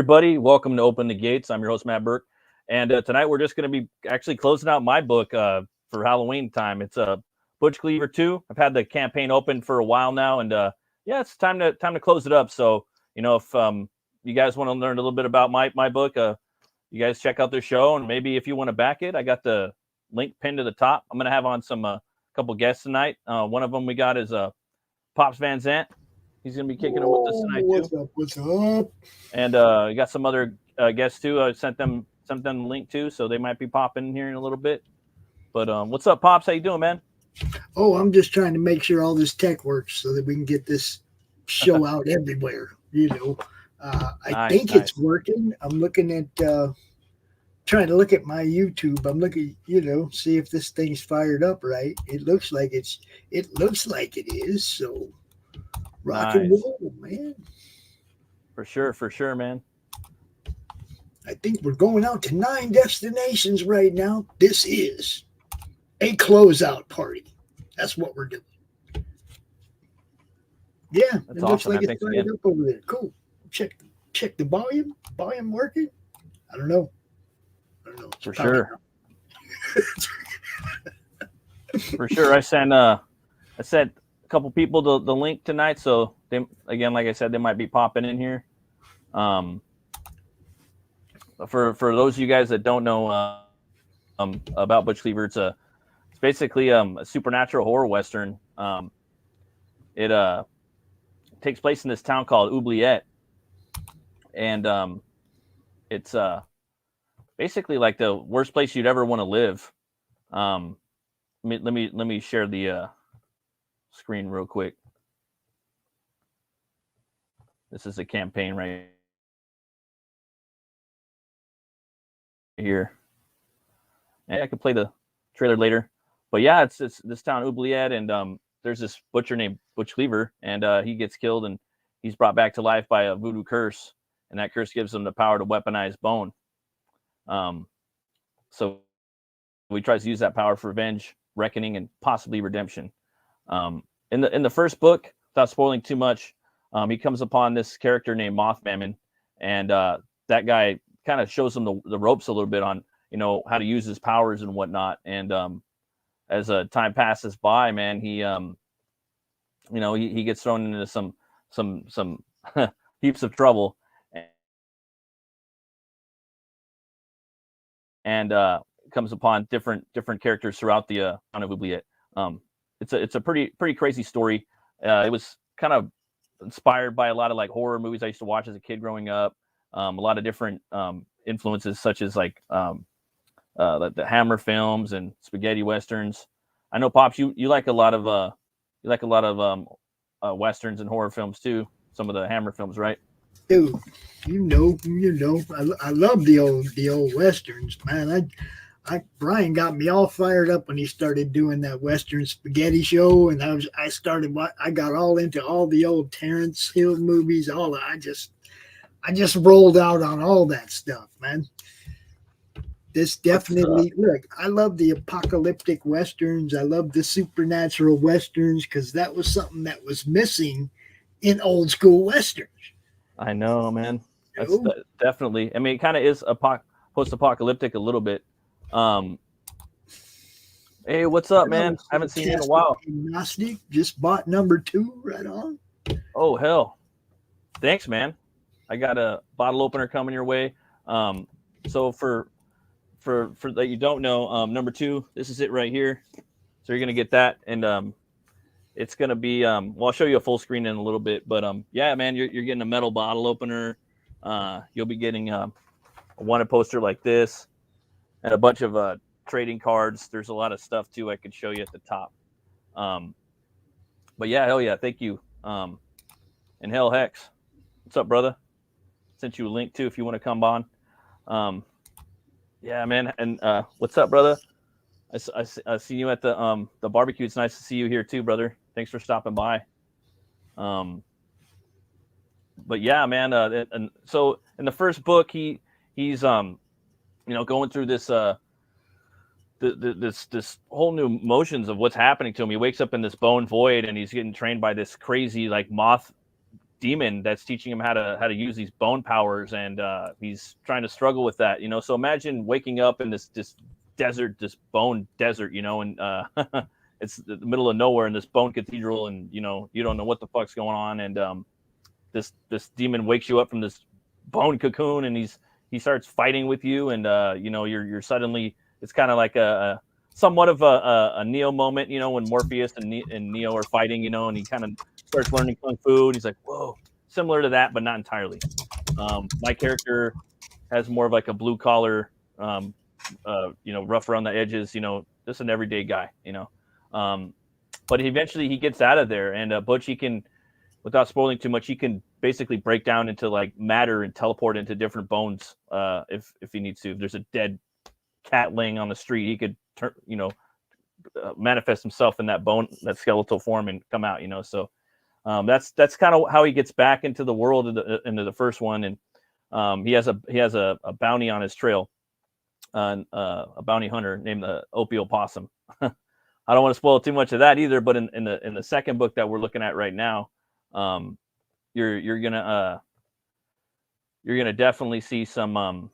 everybody. Welcome to Open the Gates. I'm your host, Matt Burke. And tonight we're just going to be actually closing out my book for Halloween time. It's Butch Cleaver 2. I've had the campaign open for a while now, and yeah, it's time to close it up. So, you know, if you guys want to learn a little bit about my book, you guys check out their show, and maybe if you want to back it, I got the link pinned to the top. I'm going to have on some couple guests tonight. One of them we got is Pops Van Zant. He's going to be kicking it with us tonight too. What's up? And we got some other guests too. I sent them the link too, so they might be popping in here in a little bit. But what's up, Pops? How you doing, man? Oh, I'm just trying to make sure all this tech works so that we can get this show out everywhere. You know, I think it's working. I'm looking at trying to look at my YouTube. I'm looking, see if this thing's fired up right. It looks like it is. So rock and roll, man. For sure, man. I think we're going out to 9 destinations right now. This is a closeout party. That's what we're doing. Yeah, that's it awesome, looks like man. it's fired up over there. Cool. Check the volume. Volume working? I don't know. For sure. For sure. I sent a couple people the link tonight, so they, again, like I said, they might be popping in here. For those of you guys that don't know about Butch Cleaver, it's basically a supernatural horror western. It takes place in this town called Oubliette, and it's basically like the worst place you'd ever want to live. Let me share the screen real quick. This is a campaign right here, and I can play the trailer later. But yeah, it's this town Oubliette, and there's this butcher named Butch Cleaver, and he gets killed, and he's brought back to life by a voodoo curse, and that curse gives him the power to weaponize bone. So he tries to use that power for revenge, reckoning, and possibly redemption. In the first book, without spoiling too much, he comes upon this character named Mothman, and that guy kind of shows him the ropes a little bit on, how to use his powers and whatnot. And as time passes by, man, he gets thrown into some heaps of trouble, and comes upon different characters throughout the town of Oubliette. It's a pretty crazy story. It was kind of inspired by a lot of like horror movies I used to watch as a kid growing up. A lot of different influences, such as like the Hammer films and spaghetti westerns. I know, Pops, you like a lot of westerns and horror films too. Some of the Hammer films, right? Dude, I love the old westerns, man. Brian got me all fired up when he started doing that Western spaghetti show, and I got all into all the old Terrence Hill movies. I just rolled out on all that stuff, man. This definitely, look, I love the apocalyptic westerns. I love the supernatural westerns because that was something that was missing in old school westerns. I know, man. That's definitely. I mean, it kind of is post-apocalyptic a little bit. Hey, what's up, man? I haven't seen you in a while. Gnostic just bought number 2. Right on. Oh hell, thanks, man. I got a bottle opener coming your way. So for that you don't know, number 2, this is it right here. So you're gonna get that, and it's gonna be well, I'll show you a full screen in a little bit, but yeah, man, you're getting a metal bottle opener. You'll be getting a wanted poster like this, and a bunch of trading cards. There's a lot of stuff too I could show you at the top. But yeah, hell yeah, thank you. And hell Hex, what's up, brother? Sent you a link too if you want to come on. Yeah, man, and what's up, brother? I see you at the barbecue. It's nice to see you here too, brother. Thanks for stopping by. But yeah, man. And so in the first book, he's going through this this whole new motions of what's happening to him. He wakes up in this bone void, and he's getting trained by this crazy like moth demon that's teaching him how to use these bone powers, and he's trying to struggle with that, you know. So imagine waking up in this desert, this bone desert, you know, and it's the middle of nowhere in this bone cathedral, and you know you don't know what the fuck's going on, and this demon wakes you up from this bone cocoon, and he starts fighting with you, and you know you're suddenly, it's kind of like a somewhat of a Neo moment, you know, when Morpheus and Neo are fighting, you know, and he kind of starts learning kung fu, and he's like, whoa, similar to that, but not entirely. My character has more of like a blue collar, you know, rough around the edges, you know, just an everyday guy, you know. But eventually he gets out of there, and Butch, he can, without spoiling too much, he can basically break down into like matter and teleport into different bones if he needs to. If there's a dead cat laying on the street, he could turn, you know, manifest himself in that bone, that skeletal form, and come out, you know. So that's kind of how he gets back into the world into the first one, and he has a bounty on his trail, a bounty hunter named the Opio Possum. I don't want to spoil too much of that either, but in the second book that we're looking at right now, you're gonna definitely see some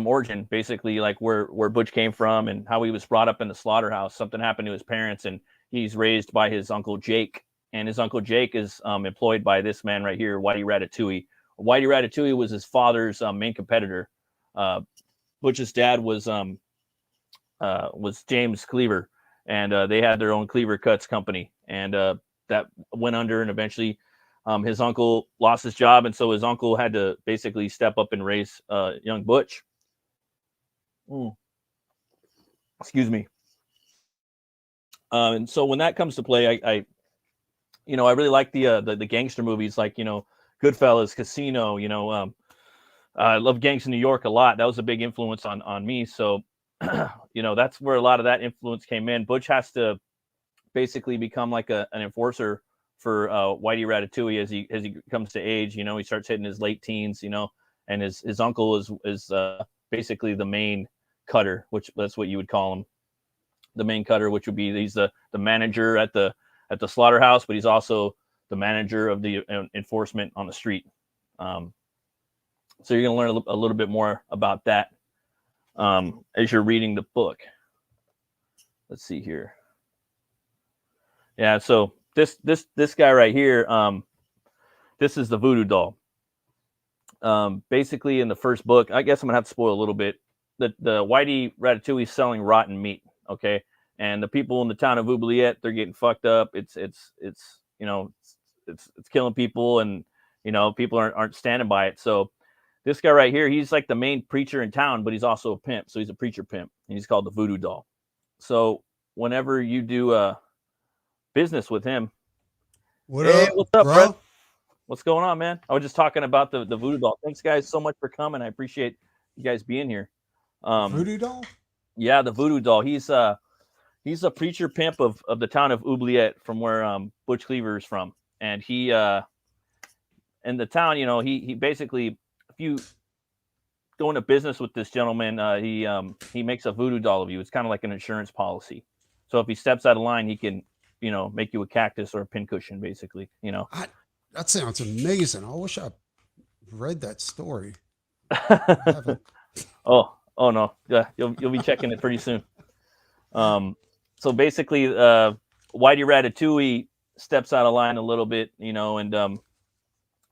origin, basically, like where Butch came from and how he was brought up in the slaughterhouse. Something happened to his parents, and he's raised by his uncle Jake, and his uncle Jake is employed by this man right here, Whitey Ratatouille. Whitey Ratatouille was his father's main competitor. Butch's dad was James Cleaver, and they had their own Cleaver Cuts company, and that went under, and eventually his uncle lost his job, and so his uncle had to basically step up and raise young Butch. Excuse me. And so when that comes to play, I really like the gangster movies, like, you know, Goodfellas, Casino. You know, I love Gangs in New York a lot. That was a big influence on me. So, you know, that's where a lot of that influence came in. Butch has to basically become like an enforcer for Whitey Ratatouille as he comes to age. You know, he starts hitting his late teens, you know, and his uncle is basically the main cutter, which that's what you would call him, the main cutter, which would be, he's the manager at the slaughterhouse, but he's also the manager of the enforcement on the street. So you're going to learn a little bit more about that as you're reading the book. Let's see here. Yeah, so this guy right here, this is the voodoo doll. Basically, in the first book, I guess I'm gonna have to spoil a little bit. The Whitey Ratatouille is selling rotten meat, okay, and the people in the town of Oubliette, they're getting fucked up. It's you know, it's killing people, and you know, people aren't standing by it. So this guy right here, he's like the main preacher in town, but he's also a pimp. So he's a preacher pimp, and he's called the voodoo doll. So whenever you do business with him, what's up, bro? Brett? What's going on, man? I was just talking about the voodoo doll. Thanks, guys, so much for coming. I appreciate you guys being here. Voodoo doll? Yeah, the voodoo doll. He's a preacher pimp of the town of Oubliette, from where Butch Cleaver is from. And he in the town, you know, he basically, if you go into business with this gentleman, he makes a voodoo doll of you. It's kind of like an insurance policy. So if he steps out of line, he can, you know, make you a cactus or a pincushion, basically, you know. That sounds amazing. I wish I read that story. Oh no. Yeah, you'll be checking it pretty soon. So basically, Whitey Ratatouille steps out of line a little bit, you know, and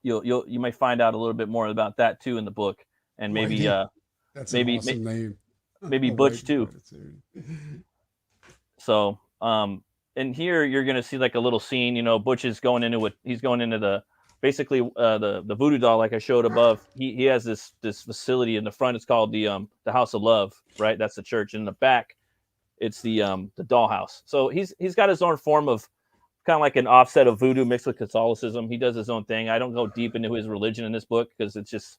you might find out a little bit more about that too in the book, and maybe that's maybe an awesome name. Maybe Butch too. So and here you're gonna see like a little scene, you know, Butch is going into it. He's going into the voodoo doll, like I showed above. He has this facility in the front. It's called the House of Love, right? That's the church. In the back, it's the dollhouse. So he's got his own form of kind of like an offset of voodoo mixed with Catholicism. He does his own thing. I don't go deep into his religion in this book because it's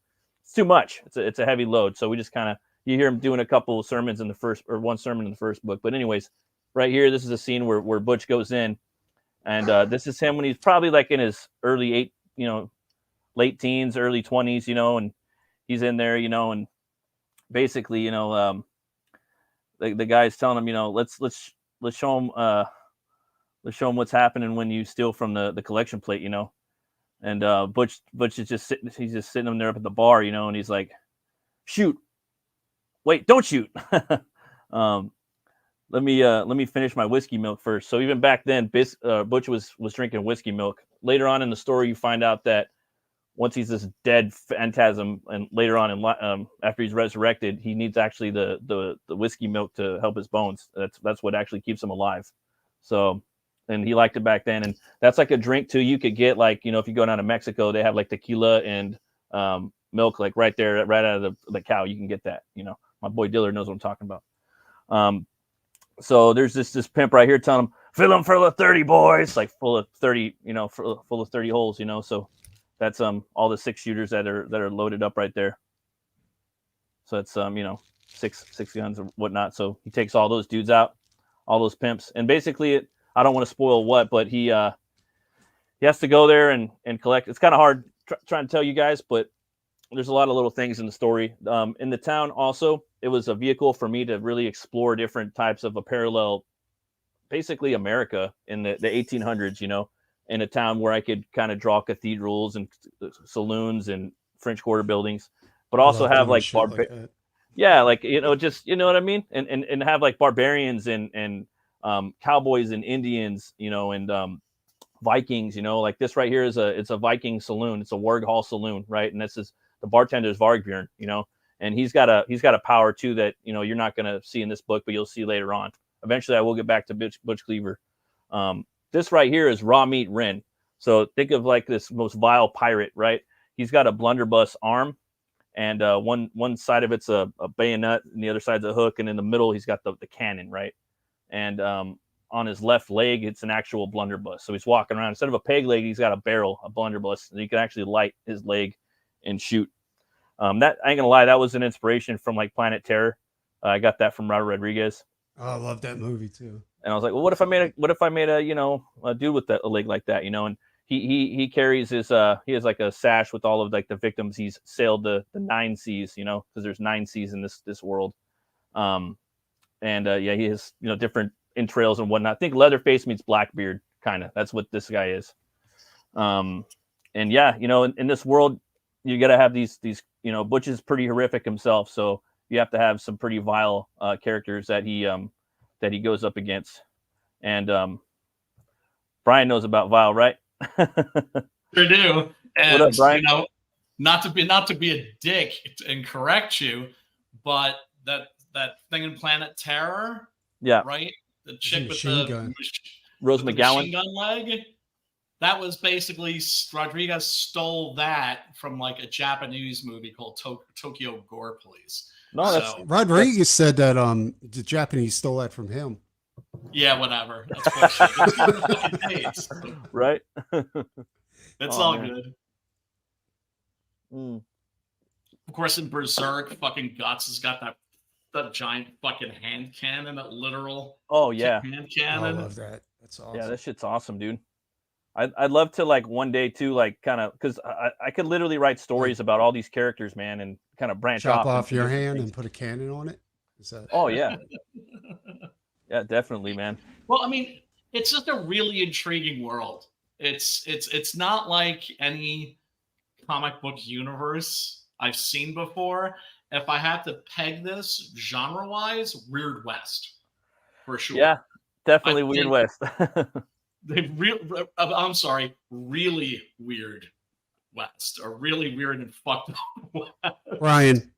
too much. It's a heavy load. So we just kind of, you hear him doing a couple of sermons in the first, or one sermon in the first book. But anyways, right here, this is a scene where Butch goes in, and this is him when he's probably like in his late teens, early 20s, you know, and he's in there, you know, and basically, you know, the guy's telling him, you know, let's show him show him what's happening when you steal from the collection plate, you know. And Butch is just sitting. He's just sitting there up at the bar, you know, and he's like, "Shoot, wait, don't shoot." Let me finish my whiskey milk first. So even back then, Butch was drinking whiskey milk. Later on in the story, you find out that once he's this dead phantasm, and later on after he's resurrected, he needs actually the whiskey milk to help his bones. That's what actually keeps him alive. So, and he liked it back then, and that's like a drink too. You could get, like, you know, if you go down to Mexico, they have like tequila and milk, like right there, right out of the cow. You can get that. You know, my boy Diller knows what I'm talking about. So there's this pimp right here telling him, "Fill them full of 30, boys," like full of 30, you know, full of 30 holes, you know. So that's all the 6-shooters that are loaded up right there. So it's you know, six guns or whatnot. So he takes all those dudes out, all those pimps, and basically I don't want to spoil what, but he has to go there and collect. It's kind of hard trying to tell you guys, but there's a lot of little things in the story. In the town also, it was a vehicle for me to really explore different types of a parallel, basically America in the 1800s, you know, in a town where I could kind of draw cathedrals and saloons and French Quarter buildings, but also have like yeah, like, you know, just, you know what I mean? And have like barbarians and cowboys and Indians, you know, and Vikings, you know, like this right here it's a Viking saloon. It's a Warg Hall saloon, right? And this is the bartender is Vargbjorn, you know, and he's got a power too that, you know, you're not going to see in this book, but you'll see later on. Eventually I will get back to Butch Cleaver. This right here is Raw Meat Ren. So think of like this most vile pirate, right? He's got a blunderbuss arm, and one side of it's a bayonet, and the other side's a hook, and in the middle he's got the cannon, right? And on his left leg it's an actual blunderbuss. So he's walking around, instead of a peg leg, he's got a barrel, a blunderbuss, and you can actually light his leg and shoot. That, I ain't gonna lie, that was an inspiration from like Planet Terror. I got that from Robert Rodriguez. Oh, I love that movie too. And I was like, well, what if I made a you know, a dude with a leg like that, you know? And he carries his he has like a sash with all of like the victims he's sailed the 9 seas, you know, because there's 9 seas in this world. Yeah, he has, you know, different entrails and whatnot. I think Leatherface meets Blackbeard, kind of. That's what this guy is. And yeah, you know, in this world, you got to have these, you know, Butch is pretty horrific himself, so you have to have some pretty vile characters that he goes up against. And Brian knows about vile, right? Sure do. And what up, Brian? You know, not to be a dick and correct you, but that thing in Planet Terror, yeah, right? The chick with gun. Rose McGowan machine gun leg. That was basically Rodriguez stole that from like a Japanese movie called Tokyo Gore Police. No, that's Rodriguez said that the Japanese stole that from him. Yeah, whatever. That's bullshit. right. It's all good. Of course, in Berserk, fucking Guts has got that giant fucking hand cannon, that literal hand cannon. I love that. That's awesome. Yeah, that shit's awesome, dude. I'd love to, like, one day too, like, kind of, because I could literally write stories about all these characters, man, and kind of branch off your hand and put a cannon on it. Is that? Oh yeah, yeah, definitely, man. Well, I mean, it's just a really intriguing world. It's not like any comic book universe I've seen before. If I had to peg this genre-wise, Weird West, for sure. Yeah, definitely Weird West. I'm sorry, really Weird West, or really weird and fucked up. Ryan,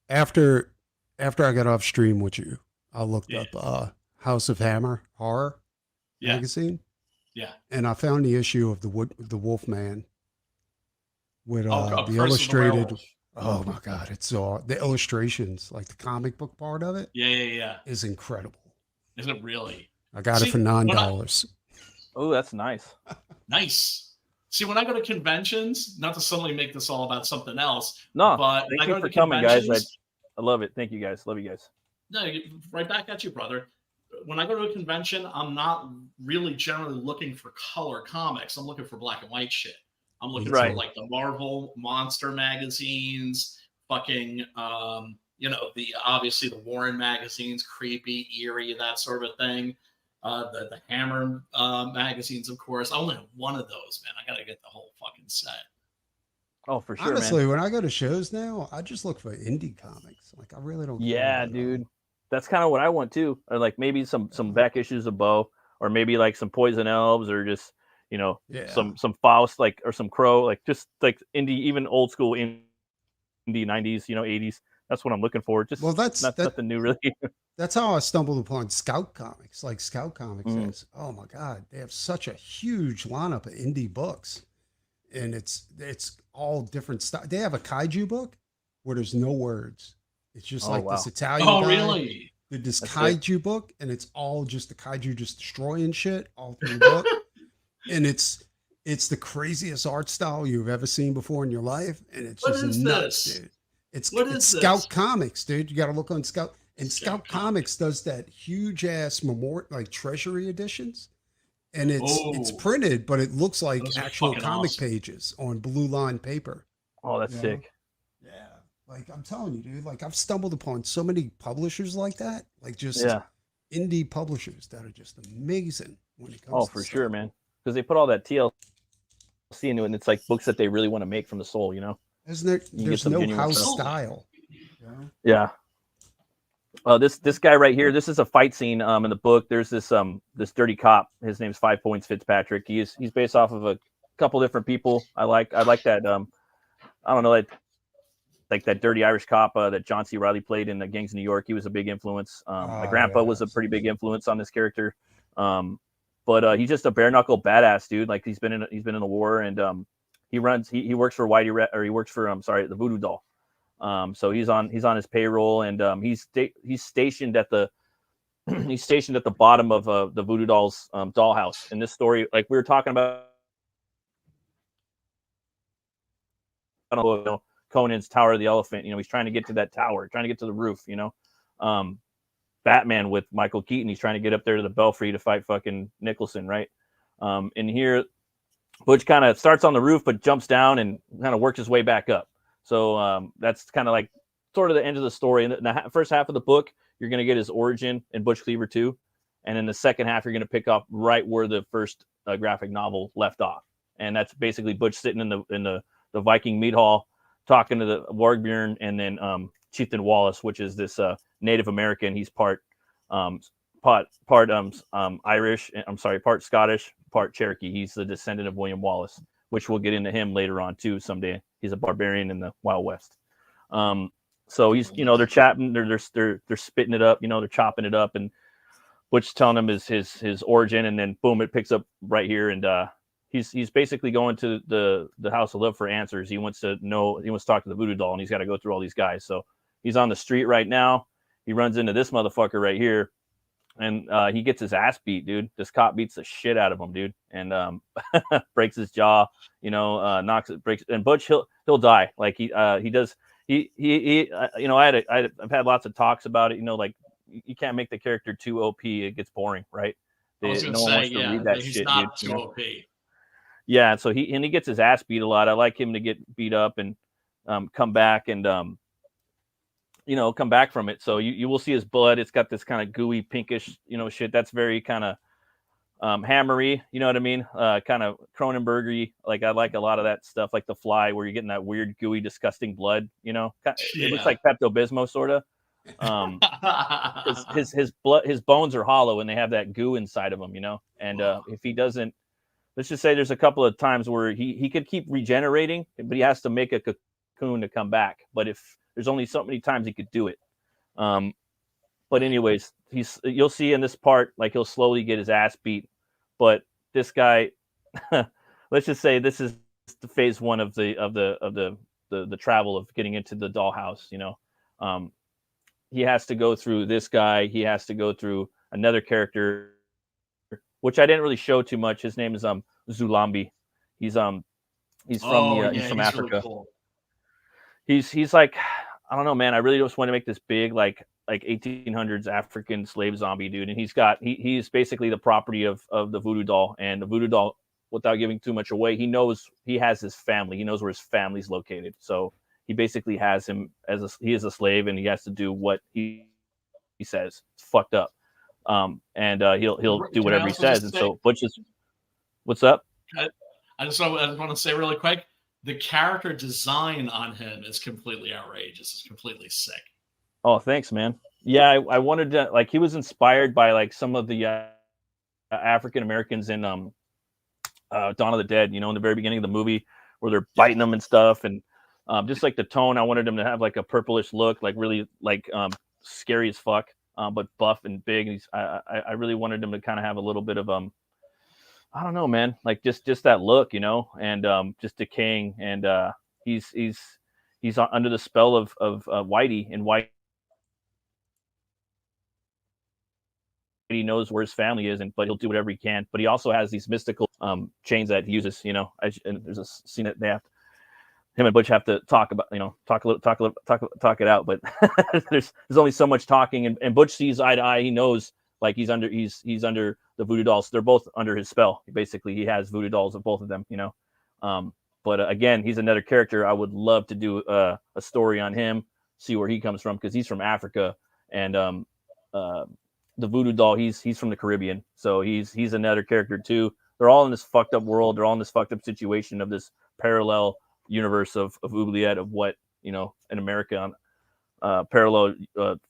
after I got off stream with you, I looked up House of Hammer horror magazine. Yeah, and I found the issue of the Wolfman with the illustrated. Oh my God, it's so the illustrations, like the comic book part of it. Yeah, is incredible. Is it really? I got it for $9. Oh, that's nice. Nice. See, when I go to conventions, not to suddenly make this all about something else. No, but thank you for coming, guys. I love it. Thank you, guys. Love you guys. No, right back at you, brother. When I go to a convention, I'm not really generally looking for color comics. I'm looking for black and white shit. I'm looking for like the Marvel monster magazines, fucking, you know, obviously the Warren magazines, creepy, eerie, that sort of thing. the Hammer magazines, of course. I only have one of those, man. I gotta get the whole fucking set. Oh, for sure, Honestly, man. when I go to shows now, I just look for indie comics. Like I really don't. Yeah, dude. That's kind of what I want too. Or like maybe some back issues of Bow, or maybe like some Poison Elves, or just some Faust, like, or some Crow, like just like indie, even old school indie 90s, 80s. That's what I'm looking for. Just that's nothing new, really. That's how I stumbled upon Scout Comics. Like Scout Comics is, oh my god, they have such a huge lineup of indie books, and it's all different stuff. They have a kaiju book where there's no words. It's just this Italian guy really? did this kaiju book, and it's all just the kaiju just destroying shit all through the book. And it's the craziest art style you've ever seen before in your life, and it's just nuts, dude. It's Scout Comics, dude. You got to look on Scout. And Scout Comics does that huge ass memorial, like treasury editions, and it's printed, but it looks like actual comic pages on blue line paper. Oh, that's sick. Yeah, like I'm telling you, dude. Like I've stumbled upon so many publishers like that, like just indie publishers that are just amazing when it comes. Oh, for sure, man. Because they put all that TLC into it, and it's like books that they really want to make from the soul, Isn't there? There's no house style. Yeah. This guy right here, this is a fight scene in the book. There's this dirty cop. His name's 5 Points Fitzpatrick. He's based off of a couple different people. I like that I don't know, like that dirty Irish cop that John C. Reilly played in the Gangs of New York. He was a big influence. My grandpa was a pretty big influence on this character. But he's just a bare knuckle badass dude. Like he's been in the war, and he works for the Voodoo Doll. So he's on his payroll, and he's stationed at the bottom of the Voodoo Doll's dollhouse. In this story, like we were talking about, Conan's Tower of the Elephant. He's trying to get to that tower, trying to get to the roof. Batman with Michael Keaton, he's trying to get up there to the Belfry to fight fucking Nicholson, right? And here, Butch kind of starts on the roof, but jumps down and kind of works his way back up. So that's kind of like sort of the end of the story. In the first half of the book, you're going to get his origin in Butch Cleaver 2. And in the second half, you're going to pick up right where the first graphic novel left off. And that's basically Butch sitting in the Viking meat hall, talking to the Wargbjorn, and then Chieftain Wallace, which is this Native American. He's part Irish. I'm sorry, part Scottish, part Cherokee. He's the descendant of William Wallace, which we'll get into him later on too someday. He's a barbarian in the Wild West. So he's, they're chatting, they're spitting it up, they're chopping it up, and Butch telling him his origin, and then boom, it picks up right here, and he's basically going to the House of Love for answers. He wants to talk to the Voodoo Doll, and he's got to go through all these guys. So he's on the street right now. He runs into this motherfucker right here, and he gets his ass beat, dude. This cop beats the shit out of him, dude, and breaks his jaw, breaks, and Butch he'll die. Like he does. I've had lots of talks about it. Like you can't make the character too OP; it gets boring, right? I was gonna say, he's shit, not too OP. Yeah, so he gets his ass beat a lot. I like him to get beat up and come back and come back from it. So you will see his blood. It's got this kind of gooey pinkish, shit. That's very kind of hammery. You know what I mean? Kind of Cronenberg-y. Like I like a lot of that stuff, like The Fly, where you're getting that weird, gooey, disgusting blood. It looks like Pepto-Bismol, sort of. His bones are hollow and they have that goo inside of them. And if he doesn't, let's just say there's a couple of times where he could keep regenerating, but he has to make a cocoon to come back. But if there's only so many times he could do it. But anyways, you'll see in this part, like he'll slowly get his ass beat. But this guy, let's just say this is the phase one of the travel of getting into the dollhouse. He has to go through this guy. He has to go through another character, which I didn't really show too much. His name is Zulambi. He's from Africa. Really cool. He's like, I don't know, man. I really just want to make this big, like 1800s African slave zombie dude. And he's basically the property of the Voodoo Doll. And the Voodoo Doll, without giving too much away, he has his family. He knows where his family's located. So he basically has him he is a slave, and he has to do what he says. It's fucked up. And he'll do Can I whatever he also says. just And say, so Butch is, what's up? I just want to say really quick, the character design on him is completely outrageous. It's completely sick. Oh, thanks, man. Yeah, I wanted to, like, he was inspired by like some of the African Americans in Dawn of the Dead, you know, in the very beginning of the movie where they're biting them and stuff, and just like the tone, I wanted him to have like a purplish look, like really like scary as fuck, but buff and big. And I really wanted him to kind of have a little bit of I don't know, man, like just that look, you know, and just decaying, and he's under the spell of Whitey, and Whitey knows where his family is, but he'll do whatever he can. But he also has these mystical chains that he uses, you know. And there's a scene that him and Butch have to talk about, you know, talk it out. But there's only so much talking, and Butch sees eye to eye. He knows, like, he's under the voodoo dolls. They're both under his spell. Basically, he has voodoo dolls of both of them, you know. But again, he's another character. I would love to do a story on him, see where he comes from, because he's from Africa, and the voodoo doll, he's from the Caribbean, so he's another character too. They're all in this fucked up world. They're all in this fucked up situation of this parallel universe of Oubliette, of what, you know, in America, parallel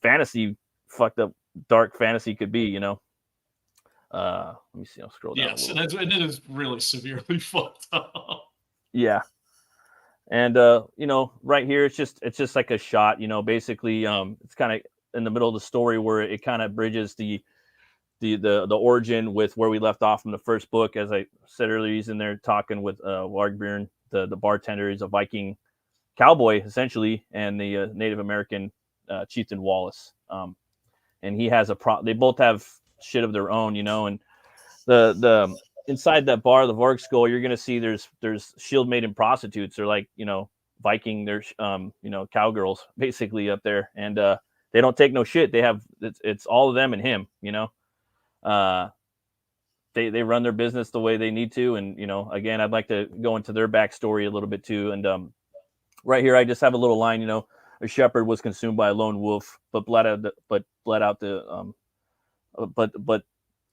fantasy, fucked up dark fantasy could be, you know. Let me see. I'll scroll down. Yes, and it is really severely fucked up. Yeah, and you know, right here, it's just like a shot, you know. Basically, it's kind of in the middle of the story where it kind of bridges the origin with where we left off from the first book. As I said earlier, he's in there talking with Wargbjorn, the bartender. He's a Viking cowboy essentially, and the Native American chieftain Wallace. And he has they both have shit of their own, you know. And the inside that bar, the Vorkskål, you're gonna see there's shield maiden prostitutes. They're like, you know, Viking. They're you know, cowgirls basically up there, and they don't take no shit. They have it's all of them and him, you know. They run their business the way they need to, and, you know, again, I'd like to go into their backstory a little bit too. And right here, I just have a little line, you know, a shepherd was consumed by a lone wolf, but bled out the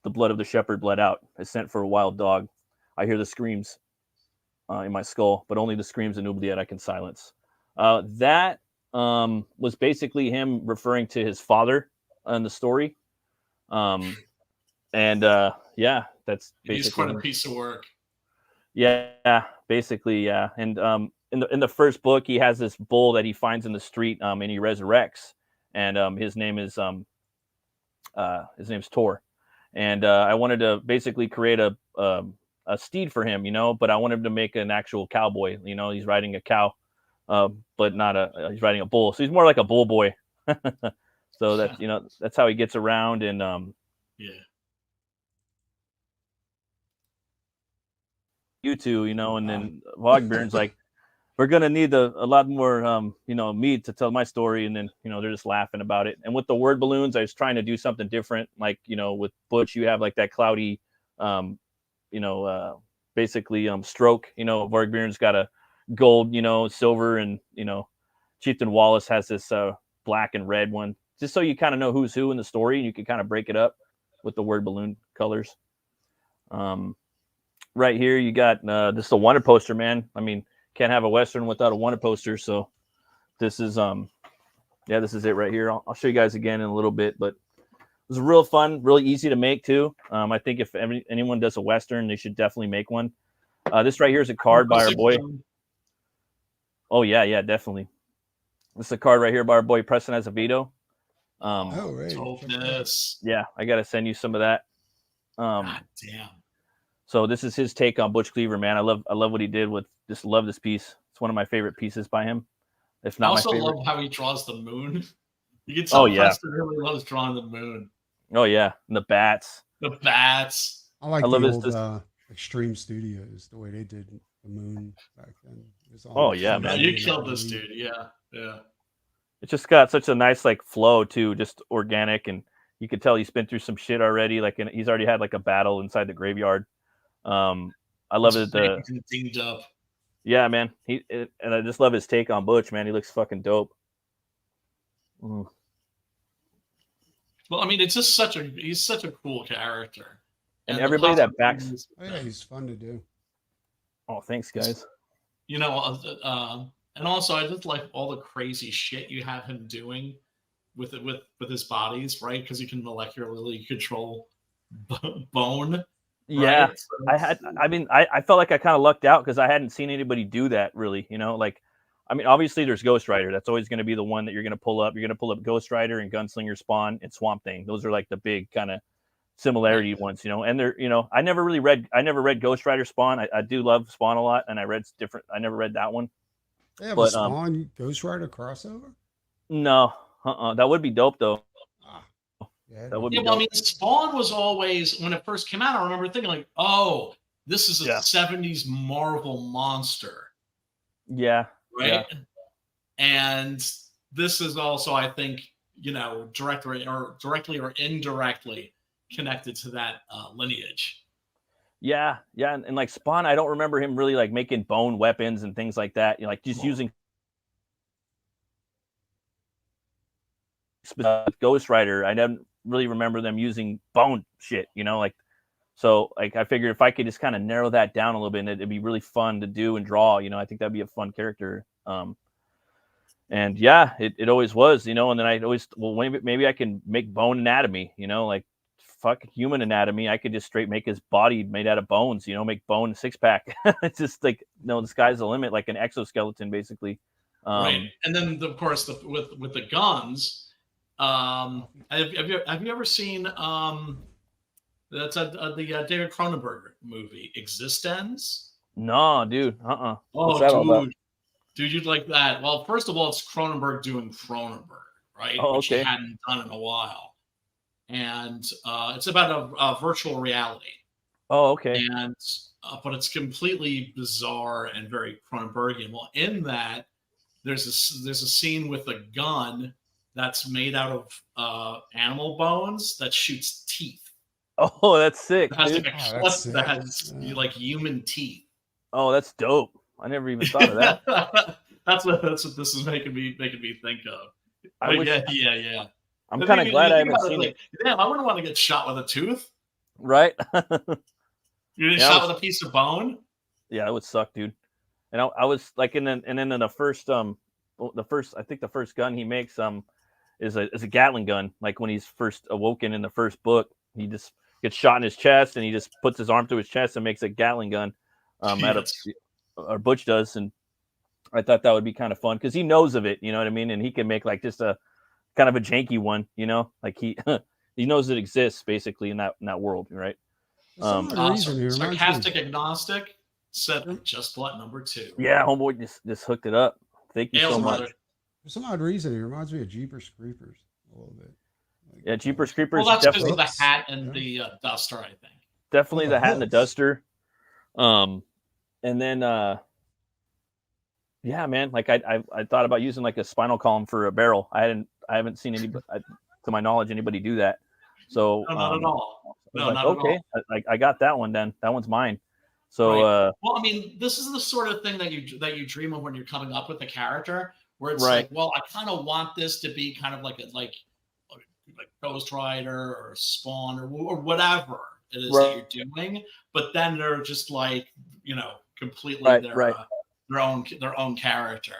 blood of the shepherd bled out. I sent for a wild dog. I hear the screams in my skull, but only the screams in Oubliette I can silence. That was basically him referring to his father in the story. Yeah, that's basically, he's quite a piece of work. Yeah, basically, yeah. And in the first book, he has this bull that he finds in the street, and he resurrects, and his name's Tor. And I wanted to basically create a steed for him, you know, but I wanted him to make an actual cowboy. You know, he's riding a cow, but not he's riding a bull, so he's more like a bull boy. So that's, you know, that's how he gets around. And yeah, you two, you know. And then Vogbjorn's like, we're gonna need a lot more you know, meat to tell my story. And then, you know, they're just laughing about it. And with the word balloons, I was trying to do something different. Like, you know, with Butch, you have like that cloudy you know, basically stroke. You know, Vogbjorn's got a gold, you know, silver, and, you know, Chieftain Wallace has this black and red one, just so you kind of know who's who in the story, and you can kind of break it up with the word balloon colors. Right here, you got this is a wanted poster, man. I mean, can't have a Western without a wanted poster. So this is yeah, this is it right here. I'll show you guys again in a little bit, but it was real fun, really easy to make too. I think if anyone does a Western, they should definitely make one. This right here is a card by our boy. Oh yeah, definitely. This is a card right here by our boy Preston Azevedo. Right. Yeah, I gotta send you some of that. God damn. So this is his take on Butch Cleaver, man. I love what he did with this. Love this piece. It's one of my favorite pieces by him. If not, I also love how he draws the moon. You can tell Preston really loves drawing the moon. Oh yeah, and the bats. The bats. I like the old Extreme Studios, the way they did the moon back then. Oh yeah, man. You killed this dude. Yeah. It just got such a nice like flow too, just organic, and you could tell he's been through some shit already. Like, he's already had like a battle inside the graveyard. I love it. Dinged up. Yeah, man. And I just love his take on Butch, man. He looks fucking dope. Look Well, I mean, it's just he's such a cool character. And everybody that backs. Oh, yeah, he's fun to do. Oh, thanks, guys. You know, and also I just like all the crazy shit you have him doing with his bodies, right? Because he can molecularly control bone. Yeah, right? So I felt like I kind of lucked out because I hadn't seen anybody do that really. You know, like, I mean, obviously there's Ghost Rider. That's always going to be the one that you're going to pull up. You're going to pull up Ghost Rider and Gunslinger Spawn and Swamp Thing. Those are like the big kind of similarity ones, you know. And they're, you know, I never read Ghost Rider Spawn. I do love Spawn a lot, and I never read that one. They have a Spawn Ghost Rider crossover? No, that would be dope though. Yeah, that would be dope. I mean, Spawn was always, when it first came out, I remember thinking like, oh, this is a 70s Marvel monster. Yeah. Right. Yeah. And this is also, I think, you know, directly or indirectly connected to that lineage. Yeah, and like Spawn, I don't remember him really like making bone weapons and things like that. You know, like just using Ghost Rider. I don't really remember them using bone shit. You know, like, so like I figured if I could just kind of narrow that down a little bit, it'd be really fun to do and draw. You know, I think that'd be a fun character. And yeah, it always was. You know, and then I always, well, maybe I can make bone anatomy. You know, like, fuck human anatomy. I could just straight make his body made out of bones, you know, make bone 6-pack. It's just like, no, the sky's the limit, like an exoskeleton, basically. Right. And then, of course, with the guns, have you ever seen that's the David Cronenberg movie, Existence? No, dude. Oh, what's that all about? Dude, you'd like that. Well, first of all, it's Cronenberg doing Cronenberg, right? Oh, okay. Which he hadn't done in a while. And it's about a virtual reality. Oh, okay. And but it's completely bizarre and very Cronenbergian. Well, in that, there's a scene with a gun that's made out of animal bones that shoots teeth. Oh, that's sick. It has dude. like a clip that has like human teeth. Oh, that's dope. I never even thought of that. that's what this is making me think of. Yeah. I'm kind of glad I haven't seen it. Damn, I wouldn't want to get shot with a tooth. Right? You get shot with a piece of bone? Yeah, it would suck, dude. And I was like, and then in the first I think the first gun he makes is a Gatling gun. Like when he's first awoken in the first book, he just gets shot in his chest and he just puts his arm to his chest and makes a Gatling gun. Or Butch does, and I thought that would be kind of fun because he knows of it, you know what I mean, and he can make like just a kind of a janky one, you know, like he knows it exists basically in that world, right? Sarcastic agnostic said just bought number 2. Yeah, homeboy just hooked it up. Thank you so much. For some odd reason, it reminds me of Jeepers Creepers a little bit. Like, yeah, Jeepers Creepers. Well, that's because of the hat and the duster, I think. Definitely the hat and the duster. And then, yeah, man, like I thought about using like a spinal column for a barrel. I haven't seen anybody, to my knowledge, anybody do that. So no, not at all. No, like, not okay, at all. I got that one. Then that one's mine. So, right. Well, I mean, this is the sort of thing that you dream of when you're coming up with a character, where it's like, well, I kind of want this to be kind of like Ghost Rider or Spawn or whatever it is that you're doing, but then they're just like, you know, completely their own character,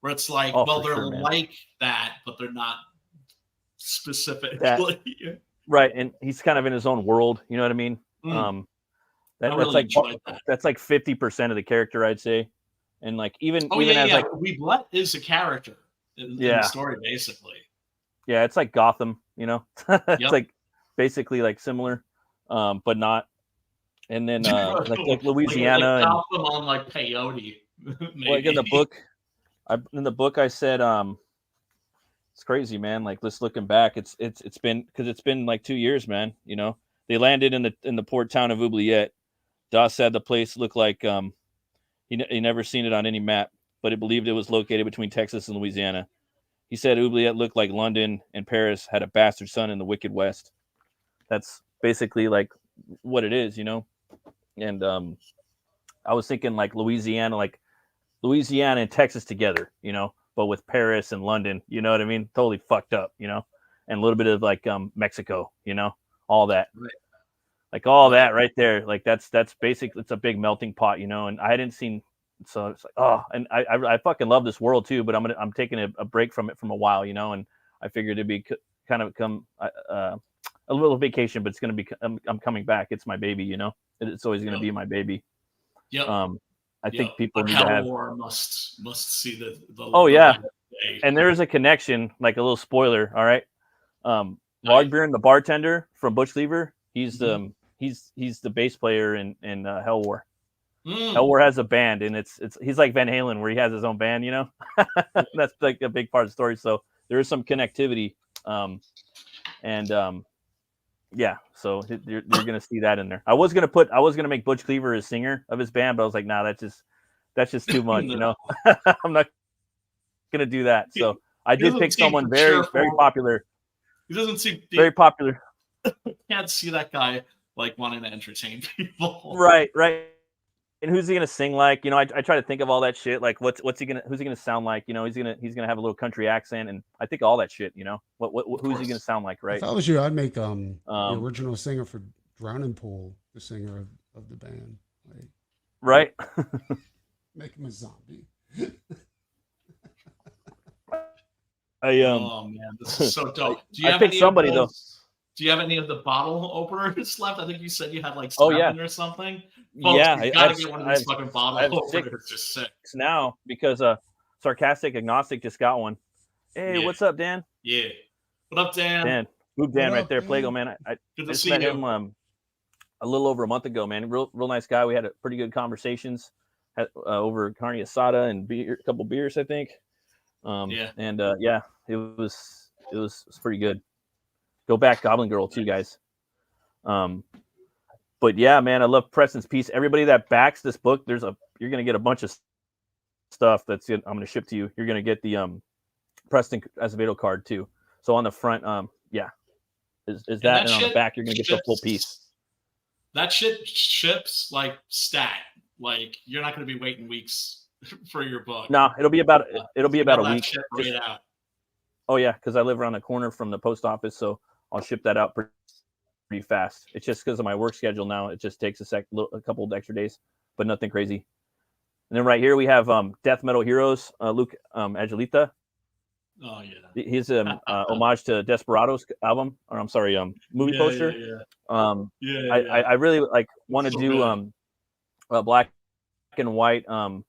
where it's like, they're like that, but they're not specifically right. And he's kind of in his own world, you know what I mean? That's like 50% of the character, I'd say. And like even like Weeblet is a character in the story, basically. Yeah, it's like Gotham, you know. It's like basically like similar, but not. And then like Louisiana, like Gotham on like peyote. Like in the book, I said, it's crazy, man. Like just looking back, it's been like 2 years, man. You know, they landed in the port town of Oubliette. Doss said the place looked like he never seen it on any map, but he believed it was located between Texas and Louisiana. He said Oubliette looked like London and Paris had a bastard son in the Wicked West. That's basically like what it is, you know. And I was thinking like Louisiana and Texas together, you know, but with Paris and London, you know what I mean? Totally fucked up, you know. and a little bit of like Mexico, all that. Right. Like all that right there. Like that's basically, it's a big melting pot, and I hadn't seen, so it's like, and I fucking love this world too, but I'm taking a break from it from a while, and I figured it'd be kind of a little vacation, but it's going to be, I'm coming back. It's my baby, it's always going to be my baby. Yep. I think people need Hell to have. War must see the Oh yeah, and there is a connection, like a little spoiler. All right, Logbeer, the bartender from Butch Cleaver, he's he's the bass player in Hell War. Hell War has a band, and he's like Van Halen, where he has his own band. That's like a big part of the story. So there is some connectivity, yeah, so you're gonna see that in there. I was gonna make Butch Cleaver his singer of his band, but I was like, nah, that's just too much, I'm not gonna do that. So I did pick someone very popular. He doesn't seem very popular. Can't see that guy like wanting to entertain people. Right. And who's he gonna sing like? I try to think of all that shit. Like, who's he gonna sound like? He's gonna have a little country accent, and I think all that shit. Who's he gonna sound like? Right. If I was you, I'd make the original singer for Drowning Pool the singer of the band. Like, right. Make him a zombie. Oh man, this is so dope. I picked somebody though. Do you have any of the bottle openers left? I think you said you had like 7 or something. Folks, yeah, you gotta get one of these fucking bottle openers. Just sick now because Sarcastic Agnostic just got one. Hey, what's up, Dan? Yeah, what up, Dan? Dan right there, Plago, man. I just met him a little over a month ago, man. Real nice guy. We had a pretty good conversations over carne asada and a couple beers, I think. It was pretty good. Go back, Goblin Girl, too, guys. But yeah, man, I love Preston's piece. Everybody that backs this book, you're gonna get a bunch of stuff I'm gonna ship to you. You're gonna get the Preston Azevedo card too. So on the front, is that, and on the back you're gonna get the full piece. That shit ships like stat. Like you're not gonna be waiting weeks for your book. No, it'll be about a week. Right out. Oh yeah, because I live around the corner from the post office, so I'll ship that out pretty fast. It's just because of my work schedule now. It just takes a couple of extra days, but nothing crazy. And then right here we have Death Metal Heroes, Luke Angelita. Oh yeah. He's homage to Desperado's album, or I'm sorry, movie poster. I really want to do black and white. I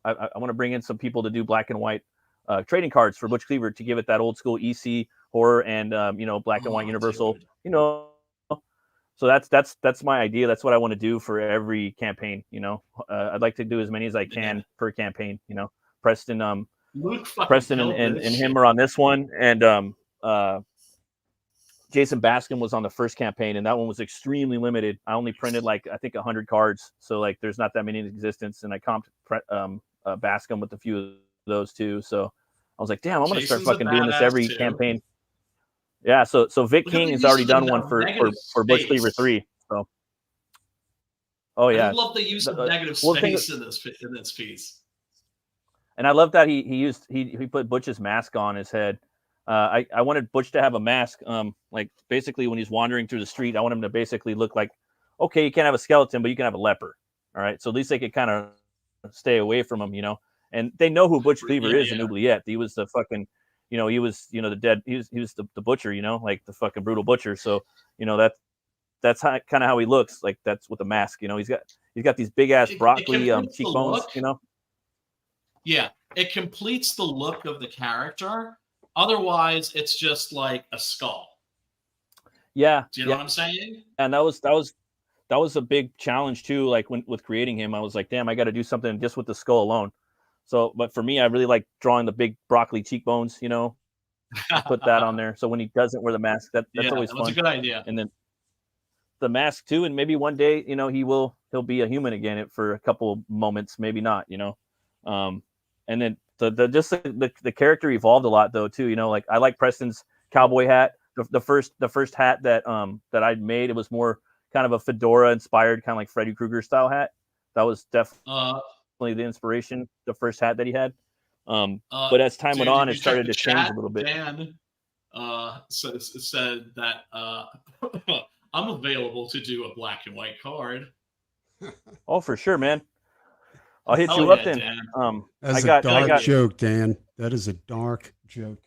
want to bring in some people to do black and white trading cards for Butch Cleaver to give it that old school EC horror and black and white Universal. So that's my idea. That's what I want to do for every campaign. I'd like to do as many as I can per campaign. Preston and him are on this one, and Jason Baskin was on the first campaign, and that one was extremely limited. I only printed I think 100 cards, so there's not that many in existence, and I comped Baskin with a few of those too. So I was like, damn, I'm gonna start fucking doing this every campaign. Yeah, so Vic King has already done one for Butch Cleaver 3. So, I love the use of negative space in this piece. And I love that he put Butch's mask on his head. I wanted Butch to have a mask. Basically when he's wandering through the street, I want him to basically look like, okay, you can't have a skeleton, but you can have a leper. All right, so at least they could kind of stay away from him, And they know who Butch Cleaver is in Oubliette. He was the fucking. He was, the dead. He was the butcher, like the fucking brutal butcher. So, that's kind of how he looks. Like that's with the mask. He's got these big ass broccoli cheekbones. Yeah, it completes the look of the character. Otherwise, it's just like a skull. Yeah. Do you know what I'm saying? And that was a big challenge too. Like with creating him, I was like, damn, I got to do something just with the skull alone. So, but for me, I really like drawing the big broccoli cheekbones, put that on there. So when he doesn't wear the mask, that's always fun. That's a good idea. And then the mask too. And maybe one day, he'll be a human again for a couple moments, maybe not, and then the character evolved a lot though, too. I like Preston's cowboy hat. The first hat that I'd made, it was more kind of a fedora inspired, kind of like Freddy Krueger style hat. That was definitely the inspiration, the first hat that he had. But as time went on, it started to change a little bit. said that I'm available to do a black and white card. Oh, for sure, man. I'll hit Hell you up yeah, then. Dan. That's I a dark got joke, Dan. That is a dark joke.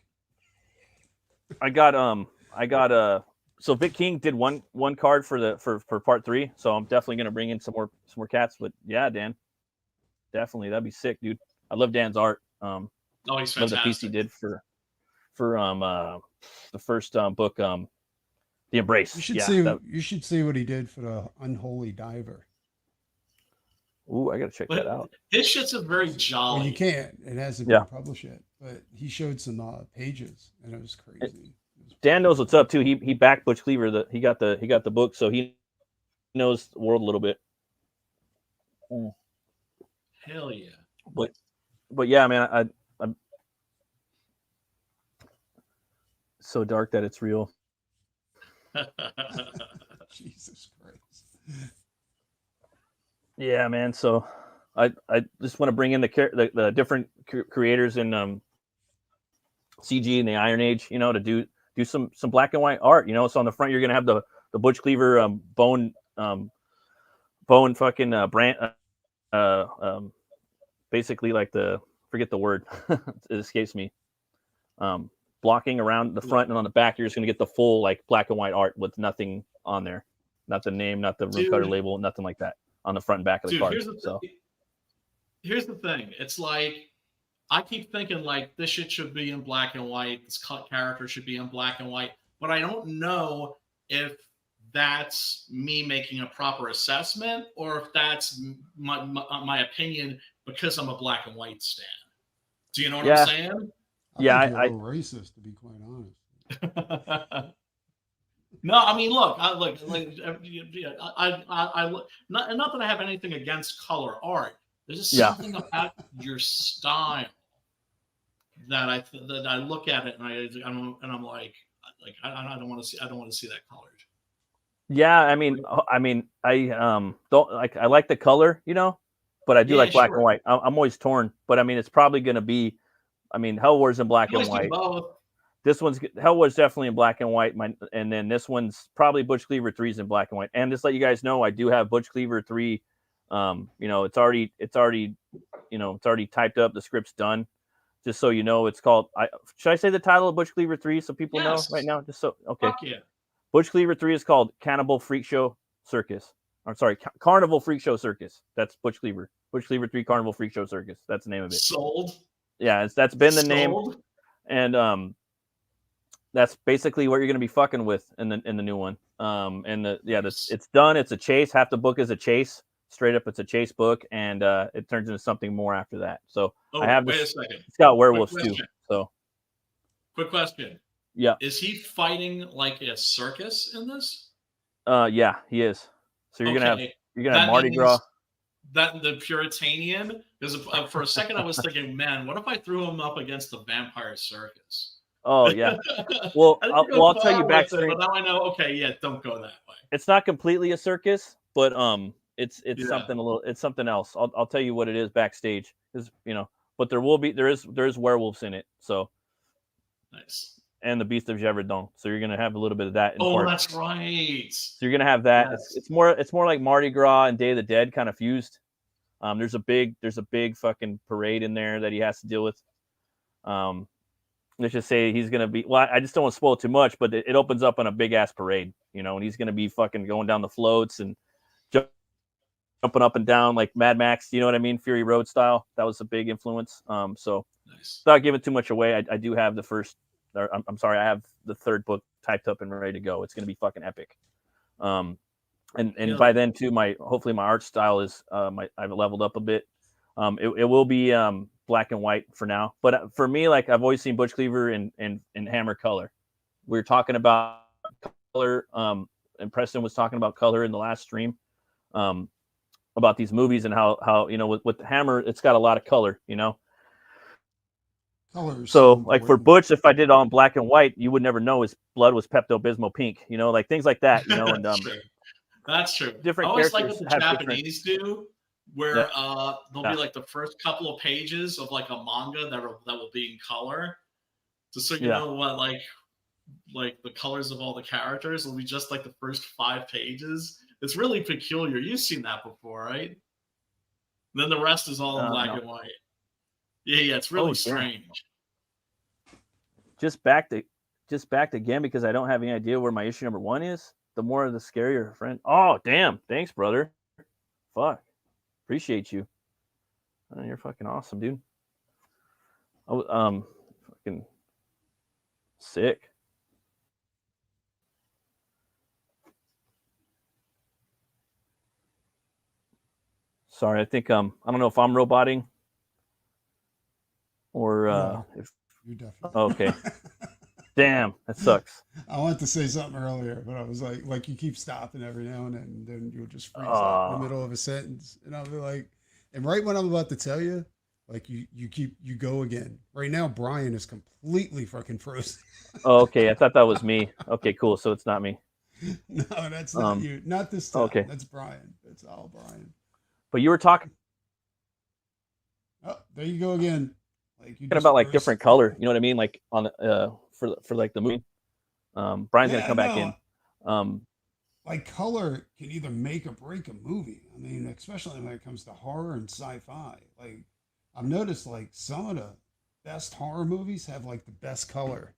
So Vic King did one card for part 3, so I'm definitely gonna bring in some more cats. But yeah, Dan, definitely that'd be sick, dude. I love Dan's art. Oh, he's fantastic. Love the piece he did for the first book, The Embrace. You should see what he did for the Unholy Diver. Ooh, I gotta check that out. His shit's a very jolly. Well, you can't. It hasn't been published yet, but he showed some pages, and it was crazy. Dan knows what's up too. He backed Butch Cleaver. He got the book, so he knows the world a little bit. Hell yeah! But yeah, man, I'm so dark that it's real. Jesus Christ. Yeah, man. So I just want to bring in the different creators in CG and the Iron Age, to do some black and white art, So on the front, you're gonna have the Butch Cleaver bone fucking brand, basically like forget the word, it escapes me. Blocking around the front, and on the back, you're just gonna get the full like black and white art with nothing on there, not the name, not the root cutter label, nothing like that on the front and back of the card. Here's the thing. It's like I keep thinking like this shit should be in black and white. This character should be in black and white, but I don't know if that's me making a proper assessment or if that's my opinion because I'm a black and white stan. Do you know what I'm saying? I think you're racist, to be quite honest. No, I mean, look, I look, not that I have anything against color art. There's just something about your style that I look at it and I'm like I don't want to see that colored. Yeah, I mean, I don't like. I like the color, but I do like black and white. I'm always torn, but I mean, it's probably going to be. I mean, Hell War's in black and white. This one's Hell War's definitely in black and white. And then this one's probably Butch Cleaver 3's in black and white. And just let you guys know, I do have Butch Cleaver 3. It's already typed up. The script's done. Just so you know, it's called. Should I say the title of Butch Cleaver 3 so people know right now? Just so okay. Fuck yeah. Butch Cleaver 3 is called Cannibal Freak Show Circus. I'm sorry, Carnival Freak Show Circus. That's Butch Cleaver. Butch Cleaver 3 Carnival Freak Show Circus. That's the name of it. Sold. Yeah, that's been the name, and that's basically what you're going to be fucking with in the new one. It's done. It's a chase. Half the book is a chase. Straight up, it's a chase book, and it turns into something more after that. So I have this. Wait a second. It's got werewolves too. So, quick question. Yeah. Is he fighting like a circus in this? Yeah, he is. So you're gonna have Mardi Gras. That the Puritanian, because for a second I was thinking, man, what if I threw him up against the vampire circus? Oh yeah. Well, I'll tell you backstory. But now I know. Okay, yeah, don't go that way. It's not completely a circus, but it's something it's something else. I'll tell you what it is backstage, but there is werewolves in it. So nice. And the Beast of Gévaudan. So you're gonna have a little bit of that. That's right. So you're gonna have that. Yes. It's more like Mardi Gras and Day of the Dead kind of fused. There's a big fucking parade in there that he has to deal with. Let's just say he's gonna be. Well, I just don't want to spoil too much, but it opens up on a big ass parade, and he's gonna be fucking going down the floats and jumping up and down like Mad Max. You know what I mean? Fury Road style. That was a big influence. So nice. Without giving too much away, I do have the first. I'm sorry, I have the third book typed up and ready to go. It's going to be fucking epic. And by then too, hopefully my art style is I've leveled up a bit. It will be black and white for now, but for me, like I've always seen Butch Cleaver in hammer color. We were talking about color, and Preston was talking about color in the last stream, about these movies and how with the hammer it's got a lot of color, Colors. So, like for Butch, if I did it all in black and white, you would never know his blood was Pepto-Bismol pink. Like things like that. And that's true. Different. I always like what the Japanese do, where there'll be like the first couple of pages of like a manga that will be in color, just so you know what like the colors of all the characters will be just like the first 5 pages. It's really peculiar. You've seen that before, right? Then the rest is all in black and white. Yeah, it's really strange. Just backed again because I don't have any idea where my issue number 1 is. The more the scarier, friend. Oh, damn. Thanks, brother. Fuck. Appreciate you. Oh, you're fucking awesome, dude. Oh, fucking sick. Sorry, I think I don't know if I'm roboting or if you're definitely okay. Damn, that sucks. I wanted to say something earlier, but I was like you keep stopping every now and then you'll just freeze up in the middle of a sentence, and I'll be like, and right when I'm about to tell you, like you go again. Right now, Brian is completely fucking frozen. Oh, okay. I thought that was me. Okay, cool. So it's not me. No, that's not you. Not this time. Okay, that's Brian. That's all Brian. But you were talking. Oh, there you go again. Like you about like different color. You know what I mean? Like on for like the movie. Brian's gonna come back in. Like color can either make or break a movie. I mean, especially when it comes to horror and sci-fi. Like I've noticed like some of the best horror movies have like the best color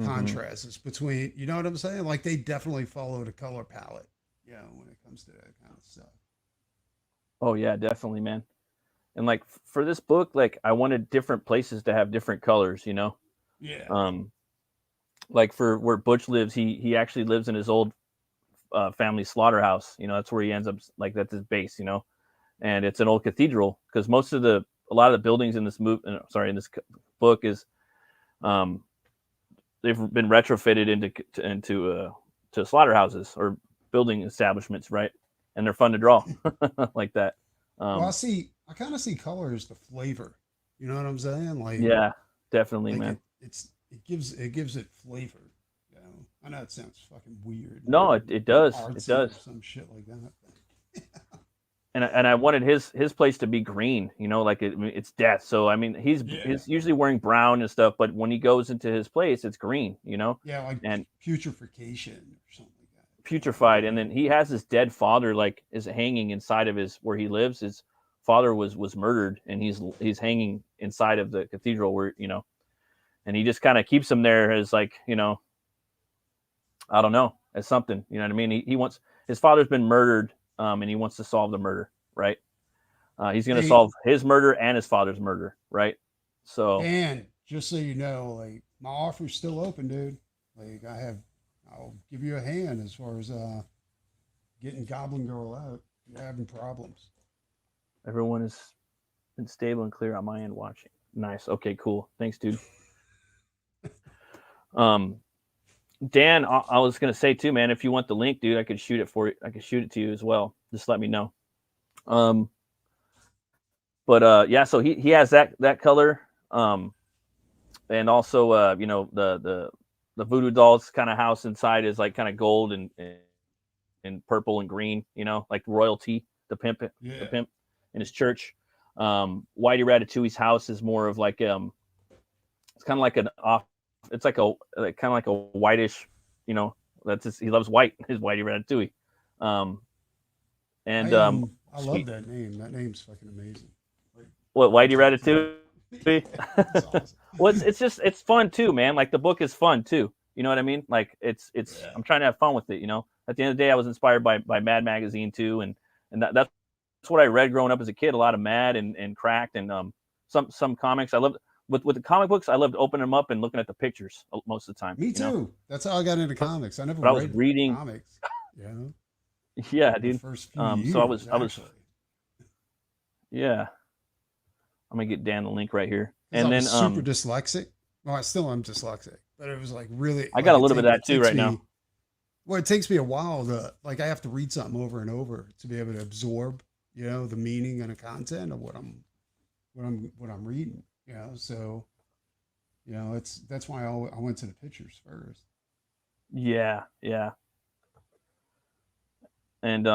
contrasts between, you know what I'm saying? Like they definitely follow the color palette, you know, when it comes to that kind of stuff. Oh yeah, definitely, man. And like for this book, like I wanted different places to have different colors, you know? Yeah. Like for where Butch lives, he actually lives in his old family slaughterhouse. You know, that's where he ends up, like that's his base, you know? And it's an old cathedral because a lot of the buildings in this in this book is they've been retrofitted into slaughterhouses or building establishments, right? And they're fun to draw like that. Well, I kind of see color as the flavor. You know what I'm saying? Like, yeah, definitely, like man. It gives it flavor. You know, I know it sounds fucking weird. No, it does. It does. Some shit like that. And I wanted his place to be green. You know, like it's death. So I mean, he's usually wearing brown and stuff, but when he goes into his place, it's green. You know. Yeah, like and putrefaction or something. Putrefied, and then he has his dead father like is hanging inside of where he lives. His father was murdered, and he's hanging inside of the cathedral where, you know, and he just kind of keeps him there as like, you know, I don't know, as something, you know what I mean? He wants, his father's been murdered, and he wants to solve the murder, right? He's going to solve his murder and his father's murder, right? So, and just so you know, like my offer's still open, dude. Like I'll give you a hand as far as getting Goblin Girl out. You're having problems. Everyone has been stable and clear on my end watching. Nice. Okay, cool. Thanks, dude. Dan, I was gonna say too, man, if you want the link, dude, I could shoot it for you. I could shoot it to you as well. Just let me know. But yeah, so he has that color. And also you know, the voodoo doll's kind of house inside is like kind of gold and purple and green, you know, like royalty, the pimp in his church. Whitey Ratatouille's house is more of like it's kind of like it's like a whitish, you know, he loves white, his Whitey Ratatouille. I love that name. That name's fucking amazing. Like, what, Whitey Ratatouille? Awesome. Well, it's fun too, man. Like the book is fun too. You know what I mean? Like it's I'm trying to have fun with it, you know. At the end of the day, I was inspired by Mad Magazine too, and that's what I read growing up as a kid. A lot of Mad and Cracked and some comics. I loved with the comic books. I loved opening them up and looking at the pictures most of the time. Me too. Know? That's how I got into comics. I never read I was reading comics. You know? Yeah, dude. First few years, so I was yeah. I'm gonna get Dan the link right here. And then super dyslexic. Well, I still am dyslexic, but it was like really. I got a little bit of that too right now. Well, it takes me a while to like. I have to read something over and over to be able to absorb, you know, the meaning and the content of what I'm reading. You know, so, you know, that's why I went to the pictures first. Yeah. And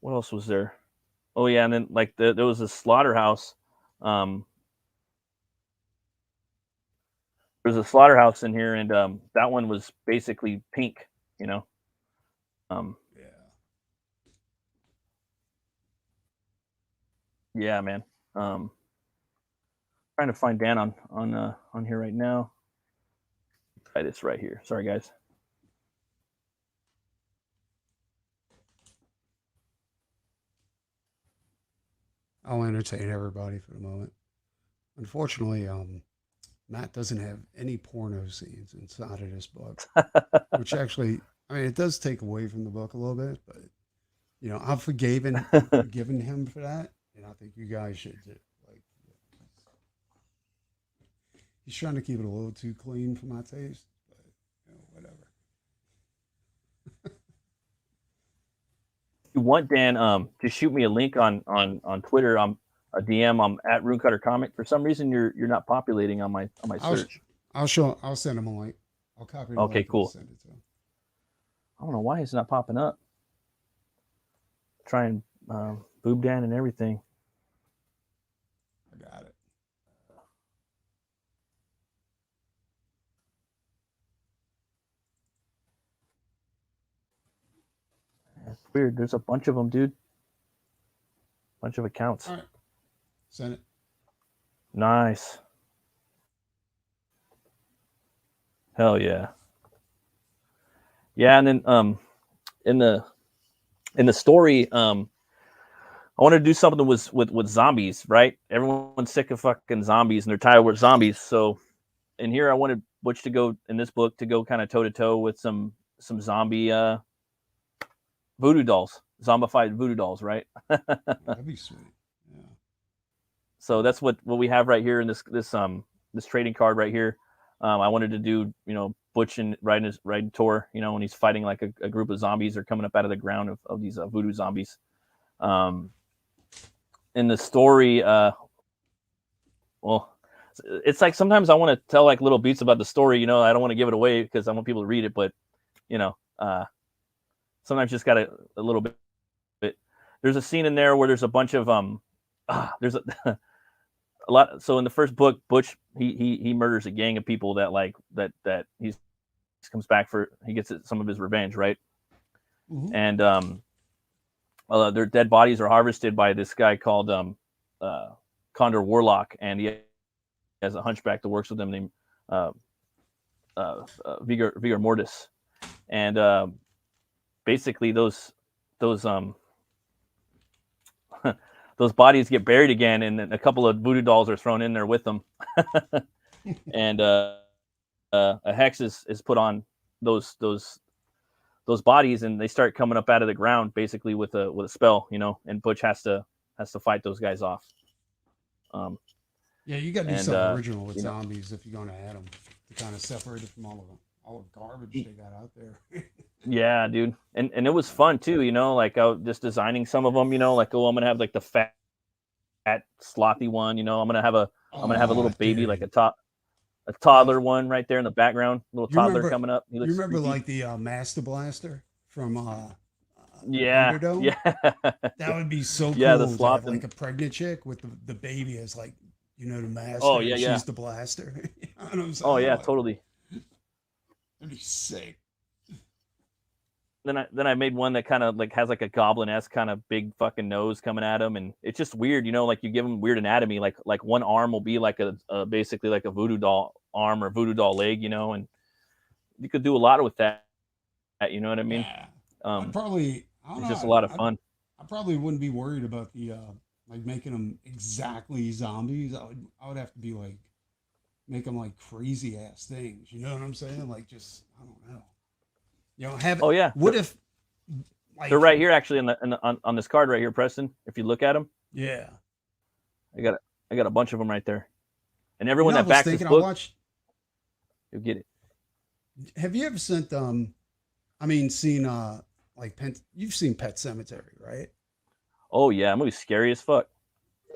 what else was there? Oh yeah, and then like there was a slaughterhouse. there's a slaughterhouse in here, and that one was basically pink, you know. Yeah, man. Trying to find Dan on here right now. Try this right here. Sorry, guys. I'll entertain everybody for the moment. Unfortunately, Matt doesn't have any porno scenes inside of this book, which actually, I mean, it does take away from the book a little bit, but you know, I've forgiven him for that, and I think you guys should do. Like, he's trying to keep it a little too clean for my taste, but you know, whatever. You want Dan? Just shoot me a link on Twitter. I'm a DM. I'm at Runecutter Comic. For some reason, you're not populating on my search. I'll send him a link. I'll copy. Okay, cool. Send it to him. I don't know why it's not popping up. Try and boob Dan and everything. I got it. That's weird. There's a bunch of them, dude. Bunch of accounts. All right. Send it. Nice. Hell yeah. Yeah, and then in the story, I wanted to do something with zombies, right? Everyone's sick of fucking zombies and they're tired with zombies. So in here I wanted Butch to go in this book to go kind of toe to toe with some zombie voodoo dolls, zombified voodoo dolls, right? That'd be sweet. Yeah. So that's what we have right here in this trading card right here. I wanted to do, you know, Butch and riding tour, you know, when he's fighting like a group of zombies are coming up out of the ground of these voodoo zombies. In the story, well, it's like sometimes I want to tell like little beats about the story, you know. I don't want to give it away because I want people to read it, but you know, sometimes just got a little bit. There's a scene in there where there's a bunch of there's a lot. So in the first book, Butch he murders a gang of people that like that he comes back for. He gets some of his revenge, right? Mm-hmm. And their dead bodies are harvested by this guy called Condor Warlock, and he has a hunchback that works with him named Vigor Mortis, and basically those those bodies get buried again, and a couple of voodoo dolls are thrown in there with them, and a hex is put on those bodies, and they start coming up out of the ground basically with a spell, you know. And Butch has to fight those guys off. Yeah, you got to do something original with zombies if you're going to add them to kind of separate it from all the garbage they got out there. Yeah, dude, and it was fun too, you know. Like I was just designing some of them, you know. Like, oh, I'm gonna have like the fat slothy one, you know. I'm gonna have a little baby, dude, like a toddler one right there in the background, little toddler coming up. You remember creepy. Like the Master Blaster from yeah, Underdome? Yeah, that would be so cool. Yeah, the to have, like a pregnant chick with the baby as like, you know, the master. Oh yeah, yeah. She's the blaster. You know what I'm saying? Oh yeah, like, totally. That'd be sick. Then I made one that kind of like has like a goblin-esque kind of big fucking nose coming at him, and it's just weird, you know. Like you give him weird anatomy, like one arm will be like a basically like a voodoo doll arm or voodoo doll leg, you know, and you could do a lot with that. You know what I mean? Yeah. I don't it's know, just a lot of fun. I probably wouldn't be worried about the like making them exactly zombies. I would have to be like make them like crazy ass things. You know what I'm saying? Like just I don't know. You know, have. Oh yeah. What if? Like, they're right here, actually, on this card right here, Preston. If you look at them. Yeah. I got a bunch of them right there, and everyone that backs this book, you'll get it. Have you ever seen like you've seen Pet Cemetery, right? Oh yeah, that movie's scary as fuck.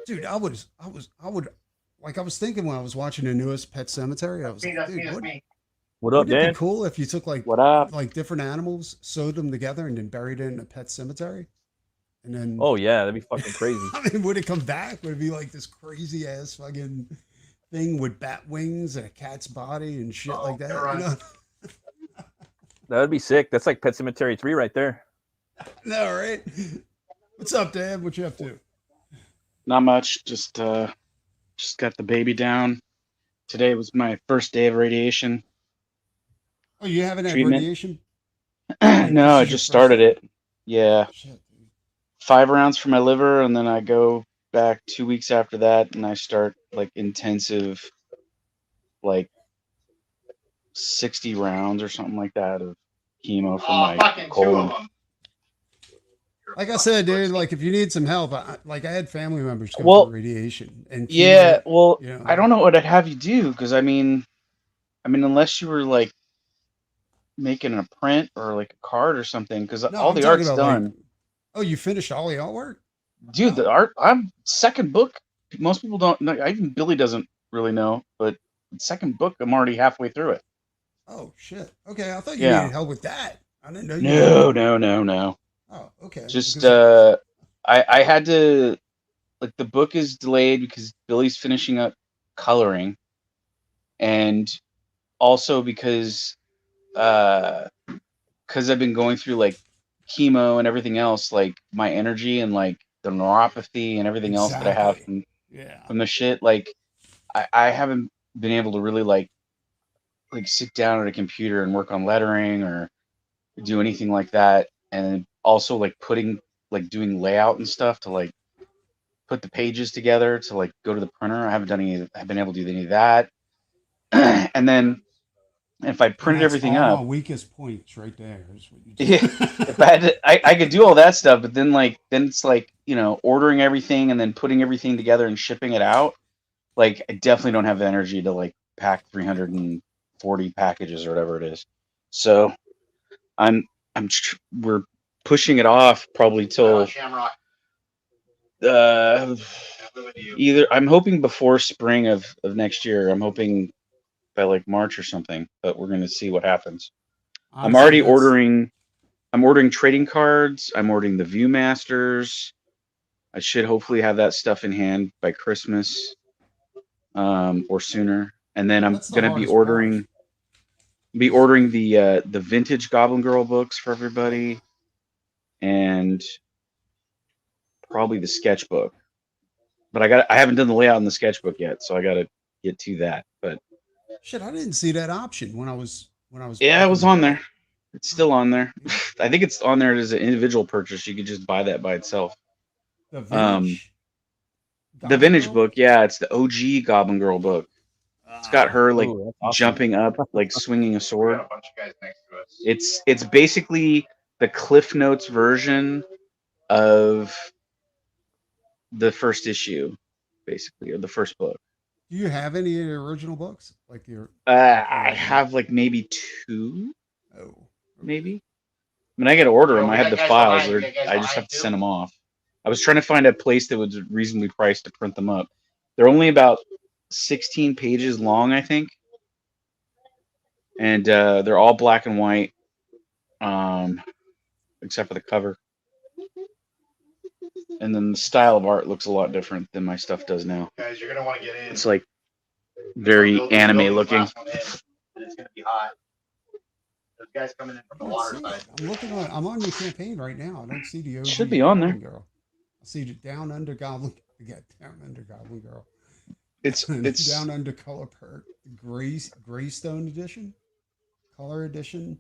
Dude, I would like I was thinking when I was watching the newest Pet Cemetery, I was like, dude, what up, Dan? It'd be cool if you took like what up? Like different animals, sewed them together, and then buried it in a pet cemetery. And then yeah, that'd be fucking crazy. I mean, would it come back? Would it be like this crazy ass fucking thing thing with bat wings and a cat's body and shit like that. You know? That would be sick. That's like Pet Cemetery 3 right there. No, right? What's up, Dad? What you up to? Not much. Just got the baby down. Today was my first day of radiation. Oh, you haven't had treatment. radiation? No, I just started it. Yeah. Shit, 5 rounds for my liver, and then I go back 2 weeks after that, and I start like intensive, like 60 rounds or something like that of chemo for my colon. Like I said, dude, like if you need some help, I had family members go through radiation, and yeah, well, you know, I don't know what I'd have you do, because I mean, unless you were like making a print or like a card or something, because all the art's done. Like, oh, you finished all the artwork, dude. The art. I'm second book. Most people don't know. Even Billy doesn't really know, but second book, I'm already halfway through it. Oh shit. Okay, I thought you needed help with that. I didn't know. No. Oh, okay. Just I had to, like, the book is delayed because Billy's finishing up coloring, and also because I've been going through like chemo and everything else, like my energy and like the neuropathy and everything else that I have from the shit, like I haven't been able to really like sit down at a computer and work on lettering or do anything like that. And also like doing layout and stuff to like put the pages together to like go to the printer. I haven't been able to do any of that. And then if I printed everything up, my weakest points right there is what you yeah, if I had to, I could do all that stuff, but then it's like, you know, ordering everything and then putting everything together and shipping it out. Like, I definitely don't have the energy to like pack 340 packages or whatever it is. So we're pushing it off probably till either, I'm hoping before spring of next year. I'm hoping by like March or something, but we're going to see what happens. Honestly, I'm ordering trading cards. I'm ordering the Viewmasters. I should hopefully have that stuff in hand by Christmas, or sooner. And then I'm going to be ordering the vintage Goblin Girl books for everybody, and probably the sketchbook. But I haven't done the layout in the sketchbook yet, so I got to get to that. But shit, I didn't see that option when I was. Yeah, it was on there. It's still on there. I think it's on there as an individual purchase. You could just buy that by itself. The vintage book, yeah, it's the OG Goblin Girl book. It's got her like jumping up, like swinging a sword. It's basically the Cliff Notes version of the first issue, basically, or the first book. Do you have any original books? Like your? I have like maybe 2. Oh, maybe. I mean, I got to order them. I have the files. I just have to send them off. I was trying to find a place that was reasonably priced to print them up. They're only about 16 pages long, I think, and they're all black and white, except for the cover. And then the style of art looks a lot different than my stuff does now. Guys, you're gonna want to get in. It's like very anime looking. And it's gonna be hot. Those guys coming in from the water side. I'm on your campaign right now. I don't see the OG. Should be on there. Girl. I see it Down Under Goblin. Down Under Goblin Girl. It's Down Under Color Perk, Greystone edition, color edition,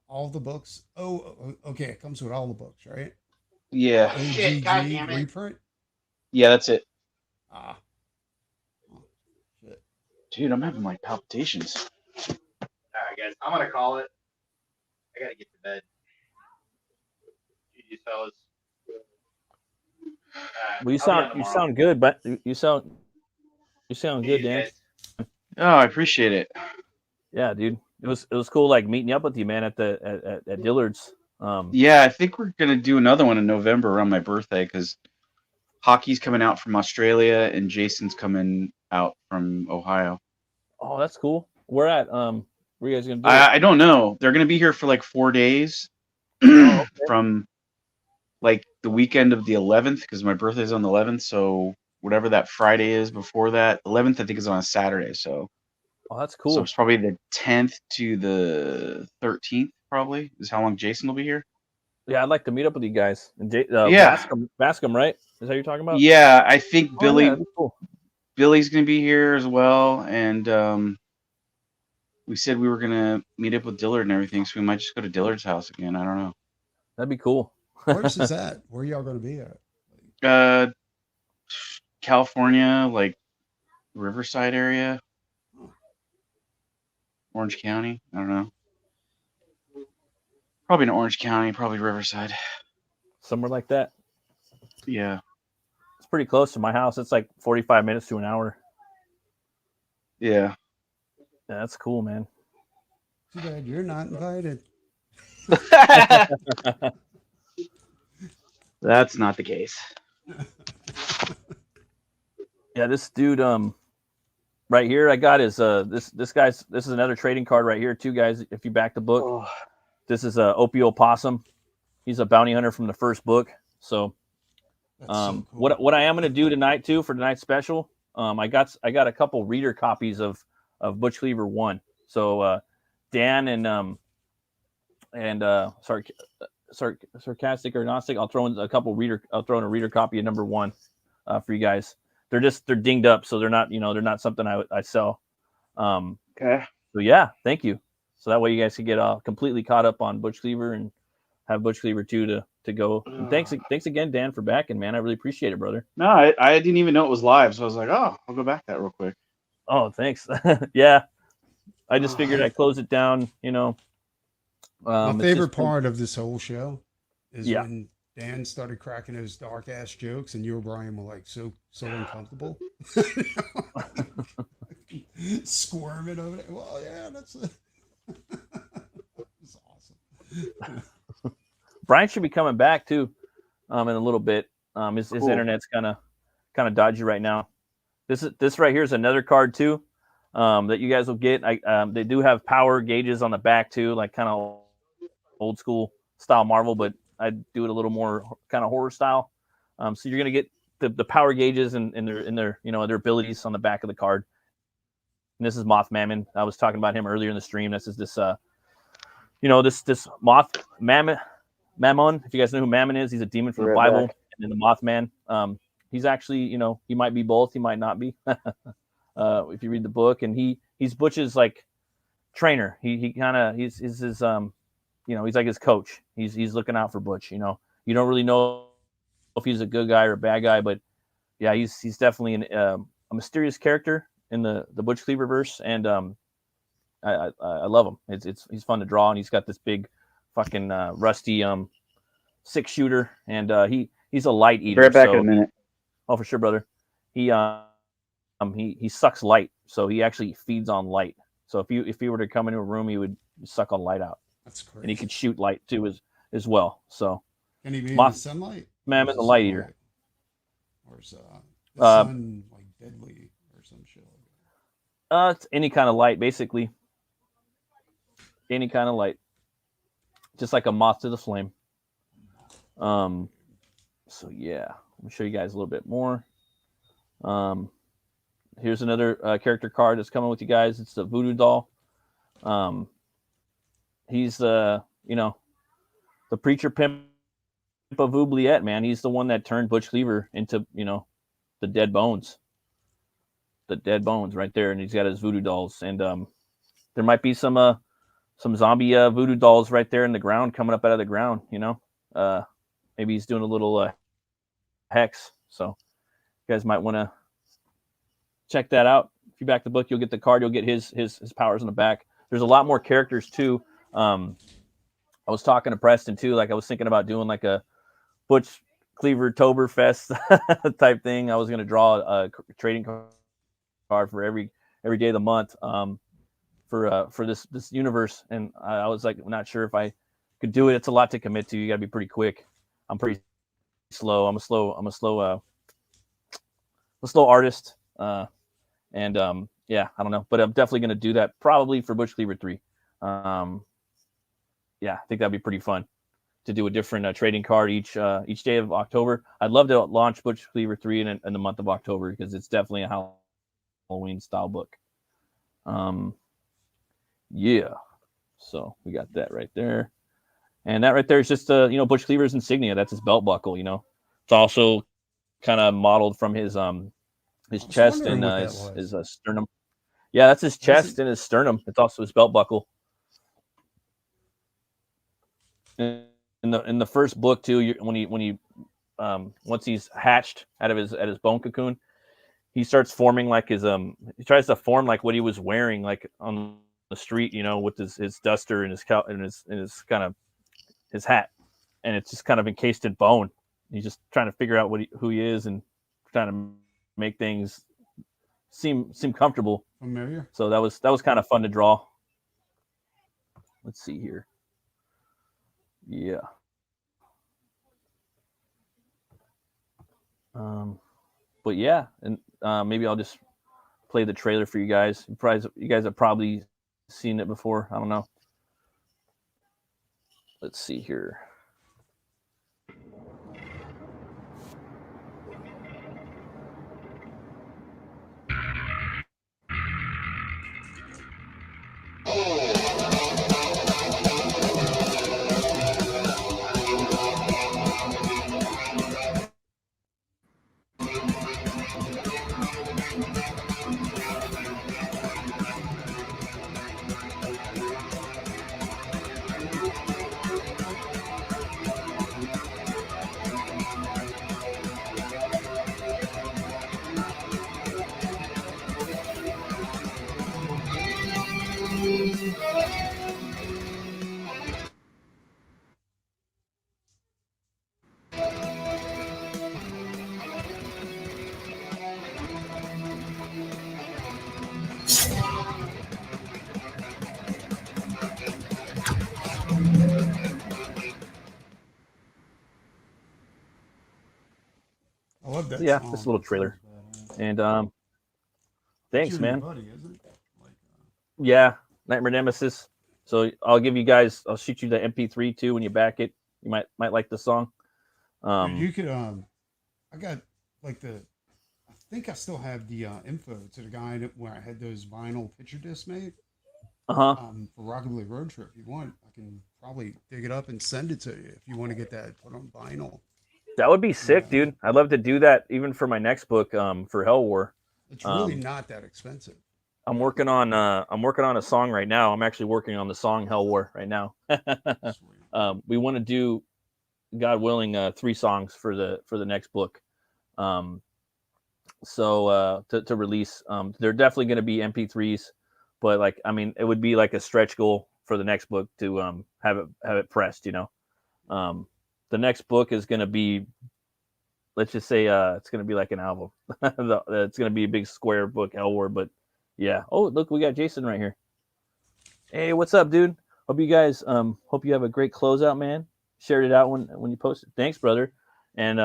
all the books. Oh, okay, it comes with all the books, right? Yeah. Shit, goddamn it. Reprint. Yeah, that's it. Oh, shit. Dude, I'm having like palpitations. All right, guys, I'm gonna call it. I gotta get to bed. GG, fellas. Well, you sound good, but you sound good, Dan. Oh, I appreciate it. Yeah, dude. It was cool like meeting up with you, man, at Dillard's. Yeah, I think we're gonna do another one in November around my birthday, because Hockey's coming out from Australia and Jason's coming out from Ohio. Oh, that's cool. Where at? Where you guys gonna do I don't know. They're gonna be here for like 4 days. Oh, okay. From like the weekend of the 11th, because my birthday's on the 11th. So whatever that Friday is before that. 11th, I think, is on a Saturday. So that's so cool. it's probably the 10th to the 13th. Probably is how long Jason will be here. Yeah, I'd like to meet up with you guys. And Yeah. Bascom, right? Is that what you're talking about? Yeah, I think Oh, yeah, that'd be cool. Billy's gonna be here as well, and we said we were gonna meet up with Dillard and everything, so we might just go to Dillard's house again. I don't know. That'd be cool. Where's this at? Where y'all going to be at? California, like Riverside area, Orange County. I don't know. Probably in Orange County, probably Riverside. Somewhere like that. Yeah. It's pretty close to my house. It's like 45 minutes to an hour. Yeah. Yeah, that's cool, man. Too bad you're not invited. That's not the case. Yeah, this dude, right here, I got is this is another trading card right here, too, guys. If you back the book, this is Opio Possum. He's a bounty hunter from the first book. So, So cool. what I am going to do tonight too for tonight's special, I got a couple reader copies of Butch Cleaver 1. So Dan and sarcastic or agnostic, I'll throw in a reader copy of number 1 for you guys. They're dinged up, so they're not something I sell. Okay. So yeah, thank you. So that way you guys can get completely caught up on Butch Cleaver and have Butch Cleaver 2 to go. And thanks again, Dan, for backing, man. I really appreciate it, brother. No, I didn't even know it was live, so I was like, oh, I'll go back that real quick. Oh, thanks. Yeah, I just figured I'd close it down. My favorite part of this whole show is when Dan started cracking those dark ass jokes, and you or Brian were like so uncomfortable, squirming over it. Well, yeah, that's awesome. Brian should be coming back too, in a little bit. His internet's kind of dodgy right now. This right here is another card too, that you guys will get. They do have power gauges on the back too, like kind of old school style Marvel, but I do it a little more kind of horror style. So you're gonna get the power gauges and their their abilities on the back of the card. And this is Moth Mammon. I was talking about him earlier in the stream. This is this Moth Mammon. If you guys know who Mammon is, he's a demon from the Bible. And then the Mothman. He's actually, he might be both. He might not be. If you read the book, and he's Butch's like trainer. He's his he's like his coach. He's looking out for Butch. You don't really know if he's a good guy or a bad guy, but yeah, he's definitely a mysterious character in the Butch Cleaver verse, and I love him. He's fun to draw, and he's got this big fucking rusty 6-shooter, and he's a light eater. Be right back in a minute. Oh, for sure, brother. He sucks light, so he actually feeds on light. So if he were to come into a room, he would suck all light out. That's crazy. And he could shoot light too as well. So can he be in the sunlight? Mammoth, a light eater. Or is the sun like deadly or some shit like that? It's any kind of light, basically. Any kind of light. Just like a moth to the flame. So yeah, let me show you guys a little bit more. Here's another character card that's coming with you guys. It's the Voodoo Doll. He's the preacher pimp of Oubliette, man. He's the one that turned Butch Cleaver into, the dead bones. The dead bones right there, and he's got his voodoo dolls. And there might be some zombie voodoo dolls right there in the ground, coming up out of the ground. Maybe he's doing a little hex. So you guys might want to check that out. If you back the book, you'll get the card. You'll get his powers on the back. There's a lot more characters too. I was talking to Preston too. Like I was thinking about doing like a Butch Cleaver Toberfest type thing. I was going to draw a trading card for every day of the month for this universe, and I was like not sure if I could do it. It's a lot to commit to. You got to be pretty quick. I'm pretty slow. I'm a slow artist. Yeah, I don't know, but I'm definitely going to do that probably for Butch Cleaver 3. Yeah, I think that'd be pretty fun to do a different trading card each day of October. I'd love to launch Butch Cleaver 3 in the month of October because it's definitely a Halloween style book. Yeah. So we got that right there. And that right there is just Butch Cleaver's insignia. That's his belt buckle, It's also kind of modeled from his chest and his sternum. Yeah, that's his chest and his sternum. It's also his belt buckle. In the first book too, when he once he's hatched out of his bone cocoon, he starts forming like his he tries to form like what he was wearing like on the street, with his duster and his kind of his hat, and it's just kind of encased in bone. He's just trying to figure out who he is and trying to make things seem comfortable. Familiar. So that was kind of fun to draw. Let's see here. Yeah. But yeah, and maybe I'll just play the trailer for you guys. You guys have probably seen it before. I don't know. Let's see here. I love that. Yeah, song. this little trailer. And thanks, man. Buddy, isn't it? Yeah, Nightmare Nemesis. So I'll shoot you the MP3 too when you back it. You might like the song. You could I got like I think I still have the info to the guy where I had those vinyl picture discs made. For Rockabilly Road Trip. If you want, I can probably dig it up and send it to you if you want to get that put on vinyl. That would be sick, dude. I'd love to do that even for my next book, for Hell War. It's really not that expensive. I'm working on a song right now. I'm actually working on the song Hell War right now. We want to do, God willing, 3 songs for the next book. So to release, they're definitely going to be MP3s, but it would be like a stretch goal for the next book to have it pressed. The next book is going to be, let's just say, it's going to be like an album. It's going to be a big square book, Hell War. But yeah. Oh, look, we got Jason right here. Hey, what's up, dude? Hope you guys, hope you have a great closeout, man. Shared it out when you posted. Thanks, brother. And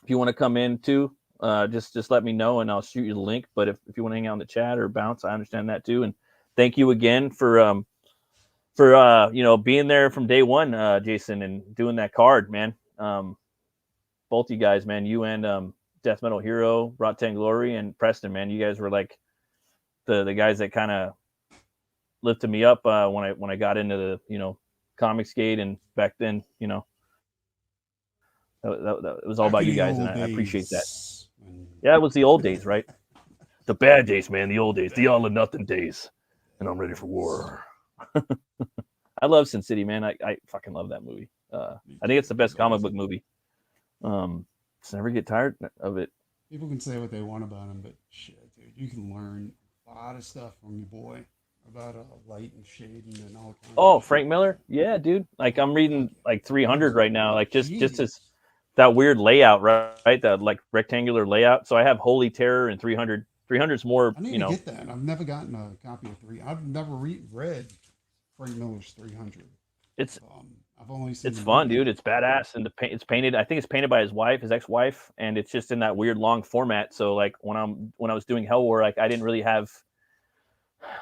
if you want to come in too, just let me know and I'll shoot you the link. But if you want to hang out in the chat or bounce, I understand that too. And thank you again for being there from day one, Jason, and doing that card, man. Both you guys, man, you and Death Metal Hero, Brought 10 Glory, and Preston, man, you guys were like the guys that kind of lifted me up when I got into the Comics Gate, and back then, that it was all about you guys, and I appreciate that. Yeah, it was the old days, right? The bad days, man, the old days, the all or nothing days, and I'm ready for war. I love Sin City, man. I fucking love that movie. I think it's the best comic book movie. Just never get tired of it. People can say what they want about him, but shit, dude, you can learn a lot of stuff from your boy about light and shade and all kinds. Oh, Frank Miller, yeah, dude. Like I'm reading like 300 right now. Like just that weird layout, right? That like rectangular layout. So I have Holy Terror and 300. 300's more. I need to get that. I've never gotten a copy of 3. I've never read Frank Miller's 300. I've only seen. It's fun, dude. It's badass, and it's painted. I think it's painted by his ex-wife, and it's just in that weird long format. So like when I was doing Hell War, like I didn't really have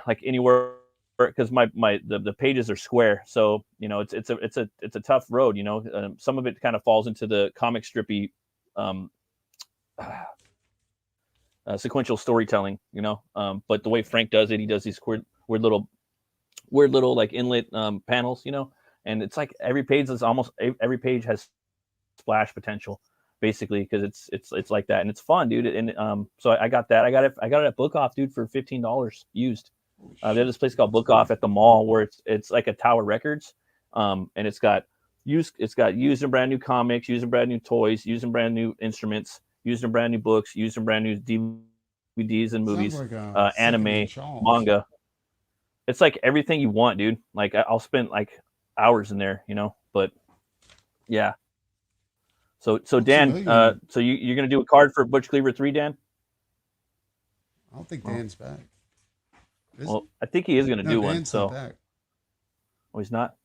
like anywhere because the pages are square, so you know it's a tough road. You know, some of it kind of falls into the comic strippy sequential storytelling. You know, but the way Frank does it, he does these weird little like inlet panels. You know, and it's like every page has splash potential, basically, because it's like that, and it's fun, dude. And so I got that. I got it at Book Off, dude, for $15 used. There's this place called Book Off at the mall where it's like a Tower Records, and it's got used and brand new comics, used and brand new toys, used and brand new instruments, used and brand new books, used and brand new DVDs and movies, like anime, manga. It's like everything you want, dude. Like I'll spend like hours in there, you know. But yeah. So Dan, so you're gonna do a card for Butch Cleaver 3, Dan? I don't think Dan's back. Well, I think he is going to do one. Dan's So, not back. Oh, he's not.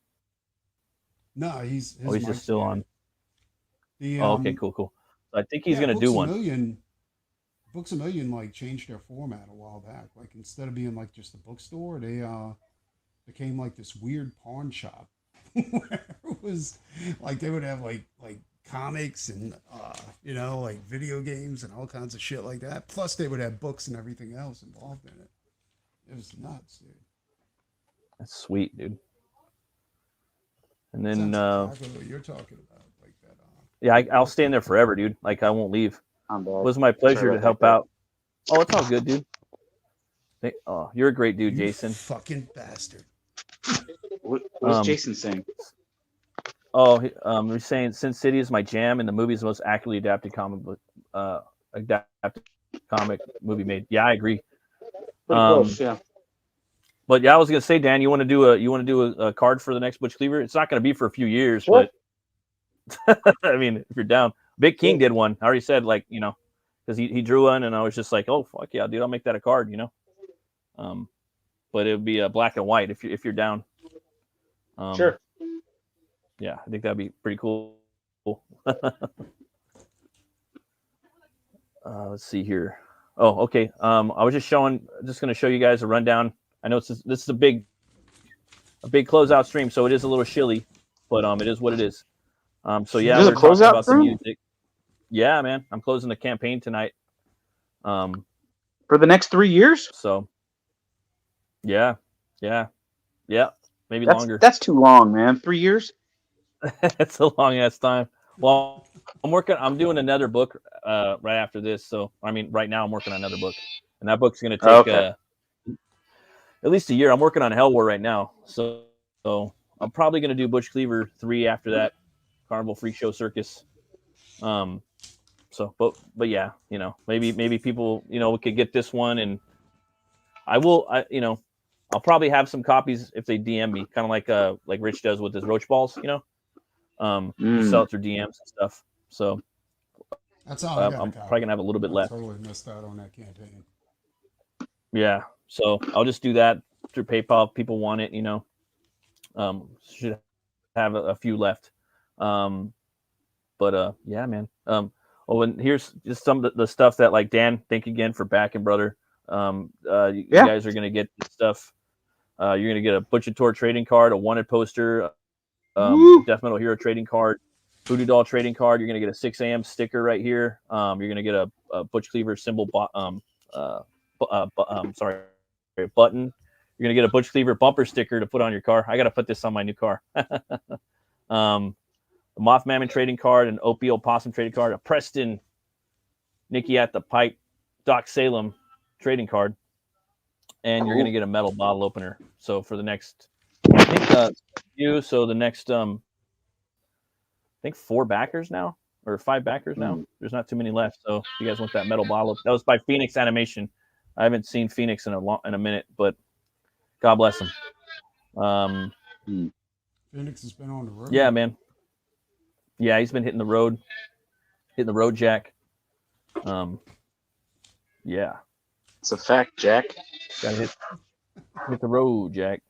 No, he's just still on. The, okay, cool. I think he's going to do one. Books A Million like changed their format a while back. Like instead of being like just a bookstore, they became like this weird pawn shop where it was like they would have like comics and you know, like video games and all kinds of shit like that. Plus they would have books and everything else involved in it. It was nuts, dude. That's sweet, dude. And then exactly what you're talking about, like that. Yeah, I'll stay in there forever, dude. Like I won't leave. It was my pleasure to help out. Oh, it's all good, dude. Oh, you're a great dude, Jason. Fucking bastard. What's Jason saying? Oh, he's saying Sin City is my jam, and the movie is the most accurately adapted comic movie made. Yeah, I agree. Close, yeah. But yeah, I was gonna say, Dan, you want to do a card for the next Butch Cleaver? It's not gonna be for a few years, but I mean, if you're down, Big King did one. I already said, like, you know, because he drew one, and I was just like, oh fuck yeah, dude, I'll make that a card, you know. But it would be black and white if you're down. Sure. Yeah, I think that'd be pretty cool. Let's see here. Oh, okay. I was just going to show you guys a rundown. I know this is a big closeout stream, so it is a little shilly, but it is what it is. So yeah, we're talking about some music. Yeah, man, I'm closing the campaign tonight. For the next 3 years? So yeah, maybe longer. That's too long, man. 3 years? It's a long ass time. Well, I'm doing another book right after this. So I mean, right now I'm working on another book, and that book's going to take at least a year. I'm working on Hell War right now, so I'm probably going to do Butch Cleaver 3 after that, Carnival Freak Show Circus. So but yeah, you know, maybe people, you know, we could get this one, and you know, I'll probably have some copies if they DM me, kind of like Rich does with his Roach Balls, you know. Sell it through DMs and stuff. So that's all. I'm probably gonna have a little bit left. Totally missed out on that campaign. Yeah, so I'll just do that through PayPal if people want it. You know, should have a few left. But yeah, man. And here's just some of the stuff that, like, Dan, thank you again for backing, brother. You guys are gonna get this stuff. You're gonna get a Butcher Tour trading card, a wanted poster. Death Metal Hero trading card, Voodoo Doll trading card. You're gonna get a 6 a.m. sticker right here. You're gonna get a Butch Cleaver symbol button. You're gonna get a Butch Cleaver bumper sticker to put on your car. I gotta put this on my new car. The Moth Mammon trading card, an Opie Possum trading card, a Preston Nikki at the Pipe Doc Salem trading card, and you're gonna get a metal bottle opener. So for the next, I think so the next I think 4 backers now, or 5 backers now. There's not too many left. So if you guys want that metal bottle, that was by Phoenix Animation. I haven't seen Phoenix in a minute, but God bless him. Phoenix has been on the road. Yeah, man. Yeah, he's been hitting the road jack. Yeah, it's a fact, Jack. Gotta hit the road, Jack.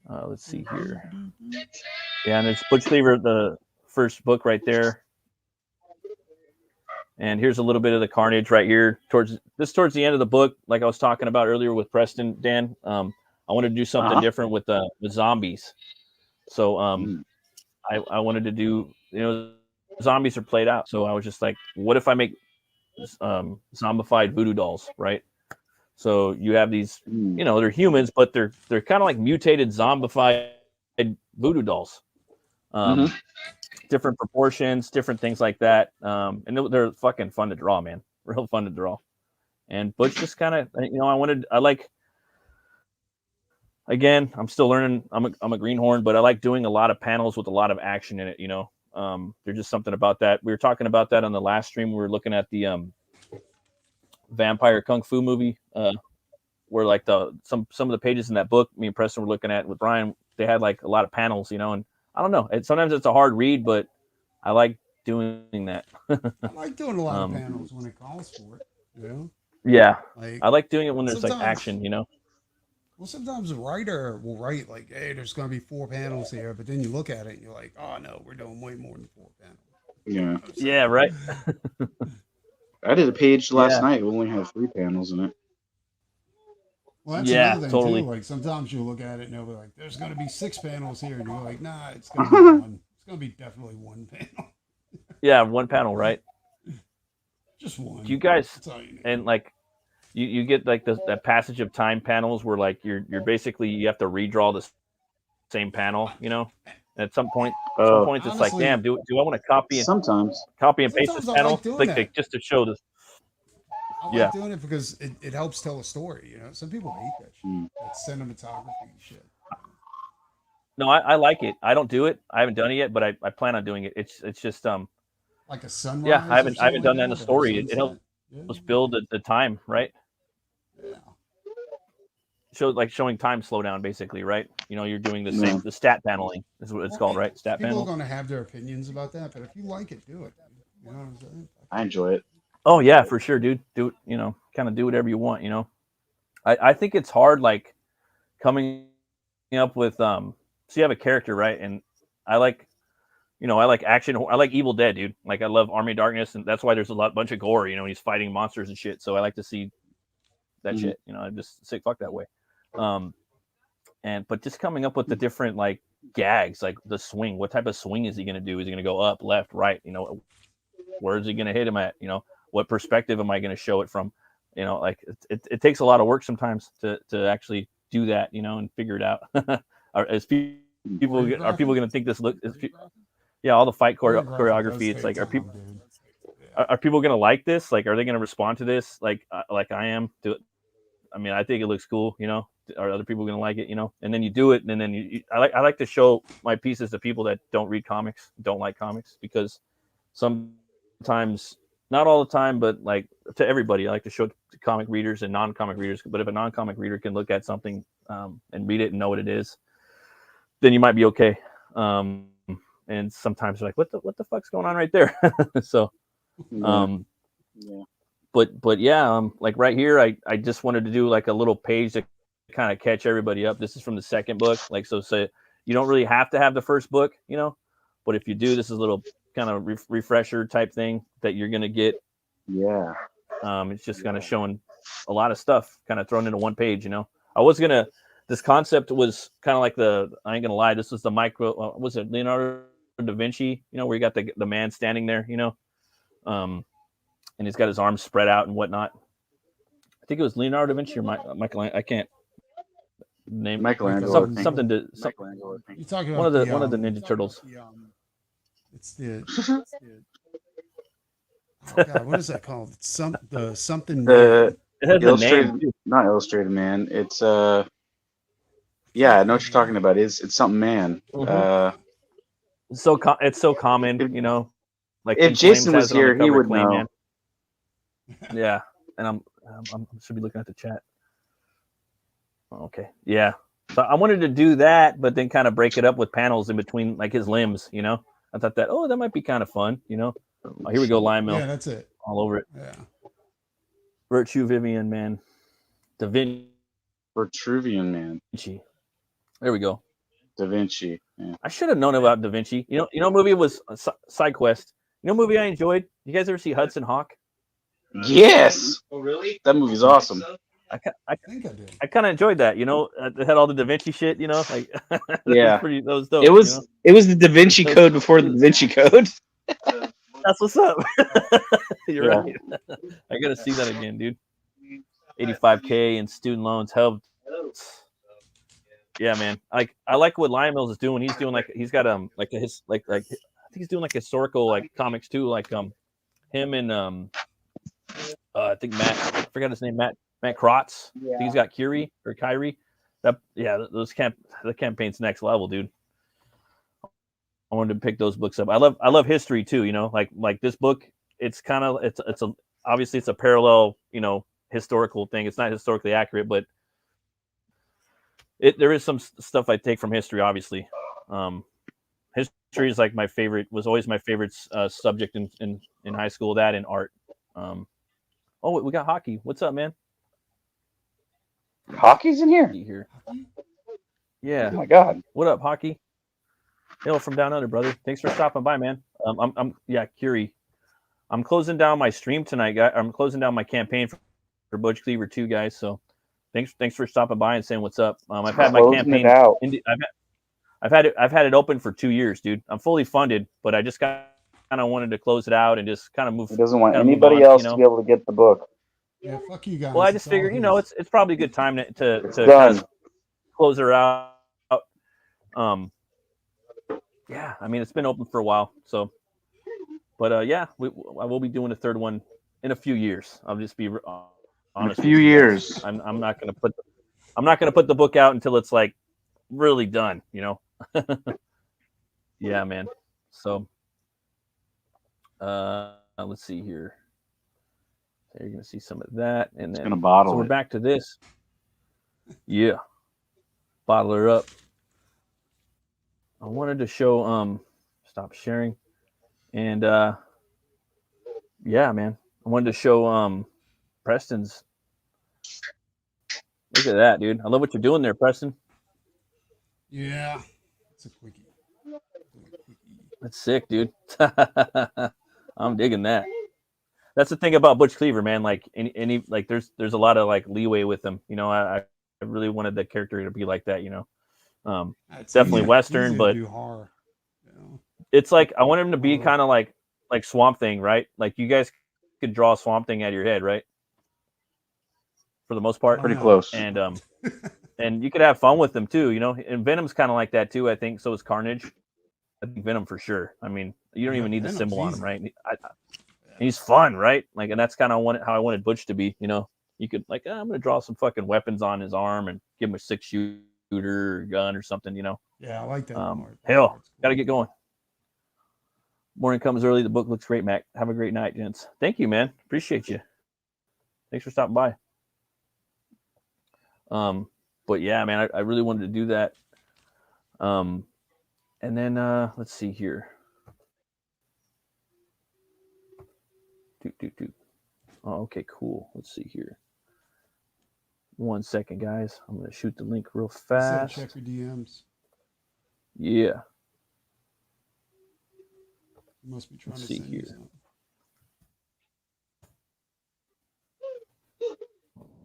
Let's see here. Yeah, and it's Butch Cleaver, the first book right there. And here's a little bit of the carnage right here towards the end of the book, like I was talking about earlier with Preston, Dan. I wanted to do something different with zombies. So I wanted to do, zombies are played out. So I was just like, what if I make zombified voodoo dolls, right? So you have these, they're humans, but they're kind of like mutated zombified voodoo dolls. Different proportions, different things like that. And they're fucking fun to draw, man. Real fun to draw. And Butch just kind of, again, I'm still learning. I'm a greenhorn, but I like doing a lot of panels with a lot of action in it. There's just something about that. We were talking about that on the last stream. We were looking at the vampire kung fu movie, where like some of the pages in that book me and Preston were looking at with Brian, they had like a lot of panels, and I don't know. Sometimes it's a hard read, but I like doing that. I like doing a lot of panels when it calls for it. Yeah, I like doing it when there's like action. Well, sometimes a writer will write like, "Hey, there's going to be 4 panels here," but then you look at it and you're like, "Oh no, we're doing way more than 4 panels." Yeah. Yeah. Right. I did a page last night. We only have 3 panels in it. Well, that's another thing totally. Too. Like sometimes you look at it and they'll be like, "There's going to be 6 panels here," and you're like, "Nah, it's going to be 1. It's going to be definitely 1 panel." Yeah, 1 panel, right? Just 1. Do you guys and like you get like that passage of time panels where like you're basically you have to redraw the same panel, At some point, honestly, it's like, damn, do I want to copy and paste this panel like just to show this? I like doing it because it helps tell a story. Some people hate that shit. That cinematography shit. No, I like it. I don't do it. I haven't done it yet, but I plan on doing it. It's just like a sunrise. Yeah, I haven't done that in the story. It helps build the time, right? Yeah. Showing time slow down, basically, right? You're doing the stat paneling is what it's called, right? Stat people panel. People are going to have their opinions about that, but if you like it, do it. You know what I'm saying? I enjoy it. Oh yeah, for sure, dude. Do it, kind of do whatever you want, I think it's hard, like coming up with so you have a character, right? And I like action. I like Evil Dead, dude. Like I love Army of Darkness, and that's why there's a bunch of gore. He's fighting monsters and shit. So I like to see that shit. I'm just sick fuck that way. But just coming up with the different like gags, like the swing. What type of swing is he gonna do? Is he gonna go up, left, right? Where is he gonna hit him at? What perspective am I gonna show it from? Like it takes a lot of work sometimes to actually do that, and figure it out. Are people going to think this look? All the fight choreography. It's like, are people going to like this? Like, are they going to respond to this? Like I am. I think it looks cool. Are other people going to like it? And then you do it, and then I like to show my pieces to people that don't read comics, don't like comics, because sometimes, not all the time, but like to everybody, I like to show it to comic readers and non-comic readers. But if a non-comic reader can look at something and read it and know what it is, then you might be okay. And sometimes they're like, what the fuck's going on right there? So, but yeah, like right here, I just wanted to do like a little page to kind of catch everybody up. This is from the second book. Like, so say you don't really have to have the first book, but if you do, this is a little kind of refresher type thing that you're going to get. Yeah. It's just kind of showing a lot of stuff kind of thrown into one page, this concept was kind of like I ain't gonna lie, this was the micro, was it Leonardo da Vinci, where you got the man standing there, and he's got his arms spread out and whatnot. I think it was Leonardo da Vinci or Michael. I can't name Michelangelo. Something to Michelangelo. You're talking about one of the Ninja Turtles. It's the oh God, what is that called? It's something. It has illustrated, the name. Not Illustrated Man. It's yeah, I know what you're talking about. It's something man. Mm-hmm. It's so common, Like if Jason was here, he would know. Man. Yeah, and I'm should be looking at the chat. Okay, yeah. So I wanted to do that, but then kind of break it up with panels in between, like his limbs. I thought that might be kind of fun. Oh, here we go, Lime Mill. Yeah, that's it. All over it. Yeah. Virtue Vivian Man, Da Vinci. Vitruvian Man. There we go. Da Vinci. Yeah. I should have known about Da Vinci. Movie was Side Quest. Movie I enjoyed. You guys ever see Hudson Hawk? Yes. Oh, really? That movie's awesome. I think I did. I kind of enjoyed that. You know, it had all the Da Vinci shit. You know, like that Yeah. that was dope. It was You know? it was the Da Vinci Code before the Da Vinci Code. That's what's up. You're Yeah. right. I gotta see that again, dude. 85K in student loans helped. Yeah, man. Like I like what Lion Mills is doing. He's doing he's got like his like I think he's doing like historical like comics too. Like him and I think I forgot his name, Matt Krotz. I think he's got Kyrie. That the campaign's next level, dude. I wanted to pick those books up. I love history too, you know, like this book, it's obviously it's a parallel, you know, historical thing. It's not historically accurate, but there is some stuff I take from history, obviously. History is like was always my favorite subject in high school, that and art. Oh, we got hockey. What's up, man? Hockey's in here. Yeah. Oh my god. What up, hockey? Hail from down under, brother. Thanks for stopping by, man. Curie. I'm closing down my stream tonight, guys. I'm closing down my campaign for Butch Cleaver 2, guys. So thanks for stopping by and saying what's up. I've had my campaign. I've had it open for 2 years, dude. I'm fully funded, but I just kind of wanted to close it out and just kind of move. He doesn't want anybody else to be able to get the book. Yeah, fuck you guys. Well, I just figured, you know, it's probably a good time to kind of close her out. Yeah, I mean, it's been open for a while, so. But I will be doing a third one in a few years. I'll just be honest. In a few years. I'm not gonna put the book out until it's like really done, you know. Yeah, man. So let's see here. So you're gonna see some of that, and then we're back to this. Yeah, bottle her up. I wanted to show stop sharing, and yeah, man, I wanted to show Preston's. Look at that, dude. I love what you're doing there, Preston. Yeah, it's a quickie. That's sick, dude. I'm digging that. That's the thing about Butch Cleaver, man. Like any like there's a lot of like leeway with him. You know, I really wanted the character to be like that, you know. Definitely Western, but horror, you know? It's like I want him to be kind of like Swamp Thing, right? Like you guys could draw Swamp Thing out of your head, right? For the most part, pretty close. And and you could have fun with them too, you know. And Venom's kind of like that too, I think. So is Carnage. I think Venom for sure. I mean, you don't even need the symbol on him, right? He's fun, right? Like, and that's kind of how I wanted Butch to be, you know. You could like, I'm gonna draw some fucking weapons on his arm and give him a 6-shooter or gun or something, you know. Yeah, I like that. Hell, gotta get going. Morning comes early. The book looks great, Mac. Have a great night, gents. Thank you, man. Appreciate you. Thanks for stopping by. But yeah, man, I really wanted to do that. And then let's see here. Oh, okay, cool. Let's see here. 1 second, guys. I'm gonna shoot the link real fast. Check your DMs. Yeah. You must be trying Let's to see send here. something.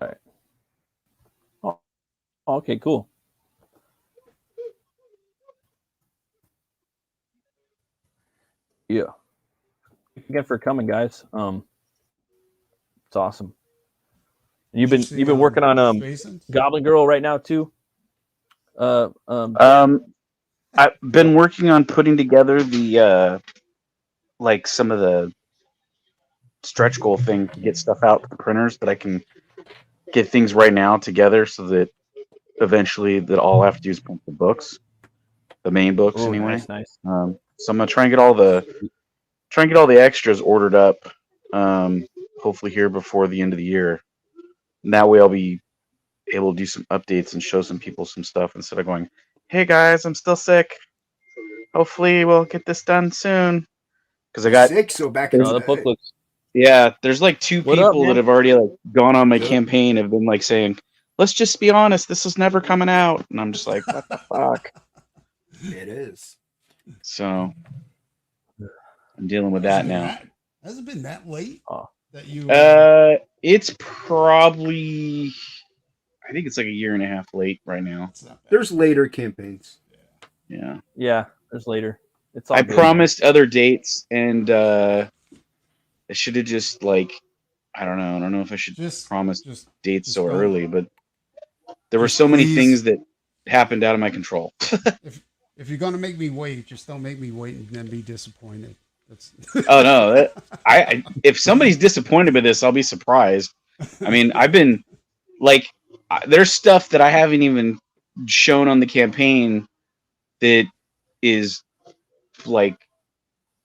All right. Oh, okay, cool. Yeah. Thanks again for coming, guys. It's awesome. You've been working on Goblin Girl right now too. I've been working on putting together the like some of the stretch goal thing to get stuff out to the printers, that I can get things right now together so that eventually that all I have to do is print the books, the main books anyway. Nice. So I'm gonna try and get all the extras ordered up, hopefully here before the end of the year. And that way I'll be able to do some updates and show some people some stuff instead of going, "Hey guys, I'm still sick. Hopefully we'll get this done soon." Because I got sick, so back the book looks. Yeah, there's like 2 people that have already like gone on my campaign, have been like saying, "Let's just be honest, this is never coming out," and I'm just like, "What the fuck?" It is. So I'm dealing with that now. Has it been that late that you? It's probably, I think it's like a year and a half late right now. There's later campaigns. Yeah. Yeah, there's later. It's all I good. promised other dates, and I should have just like, I don't know. I don't know if I should promise dates so early, but there were so many things that happened out of my control. If you're gonna make me wait, just don't make me wait and then be disappointed. That's Oh no, I if somebody's disappointed by this, I'll be surprised. I mean, I've been like, there's stuff that I haven't even shown on the campaign that is like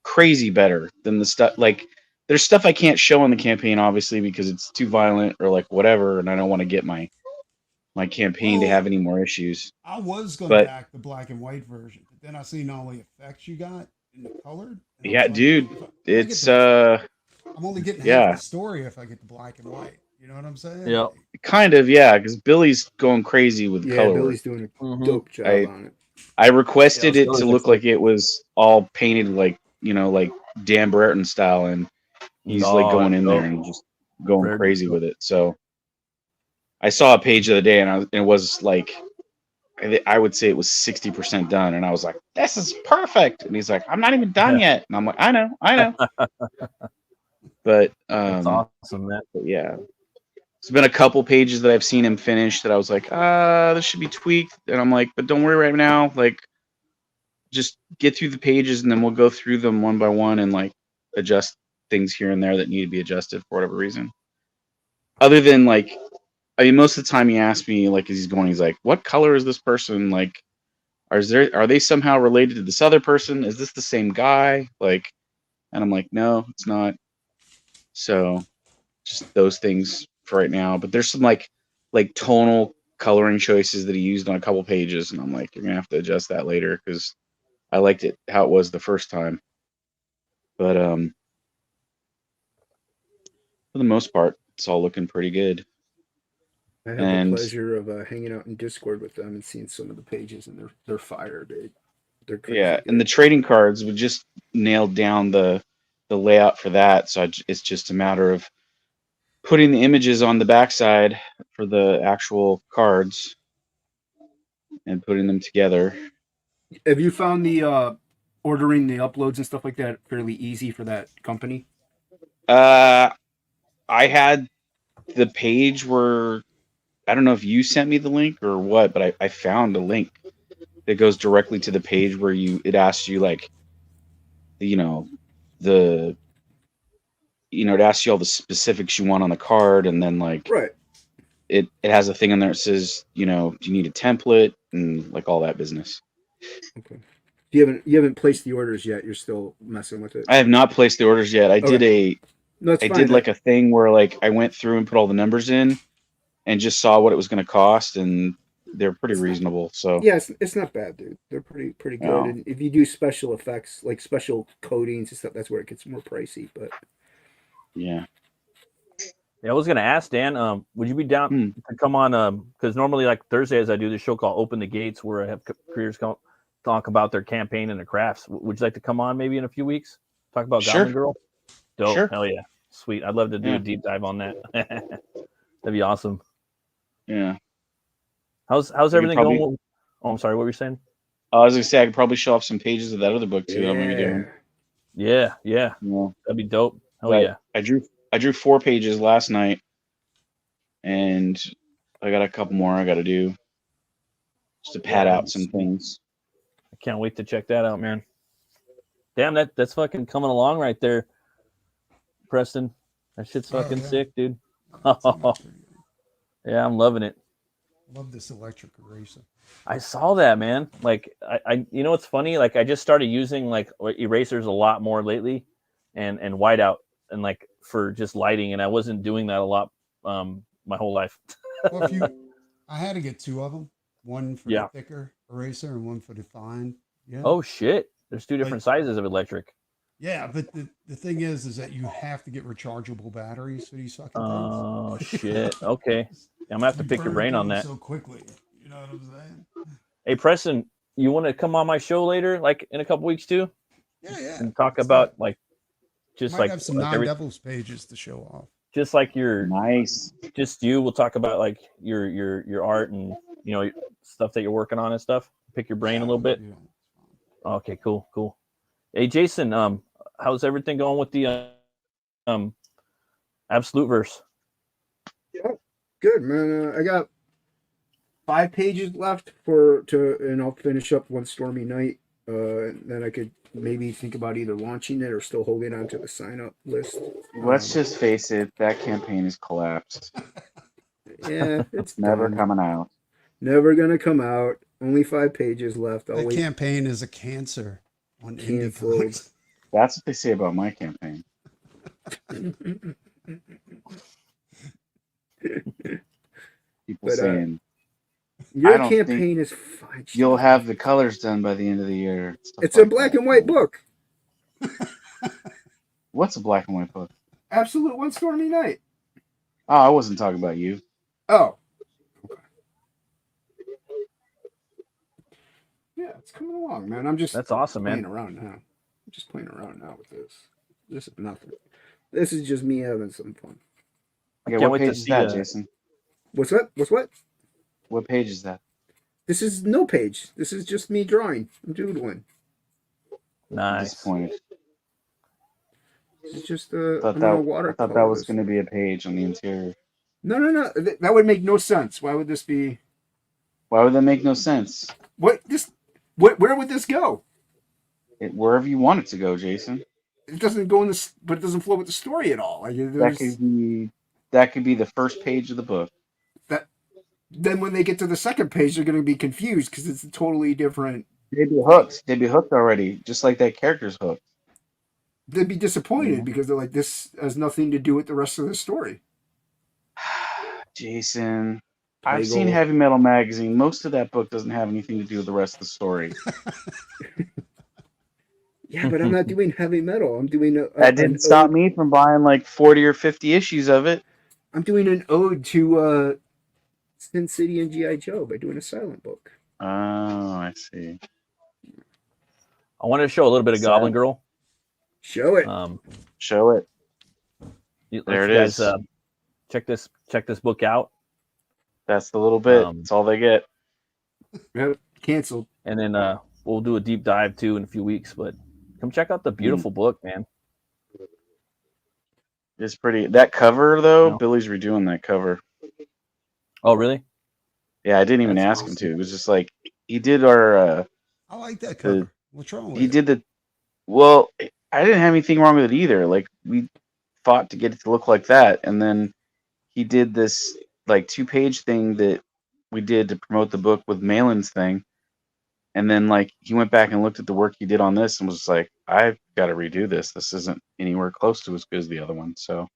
crazy better than the stuff. Like, there's stuff I can't show on the campaign, obviously, because it's too violent or like whatever, and I don't want to get my campaign to have any more issues. I was gonna back the black and white version, but then I seen all the effects you got in the colored. Yeah, like, dude, it's I'm only getting half the story if I get the black and white. You know what I'm saying? Yeah, kind of, yeah, because Billy's going crazy with color. Billy's doing a dope job on it. I requested it to look like it was all painted like, you know, like Dan Brereton style, and he's like going in there and just going crazy with it. So I saw a page the other day, and it was like, I would say it was 60% done, and I was like, "This is perfect." And he's like, "I'm not even done yet," and I'm like, "I know." But that's awesome, man. But yeah, there's been a couple pages that I've seen him finish that I was like, this should be tweaked, and I'm like, but don't worry right now, like, just get through the pages, and then we'll go through them one by one and like adjust things here and there that need to be adjusted for whatever reason. Other than like, I mean, most of the time he asks me, like, as he's going, he's like, "What color is this person? Like, are they somehow related to this other person? Is this the same guy?" Like, and I'm like, "No, it's not." So, just those things for right now. But there's some like tonal coloring choices that he used on a couple pages, and I'm like, "You're gonna have to adjust that later," because I liked it how it was the first time. But for the most part, it's all looking pretty good. I had the pleasure of hanging out in Discord with them and seeing some of the pages, and they're fire, dude. They're crazy. Yeah, and the trading cards, we just nailed down the layout for that, so it's just a matter of putting the images on the backside for the actual cards and putting them together. Have you found the ordering the uploads and stuff like that fairly easy for that company? I had the page where, I don't know if you sent me the link or what, but I found a link that goes directly to the page where it asks you like, it asks you all the specifics you want on the card, and then like, right, it has a thing in there that says, do you need a template and like all that business. Okay. You haven't placed the orders yet. You're still messing with it. I have not placed the orders yet. I did like a thing where like I went through and put all the numbers in and just saw what it was going to cost, and they're pretty reasonable. So yeah, it's not bad, dude. They're pretty good. No. And if you do special effects, like special coatings and stuff, that's where it gets more pricey. But yeah, I was gonna ask Dan, would you be down to come on? Because normally, like Thursdays, I do this show called Open the Gates, where I have creators talk about their campaign and their crafts. Would you like to come on maybe in a few weeks? Talk about Goblin Girl? Dope. Sure. Hell yeah. Sweet. I'd love to do a deep dive on that. That'd be awesome. Yeah. How's everything going? Oh, I'm sorry. What were you saying? I was gonna say I could probably show off some pages of that other book too. Yeah. I'm gonna be doing. Yeah. That'd be dope. Hell yeah. I drew 4 pages last night, and I got a couple more I got to do just to pad out some things. I can't wait to check that out, man. Damn, that's fucking coming along right there, Preston. That shit's fucking sick, dude. Yeah, I'm loving it. Love this electric eraser. I saw that, man. Like, I you know what's funny? Like, I just started using like erasers a lot more lately, and whiteout, and like for just lighting, and I wasn't doing that a lot my whole life. Well, I had to get 2 of them. One for the thicker eraser and one for the fine. Yeah. Oh shit! There's 2 different sizes of electric. Yeah, but the thing is that you have to get rechargeable batteries for these fucking things. Oh shit! Okay, I'm gonna have to pick your brain on that. So quickly, you know what I'm saying? Hey Preston, you want to come on my show later, like in a couple weeks too? Yeah. And talk about like just might like have some non-Devils pages to show off. just like your Nice. just you. We'll talk about like your art and stuff that you're working on and stuff. Pick your brain a little bit. Okay, cool. Hey, Jason, how's everything going with the Absolute Verse? Yeah, good, man. I got 5 pages left and I'll finish up One Stormy Night. Then I could maybe think about either launching it or still holding on to the sign-up list. Let's just face it, that campaign is collapsed. Yeah, it's never done. coming out. Never gonna come out. Only 5 pages left. That campaign is a cancer on Canceled. That's what they say about my campaign. People saying your campaign is fine. You'll have the colors done by the end of the year. It's a black and white book. What's a black and white book? Absolute One Stormy Night. Oh, I wasn't talking about you. Oh. Okay. Yeah, it's coming along, man. That's awesome, playing man. around now. I'm just playing around now with this. This is nothing. This is just me having some fun. Okay, what page is that, Jason? What's what? What's what? What page is that? This is no page. This is just me drawing. I'm doodling. Nice. Disappointed. It's just I thought that was going to be a page on the interior. No. That would make no sense. Why would this be? Why would that make no sense? Where would this go? Wherever you want it to go, Jason. It doesn't go in this, but it doesn't flow with the story at all. Like that could be the first page of the book. Then when they get to the second page, they're going to be confused because it's a totally different. They'd be hooked. They'd be hooked already, just like that character's hooked. They'd be disappointed because they're like, this has nothing to do with the rest of the story. Jason, I've seen Heavy Metal Magazine. Most of that book doesn't have anything to do with the rest of the story. Yeah, but I'm not doing heavy metal. I'm doing that didn't stop me from buying like 40 or 50 issues of it. I'm doing an ode to Sin City and G.I. Joe by doing a silent book. Oh, I see. I wanted to show a little bit of Goblin Girl. Show it. Show it. There it is. Check this book out. That's the little bit. That's all they get. Yep, canceled. And then we'll do a deep dive too in a few weeks. But come check out the beautiful book, man. It's pretty. That cover though, Billy's redoing that cover. Oh, really? Yeah, I didn't even ask him to. It was just like he did our. I like that cover. What's wrong with it? He did the. Well, I didn't have anything wrong with it either. Like we fought to get it to look like that, and then he did this like 2-page thing that we did to promote the book with Malin's thing, and then like he went back and looked at the work he did on this and was like, I've got to redo this. This isn't anywhere close to as good as the other one. So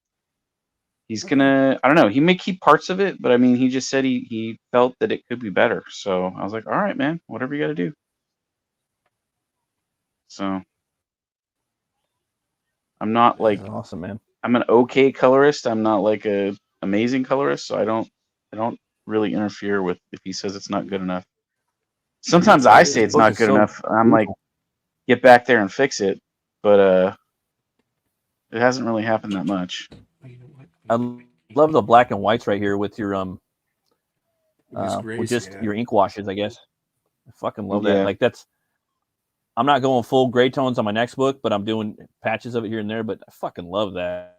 he's gonna. I don't know. He may keep parts of it, but I mean, he just said he felt that it could be better. So I was like, all right, man, whatever you got to do. So. I'm not like awesome, man. I'm an okay colorist. I'm not like a amazing colorist, so I don't really interfere with if he says it's not good enough. Sometimes I say it's not good enough. I'm like, get back there and fix it, but it hasn't really happened that much. I love the black and whites right here with your with just your ink washes, I guess. I fucking love that. Like that's. I'm not going full gray tones on my next book, but I'm doing patches of it here and there. But I fucking love that.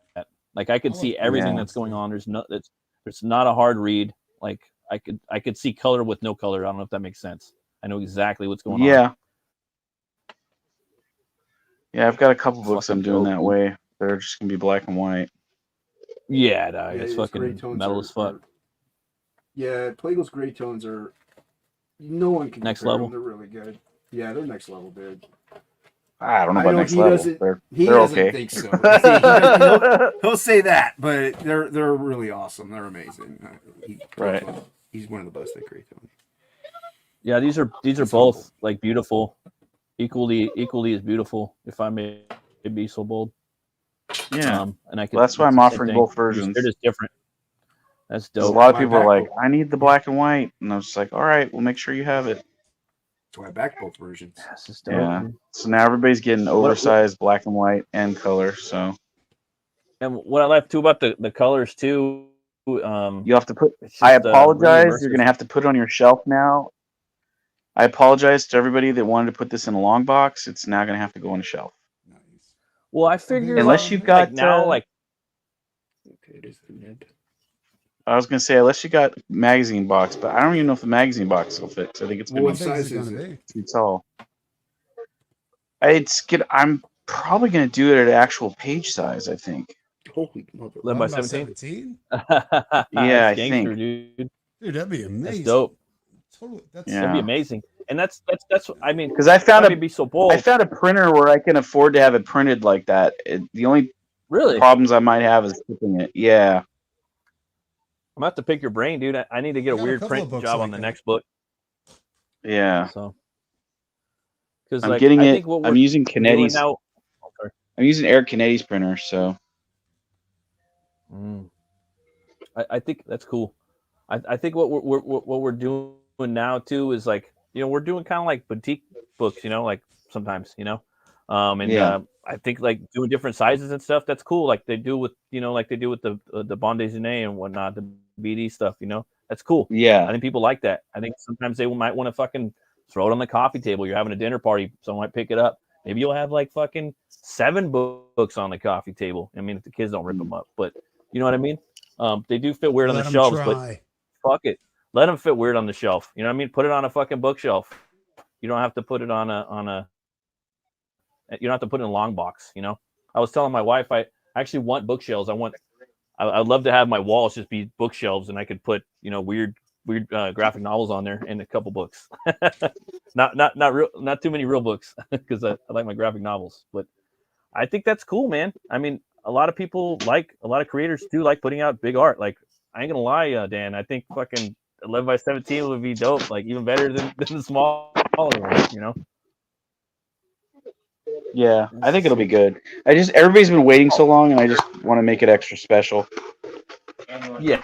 Like I could see everything that's going on. There's not a hard read. Like I could see color with no color. I don't know if that makes sense. I know exactly what's going on. Yeah, I've got a couple books I'm doing that way. They're just gonna be black and white. Yeah, it's fucking metal as fuck. Yeah, Plago's gray tones are. No one can. Next level. They're really good. Yeah, they're next level, dude. I don't know about next level. He they're doesn't okay. think so. He'll say that, but they're really awesome. They're amazing. Right. He's one of the best at gray tones. Yeah, these are both like beautiful, equally as beautiful. If I may be so bold. Yeah, and I can. Well, that's why I'm offering both versions. They're just different. That's dope. A lot of people are like, I need the black and white, and I was just like, all right, we'll make sure you have it. That's why I backed both versions. Yeah. So now everybody's getting oversized black and white and color. So And what I like too about the colors too, You have to put. it's I just, really apologize. You're immersive. gonna have to put it on your shelf now. I apologize to everybody that wanted to put this in a long box. It's now gonna have to go on a shelf. Nice. Well, I figured Unless you've got like now, like Okay, it is the mid. I was gonna say, unless you got magazine box, but I don't even know if the magazine box will fit. 'Cause I think it's gonna What be How big is size it is gonna it? be? too tall. I'm probably gonna do it at actual page size. I think. Holy mother! 11 by 11 17. Yeah, That's I gangster, think. dude. Dude, that'd be amazing. That's dope. Totally. That's Yeah. That'd be amazing. And that's I mean, Because I found let me be so bold. I found a printer where I can afford to have it printed like that. The only Really, problems I might have is shipping it. Yeah. I'm gonna have to pick your brain, dude. I need to get I a got a weird couple print of books job like on the that. next book. Yeah. So, because I'm like getting I it. think what I'm we're using doing Canetti's. now. Oh, sorry. I'm using Eric Canetti's printer, so I think that's cool. I think what we're doing now too is like, you know, we're doing kind of like boutique books, you know, like sometimes, you know, Yeah. I think like doing different sizes and stuff, that's cool. Like they do with, you know, like they do with the bande dessinée and whatnot, the BD stuff, you know, that's cool. I yeah. think people like that. I think sometimes they might want to fucking throw it on the coffee table. You're having a dinner party, someone might pick it up. Maybe you'll have like fucking 7 books on the coffee table. I mean, if the kids don't rip them up, but you know what I mean? They do fit weird on Let the 'em shelves, but try. fuck it. Let them fit weird on the shelf. You know what I mean? Put it on a fucking bookshelf. You don't have to put it on a. You don't have to put it in a long box. You know. I was telling my wife I actually want bookshelves. I'd love to have my walls just be bookshelves, and I could put, you know, weird graphic novels on there and a couple books. not too many real books because I like my graphic novels. But I think that's cool, man. I mean, a lot of creators do like putting out big art. Like, I ain't gonna lie, Dan. I think fucking 11 by 17 would be dope. Like, even better than the smaller one. You know. Yeah. I think it'll be good. Everybody's been waiting so long, and I just want to make it extra special. Yeah.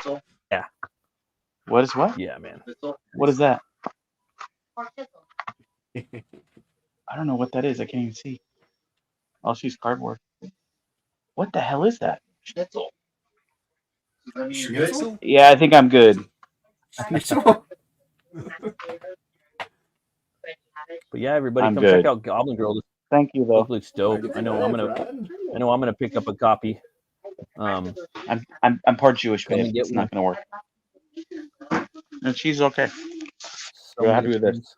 What is what? Yeah, man. What is that? I don't know what that is. I can't even see. I'll use cardboard. What the hell is that? Schnitzel. Schnitzel? Yeah, I think I'm good. Schnitzel? But yeah, everybody, I'm come good. check out Goblin Girl. This Thank you, book though. looks dope. I know I'm gonna pick up a copy. I'm part Jewish, Come babe. and get It's not gonna work. No, cheese is okay. some We're happy with this.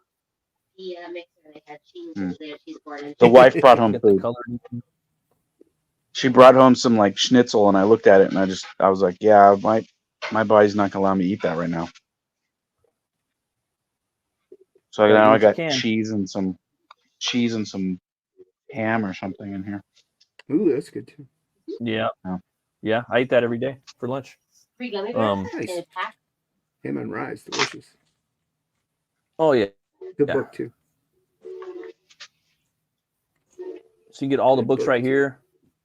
editions. The wife brought home Get the food. color edition. She brought home some like schnitzel, and I looked at it, and I was like, yeah, my body's not gonna allow me to eat that right now. So Gotta now do I what you got can. cheese and some ham or something in here. Ooh, that's good too. Yeah. Oh. Yeah, I eat that every day for lunch. Nice. Ham and rye is delicious. Oh yeah. Good Yeah. book too. So you get all the Good books book, right too. here,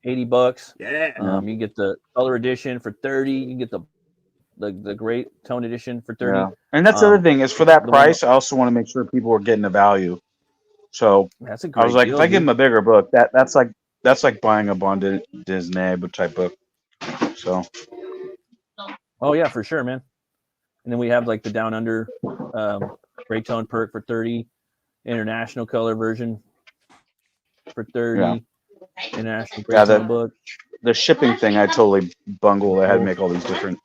$80. Yeah. You get the color edition for 30. You can get the great tone edition for 30. Yeah. And that's the other thing is for that the one- price, I also want to make sure people are getting the value. So That's a great I was like, deal, if I give dude. them a bigger book, that's like buying a bande dessinée type book. So Oh yeah, for sure, man. And then we have like the Down Under gray tone perk for 30, international color version for 30, Yeah. international gray Yeah, tone book. the shipping thing, I totally bungled. I had to make all these different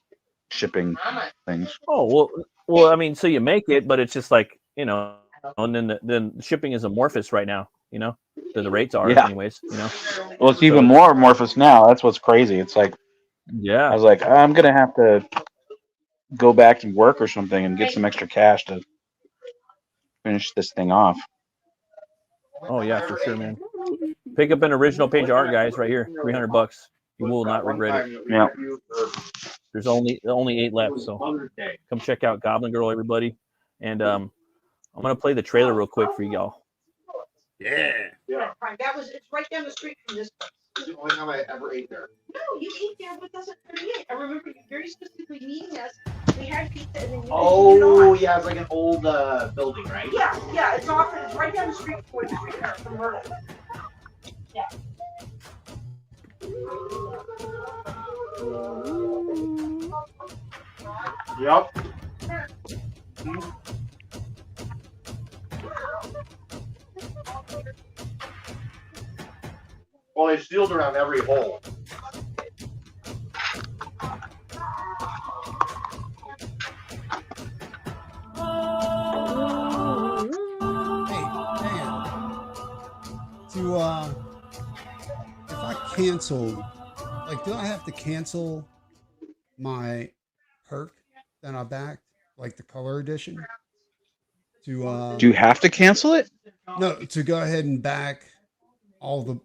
shipping things. Oh well, I mean, so you make it, but it's just like, you know, and then the shipping is amorphous right now, you know, the rates are Yeah. anyways, you know. Well, it's even more amorphous now. That's what's crazy. It's like, I Yeah. was like, I'm gonna have to go back and work or something and get some extra cash to finish this thing off. Oh yeah, for sure, man. Pick up an original page art, guys, right here, $300. You will not regret it. Yeah. There's only 8 left, so come check out Goblin Girl, everybody. And I'm gonna play the trailer real quick for y'all. Yeah. It's right down the street from this place. It's the only time I ever ate there. No, you ate there with us at 38. I remember you very specifically meeting us. We had pizza and then you Oh, yeah, it's like an old building, right? Yeah, it's off. It's right down the street from Myrtle. Yeah. Yep. Well, they sealed around every hole. Hey, man. If I canceled, like, do I have to cancel my perk that I backed, like the color edition? To Do you have to cancel it? No, to go ahead and back all the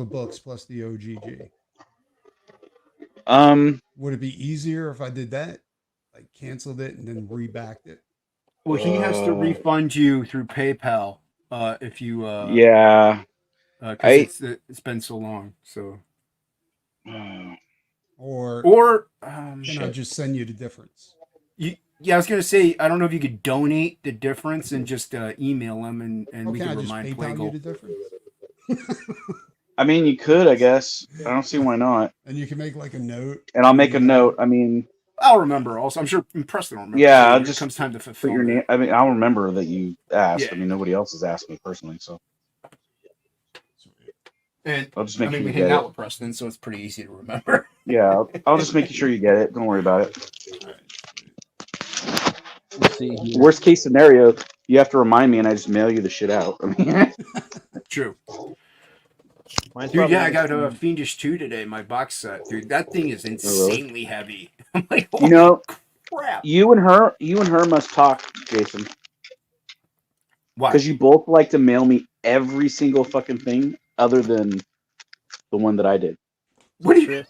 books plus the OGG. Would it be easier if I did that? Like canceled it and then rebacked it? Well, he has to refund you through PayPal if you yeah. Because it's been so long. So or can I just send you the difference? Yeah, I was gonna say I don't know if you could donate the difference and just email them and we can remind PayPal you the difference. I mean, you could, I guess. I don't see why not. And you can make like a note. And I'll make a note. I mean, I'll remember. Also, I'm sure Preston will remember. Yeah, it just comes time to fulfill put your name. I mean, I'll remember that you asked. Yeah. I mean, nobody else has asked me personally, so. And I'll just make sure we you hang get out it. with Preston, so it's pretty easy to remember. Yeah, I'll just make sure you get it. Don't worry about it. Let's see here. Worst case scenario, you have to remind me, and I just mail you the shit out. I mean, True. Mine's Dude, yeah, I probably- got a Fiendish 2 today, my box set. Dude, that thing is insanely heavy. I'm like, you know, crap. you and her must talk, Jason. Why? Because you both like to mail me every single fucking thing other than the one that I did. What do you?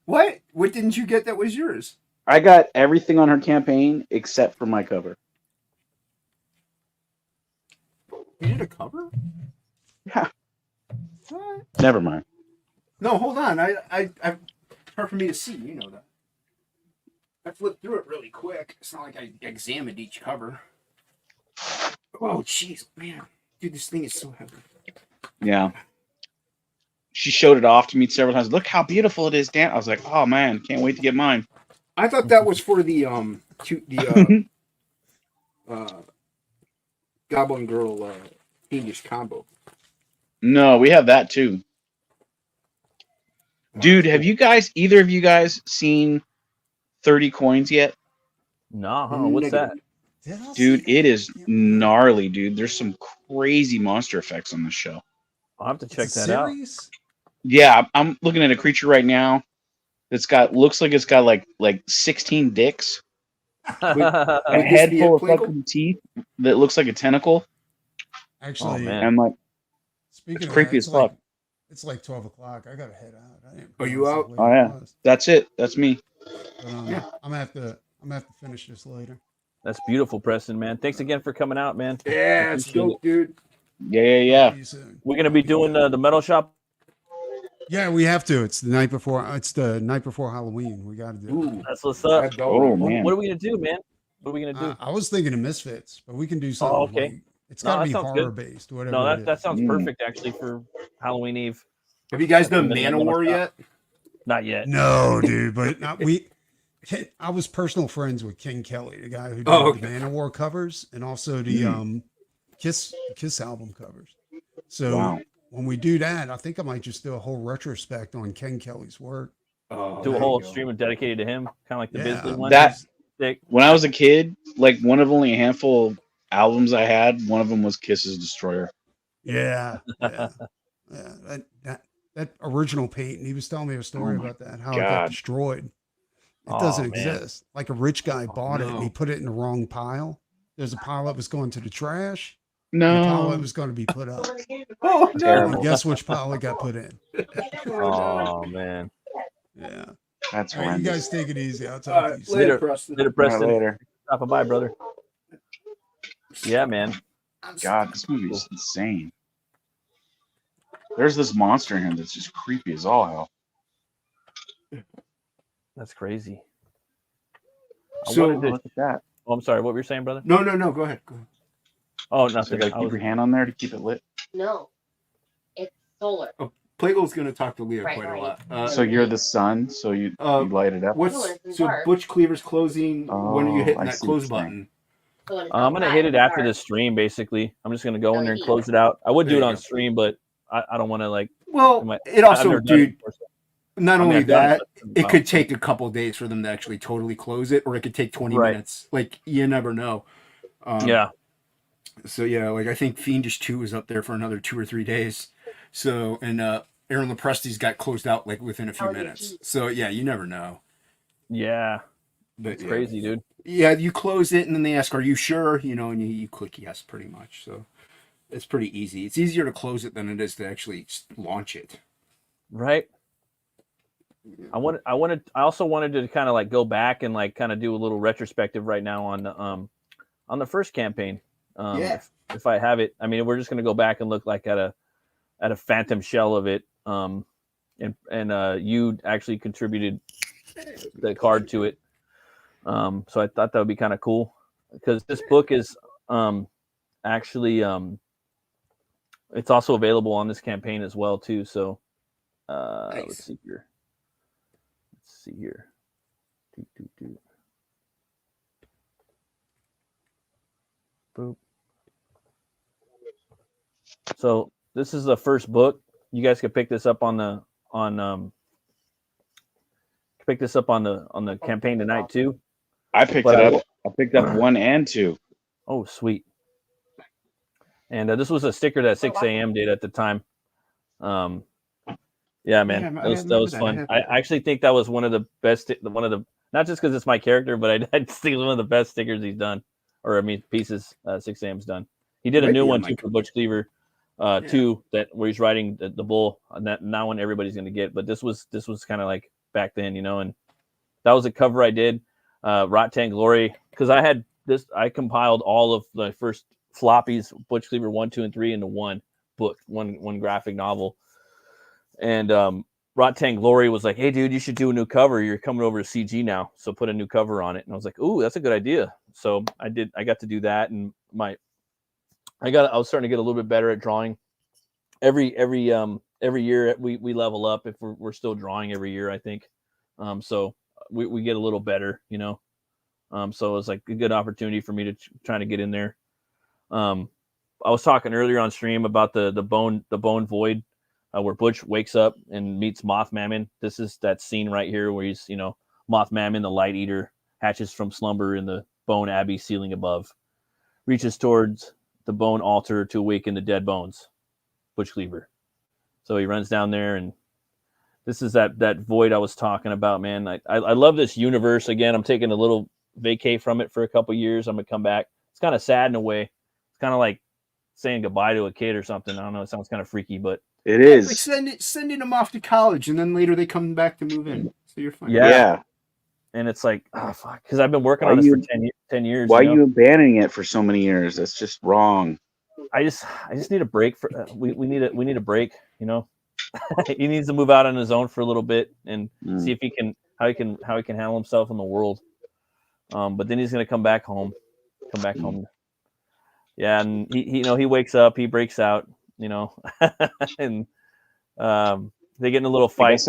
What? What didn't you get that was yours? I got everything on her campaign except for my cover. You did a cover? Yeah. What? Never mind. No, hold on. I hard for me to see. You know that. I flipped through it really quick. It's not like I examined each cover. Oh, jeez, man, dude, this thing is so heavy. Yeah. She showed it off to me several times. Look how beautiful it is, Dan. I was like, oh man, can't wait to get mine. I thought that was for the Goblin Girl English combo. No, we have that too. Dude, have you guys, either of you guys, seen 30 coins yet? No, what's that? Dude, it is gnarly, dude. There's some crazy monster effects on this show. I'll have to check that out. Yeah, I'm looking at a creature right now that's looks like it's got like 16 dicks. A head full of fucking teeth that looks like a tentacle. Actually, I'm like, speaking it's of creepy that, as fuck. it's like 12 o'clock. I gotta head out. Are you out? Oh yeah, that's it. That's me. But, I'm gonna have to finish this later. That's beautiful, Preston, man. Thanks again for coming out, man. Yeah, it's dope, dude. Yeah. We're gonna be doing the metal shop. Yeah, we have to. It's the night before. It's the night before Halloween. We got to do it. That's what's up. Oh man, what are we gonna do, man? What are we gonna do? I was thinking of Misfits, but we can do something. Oh, okay. Like, it's got to that be sounds horror good. based. Whatever. No, that sounds perfect actually for Halloween Eve. Have you guys done And then Manowar yet? Not yet. No, dude, but I was personal friends with King Kelly, the guy who did the Manowar covers and also the Kiss album covers. So when we do that, I think I might just do a whole retrospect on Ken Kelly's work. Do a whole stream dedicated to him, kind of like the Bisley one. When I was a kid, like one of only a handful of albums I had, one of them was Kiss's Destroyer. Yeah. That original paint, and he was telling me a story about that, how it got destroyed. It doesn't exist. Like a rich guy bought it and he put it in the wrong pile. There's a pile that was going to the trash. No. The pile that was going to be put up. Oh no! And guess which pile it got put in? Oh man. Yeah. That's right. You guys take it easy. I'll talk to you Later, Preston. Preston. Later. Stop by, brother. Yeah, man. God, this movie is insane. There's this monster in here that's just creepy as all hell. That's crazy. So look at that. Oh, I'm sorry. What were you saying, brother? No. Go ahead. Oh, So nothing. you gotta keep your hand on there to keep it lit. No, it's solar. Oh, Plago's going to talk to Leah Right, quite right. a lot. So you're the sun, so you light it up. So Butch Cleaver's closing? When are you hitting I that see what close you're saying. button? I'm gonna hit it after the stream. Basically, I'm just gonna go in there and close it out. I would do There it you on go. stream, but I don't want to like. Well, it I've also, never done it dude. before, so- Not I mean, only I've done that, but- it could take a couple days for them to actually totally close it, or it could take 20 Right. minutes. Like, you never know. Yeah. So yeah, like I think Fiendish 2 is up there for another 2 or 3 days. So and Aaron Lepresti's got closed out like within a few minutes. So yeah, you never know. Yeah. But It's yeah. crazy, dude. Yeah, you close it and then they ask, "Are you sure?" You know, and you click yes, pretty much. So it's pretty easy. It's easier to close it than it is to actually launch it. Right. I also wanted to kind of like go back and like kind of do a little retrospective right now on the first campaign. Yeah. If I have it, I mean, we're just gonna go back and look like at a phantom shell of it. And you actually contributed the card to it. So I thought that would be kind of cool because this book is actually it's also available on this campaign as well too. So Nice. let's see here. Boop. So this is the first book. You guys can pick this up on the campaign tonight too. I picked it up. I picked up 1 and 2. Oh, sweet. And this was a sticker that 6 a.m. did at the time. Yeah, man, that was fun. I actually think that was one of the best, not just because it's my character, but I think it's one of the best stickers he's done, or I mean, pieces 6 a.m.'s done. He did a new one too for Butch Cleaver, too, where he's riding the bull. And that one everybody's gonna get, but this was kind of like back then, you know, and that was a cover I did. Rotten Glory, because I compiled all of the first floppies, Butch Cleaver 1, 2, and 3 into one book, one graphic novel. And Rotten Glory was like, "Hey, dude, you should do a new cover. You're coming over to CG now, so put a new cover on it." And I was like, "Ooh, that's a good idea." So I did. I got to do that, and I was starting to get a little bit better at drawing. Every year we level up if we're still drawing every year, I think. So we get a little better, you know. So it was like a good opportunity for me to try to get in there. I was talking earlier on stream about the bone void. Where Butch wakes up and meets Moth Mammon. This is that scene right here where he's, you know, Moth Mammon, the light eater, hatches from slumber in the bone abbey ceiling above, reaches towards the bone altar to awaken the dead bones. Butch Cleaver. So he runs down there, and this is that void I was talking about, man. I love this universe. Again, I'm taking a little vacay from it for a couple years. I'm gonna come back. It's kind of sad in a way. It's kind of like saying goodbye to a kid or something. I don't know. It sounds kind of freaky, but it is. Like sending them off to college, and then later they come back to move in. So you're fine. Yeah. And it's like, oh fuck, because I've been working on this for 10 years. Why are you abandoning it for so many years? That's just wrong. I just need a break. We need a break. You know, he needs to move out on his own for a little bit and see if how he can handle himself in the world. But then he's gonna come back home. Yeah, and he wakes up, he breaks out, you know, and they get in a little fight.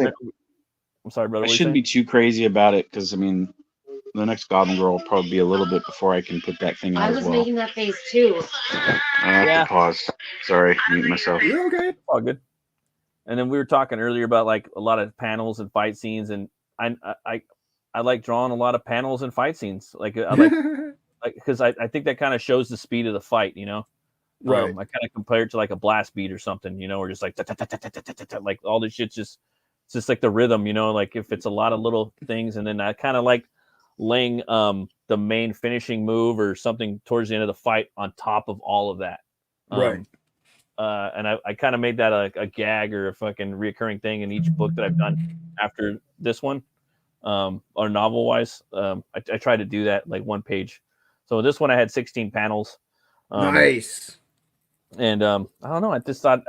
I'm sorry, brother. I shouldn't be too crazy about it because I mean, the next Goblin Girl will probably be a little bit before I can put that thing out. I was making that face too. I have to pause. Sorry, mute myself. You're okay. All good. And then we were talking earlier about like a lot of panels and fight scenes, and I like drawing a lot of panels and fight scenes. Like I like because I think that kind of shows the speed of the fight, you know. Right. I kind of compare it to like a blast beat or something, you know, or just like like all this shit's it's just like the rhythm, you know, like if it's a lot of little things, and then I kind of like laying the main finishing move or something towards the end of the fight on top of all of that. Right. And I kind of made that a gag or a fucking reoccurring thing in each book that I've done after this one, or novel wise. I try to do that like one page. So this one I had 16 panels. Nice. And I don't know. I just thought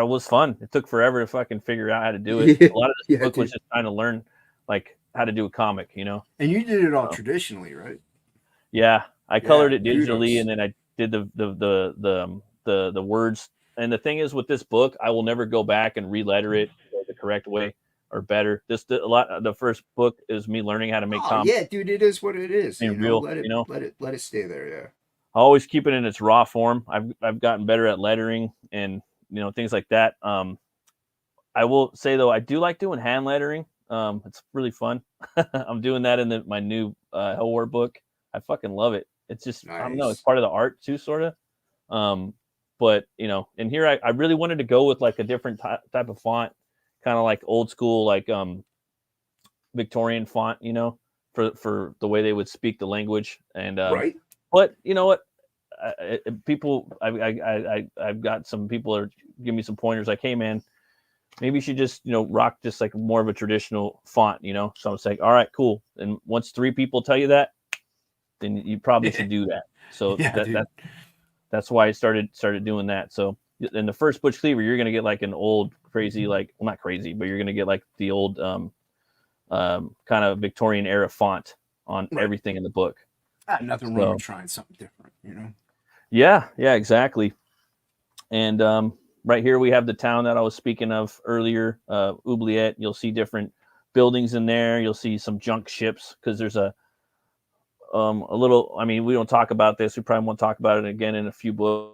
it was fun. It took forever to fucking figure out how to do it. Yeah, a lot of this book was just trying to learn like how to do a comic, you know. And you did it all traditionally, right? Yeah, I colored it digitally, and then I did the words And the thing is, with this book, I will never go back and re-letter it the correct way or better. The first book is me learning how to make comics. Yeah, dude, it is what it is. And Let it stay there. Yeah. I always keep it in its raw form. I've gotten better at lettering and things like that. I will say though, I do like doing hand lettering. It's really fun. I'm doing that in my new Hell War book. I fucking love it. It's just nice. I don't know. It's part of the art too, sort of. But in here I really wanted to go with like a different type of font, kind of like old school, like Victorian font, for the way they would speak the language. And right. But you know what? I've got some people are giving me some pointers like, hey man, maybe you should just rock just like more of a traditional font, So I'm saying, all right, cool. And once 3 people tell you that, then you probably should do that. So that's why I started doing that. So in the first Butch Cleaver, you're gonna get like an old crazy, like, well, not crazy, but you're gonna get like the old kind of Victorian era font on everything in the book. Nothing wrong with trying something different, Yeah, exactly. And right here we have the town that I was speaking of earlier, Oubliette. You'll see different buildings in there. You'll see some junk ships because there's a little. I mean, we don't talk about this. We probably won't talk about it again in a few books.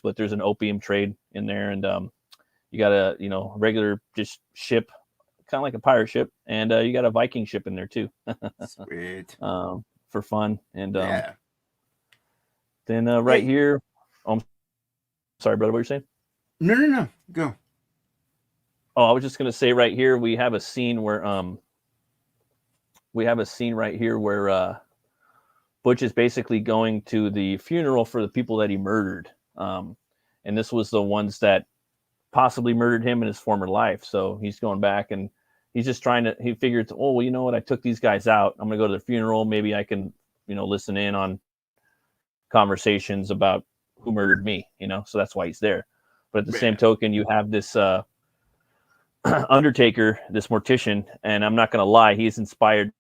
But there's an opium trade in there, and you got a regular just ship, kind of like a pirate ship, and you got a Viking ship in there too. Sweet. For fun, and then right here. I'm sorry, brother. What were you saying? No. Go. Oh, I was just gonna say right here we have a scene where Butch is basically going to the funeral for the people that he murdered, and this was the ones that possibly murdered him in his former life. So he's going back and he's just he figured, oh well, you know what? I took these guys out. I'm gonna go to the funeral. Maybe I can listen in on conversations about who murdered me. So that's why he's there. But at the same token, you have this Undertaker, this mortician, and I'm not going to lie, he's inspired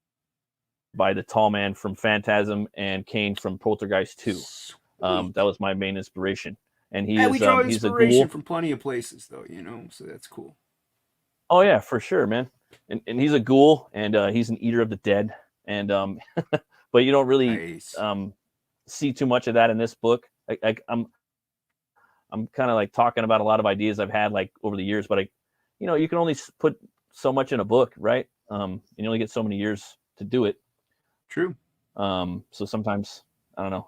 by the tall man from Phantasm and Kane from Poltergeist 2. That was my main inspiration. And we draw he's inspiration a ghoul from plenty of places, though, so that's cool. Oh yeah, for sure, man. And he's a ghoul, and he's an eater of the dead. And but you don't really see too much of that in this book. I'm kind of like talking about a lot of ideas I've had like over the years, but you can only put so much in a book, right? You only get so many years to do it. True. So sometimes I don't know.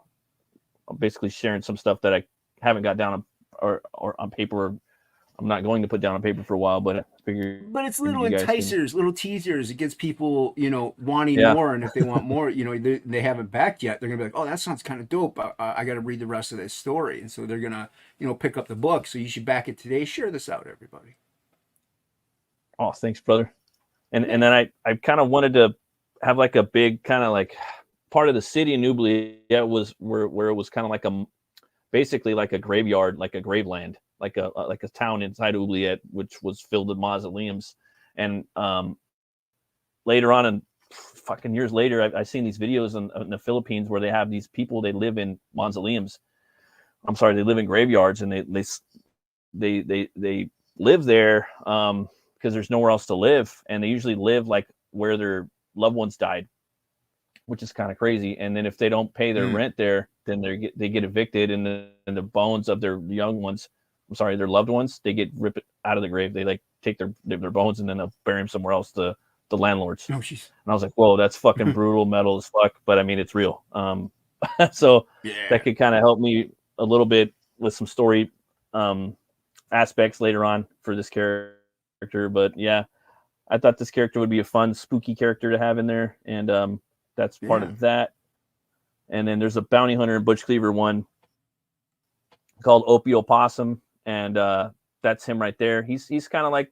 I'm basically sharing some stuff that I haven't got down or on paper. I'm not going to put down on paper for a while, but I figure. But it's little enticers, little teasers. It gets people, wanting more, and if they want more, they haven't backed yet. They're gonna be like, "Oh, that sounds kind of dope. I got to read the rest of this story," and so they're gonna, pick up the book. So you should back it today. Share this out, everybody. Oh, thanks, brother. And then I kind of wanted to have like a big kind of like part of the city in Oubliette was where it was kind of like basically like a graveyard, like a graveland. Like a town inside Oubliette, which was filled with mausoleums. And later on, and fucking years later, I've seen these videos in the Philippines where they have these people. They live in mausoleums. I'm sorry, they live in graveyards, and they live there because there's nowhere else to live, and they usually live like where their loved ones died, which is kind of crazy. And then if they don't pay their rent there, then they get evicted, and the bones of their young ones. Their loved ones, they get ripped out of the grave. They like take their bones and then they'll bury them somewhere else, the landlords. Oh, jeez. And I was like, whoa, that's fucking brutal metal as fuck. But I mean, it's real. So that could kind of help me a little bit with some story aspects later on for this character. But yeah, I thought this character would be a fun, spooky character to have in there. And that's part of that. And then there's a bounty hunter in Butch Cleaver one called Opio Possum. And that's him right there. He's kind of like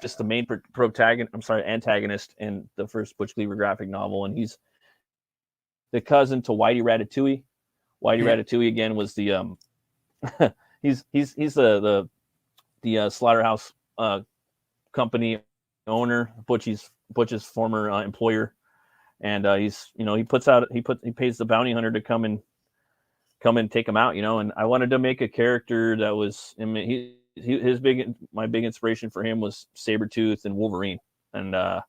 just the main antagonist in the first Butch Cleaver graphic novel, and he's the cousin to Whitey Ratatouille. Whitey Ratatouille again was the he's the slaughterhouse company owner, Butch's former employer, and he pays the bounty hunter to come and come and take him out, you know. And I wanted to make a character that was, I mean, my big inspiration for him was Sabretooth and Wolverine. And I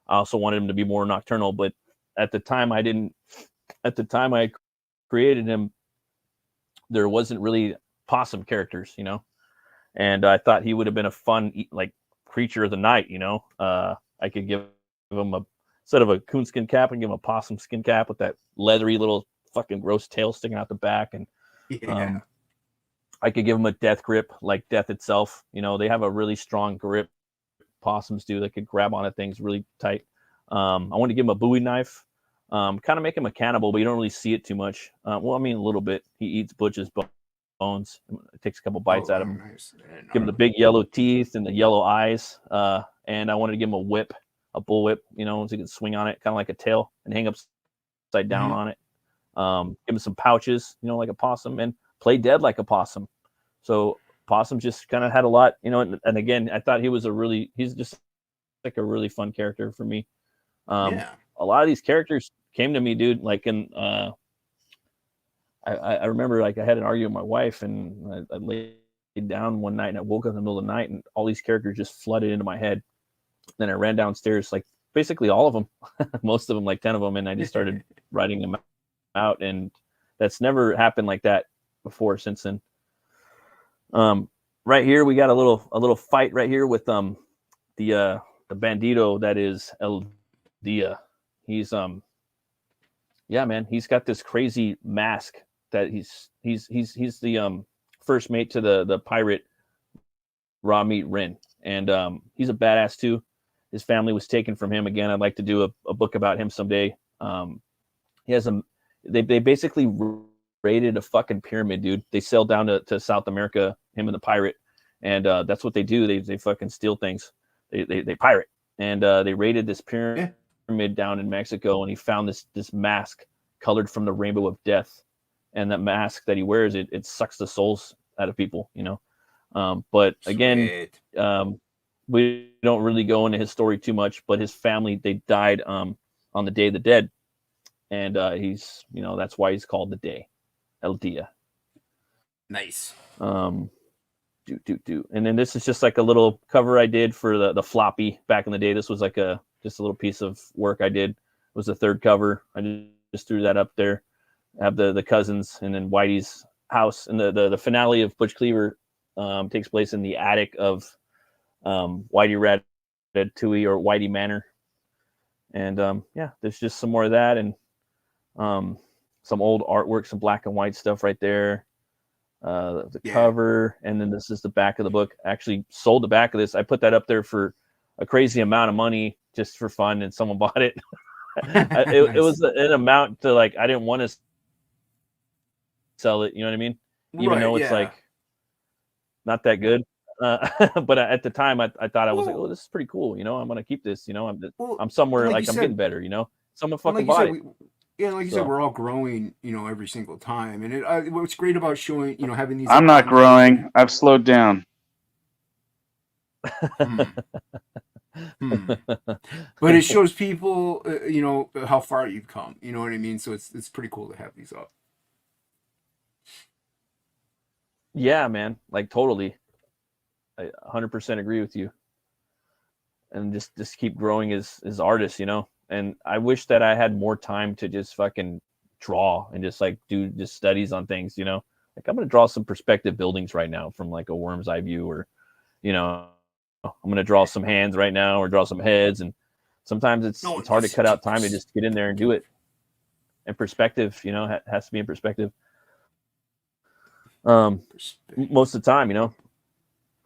also wanted him to be more nocturnal, but at the time I created him, there wasn't really possum characters, you know. And I thought he would have been a fun, like, creature of the night, you know. I could give him instead of a coonskin cap, and give him a possum skin cap with that leathery little fucking gross tail sticking out the back. And I could give him a death grip like death itself. You know, they have a really strong grip. Possums do. They could grab onto things really tight. I wanted to give him a Bowie knife. Kind of make him a cannibal, but you don't really see it too much. Well, I mean, a little bit. He eats Butch's bones. It takes a couple bites out of him. Nice. Give him the big yellow teeth and the yellow eyes. And I wanted to give him a whip, a bull whip, you know, so he could swing on it, kind of like a tail, and hang upside down on it. Give him some pouches, you know, like a possum, and play dead like a possum. So possum just kind of had a lot, you know. And again, I thought he's just like a really fun character for me. A lot of these characters came to me, dude. Like I remember, like, I had an argument with my wife, and I laid down one night, and I woke up in the middle of the night, and all these characters just flooded into my head. Then I ran downstairs, like basically all of them, most of them, like 10 of them, and I just started writing them out. And that's never happened like that before since then. Right here we got a little fight right here with the bandito that is El Dia. He's man, he's got this crazy mask that he's the first mate to the pirate Raw Meat Rin, and he's a badass too. His family was taken from him. Again, I'd like to do a book about him someday. He has they basically raided a fucking pyramid, dude. They sailed down to South America, him and the pirate, and that's what they do. They fucking steal things. They pirate, and they raided this pyramid down in Mexico, and he found this mask colored from the rainbow of death, and that mask that he wears, it sucks the souls out of people, you know. But again, we don't really go into his story too much, but his family, they died on the Day of the Dead, and he's, you know, that's why he's called the Day, El Dia. Nice. And then this is just like a little cover I did for the floppy back in the day. This was like just a little piece of work I did. It was the third cover. I just threw that up there. I have the cousins, and then Whitey's house, and the finale of Butch Cleaver takes place in the attic of Whitey Ratatouille, or Whitey Manor. And there's just some more of that, and some old artwork, some black and white stuff right there. The cover, and then this is the back of the book. I actually sold the back of this. I put that up there for a crazy amount of money just for fun, and someone bought it. It was an amount to, like, I didn't want to sell it, you know what I mean? Even though it's like not that good. But at the time I thought I was like, oh, this is pretty cool, you know. I'm gonna keep this, you know. I'm somewhere, like, I'm getting better, you know. Someone fucking bought it. Like you said, we're all growing, you know, every single time. And what's great about showing, you know, having these. I'm not growing. I've slowed down. But it shows people, you know, how far you've come. You know what I mean? So it's pretty cool to have these up. Yeah, man. Like, totally. I 100% agree with you. And just keep growing as artists, you know. And I wish that I had more time to just fucking draw and just, like, do just studies on things, you know. Like, I'm going to draw some perspective buildings right now from, like, a worm's eye view, or, you know, I'm going to draw some hands right now, or draw some heads. And sometimes it's hard to cut out time to just get in there and do it. And perspective, you know, has to be in perspective. Most of the time, you know.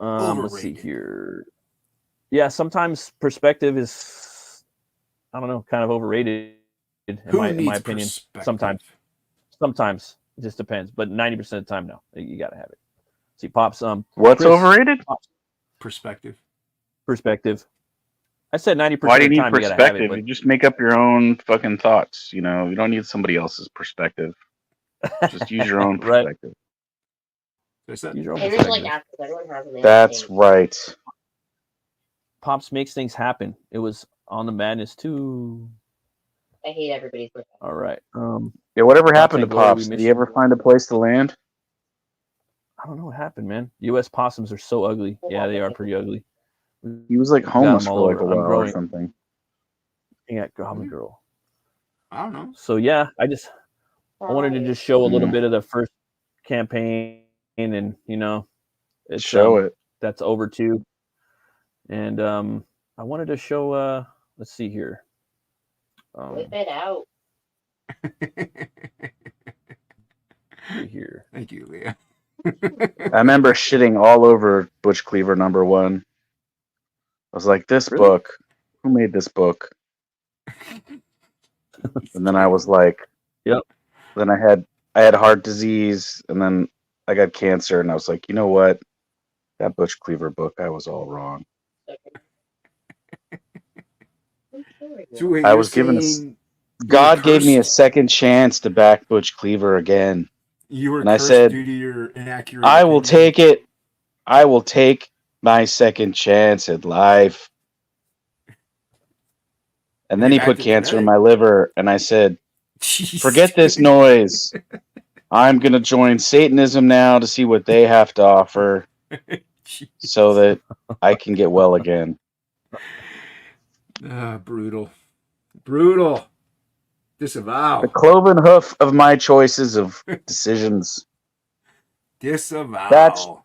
Let's see here. Yeah, sometimes perspective is, I don't know, kind of overrated in my opinion. Sometimes it just depends, but 90% of the time, no, you gotta have it. See, Pops. What's overrated? Pops. Perspective. I said 90% Why do you of the need time perspective? You gotta have it, but... You just make up your own fucking thoughts. You know, you don't need somebody else's perspective. Just use your own perspective. That's right. Pops makes things happen. It was on the Madness too. I hate everybody's. All right. Yeah, whatever happened to Content glory, we Pops? Did miss he you. ever find a place to land? I don't know what happened, man. U.S. possums are so ugly. Yeah, they are pretty ugly. He was like Got homeless them all for like over. a while I'm or growing. something. Yeah, Goblin Girl. I don't know. So yeah, I wanted to just show a little bit of the first campaign, and it's Show it. that's over too. And I wanted to show. Let's see here. Whip it out. Here. Thank you, Leah. I remember shitting all over Butch Cleaver #1. I was like, this Really? book, who made this book? And then I was like, yep. Then I had heart disease, and then I got cancer, and I was like, you know what? That Butch Cleaver book, I was all wrong. So wait, I you're was given saying God gave me a cursed? second chance to back Butch Cleaver again. You were And I cursed said, due to your inaccurate I will opinion? take it. I will take my second chance at life. And then You he put backed it cancer in tonight. my liver, and I said, Jeez, forget this dude. noise. I'm going to join Satanism now to see what they have to offer so that I can get well again. Brutal. Brutal. Disavow. The cloven hoof of my choices of decisions. Disavow.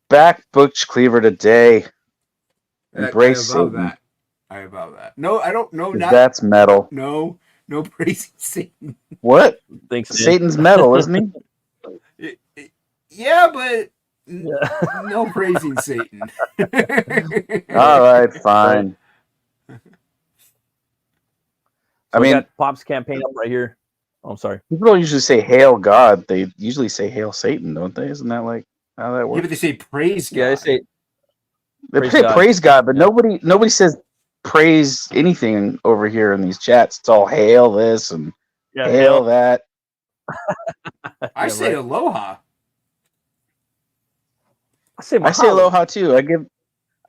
Back Butch Cleaver today. Embrace I avow Satan. that. I avow that. No, I don't know. 'Cause Not that's metal. No praising Satan. What? Thanks, man. Satan's metal, isn't he? Yeah, but no praising Satan. All right, fine. So I mean, got Pop's campaign up right here. Oh, I'm sorry. people don't usually say "Hail God." They usually say "Hail Satan," don't they? Isn't that like how that Yeah, works? but they say praise God. Yeah, I say They praise say God. praise God, but Yeah. nobody says praise anything over here in these chats. It's all hail this and Yeah, hail that. I Yeah, say right. aloha. I say I say mahalo. aloha too.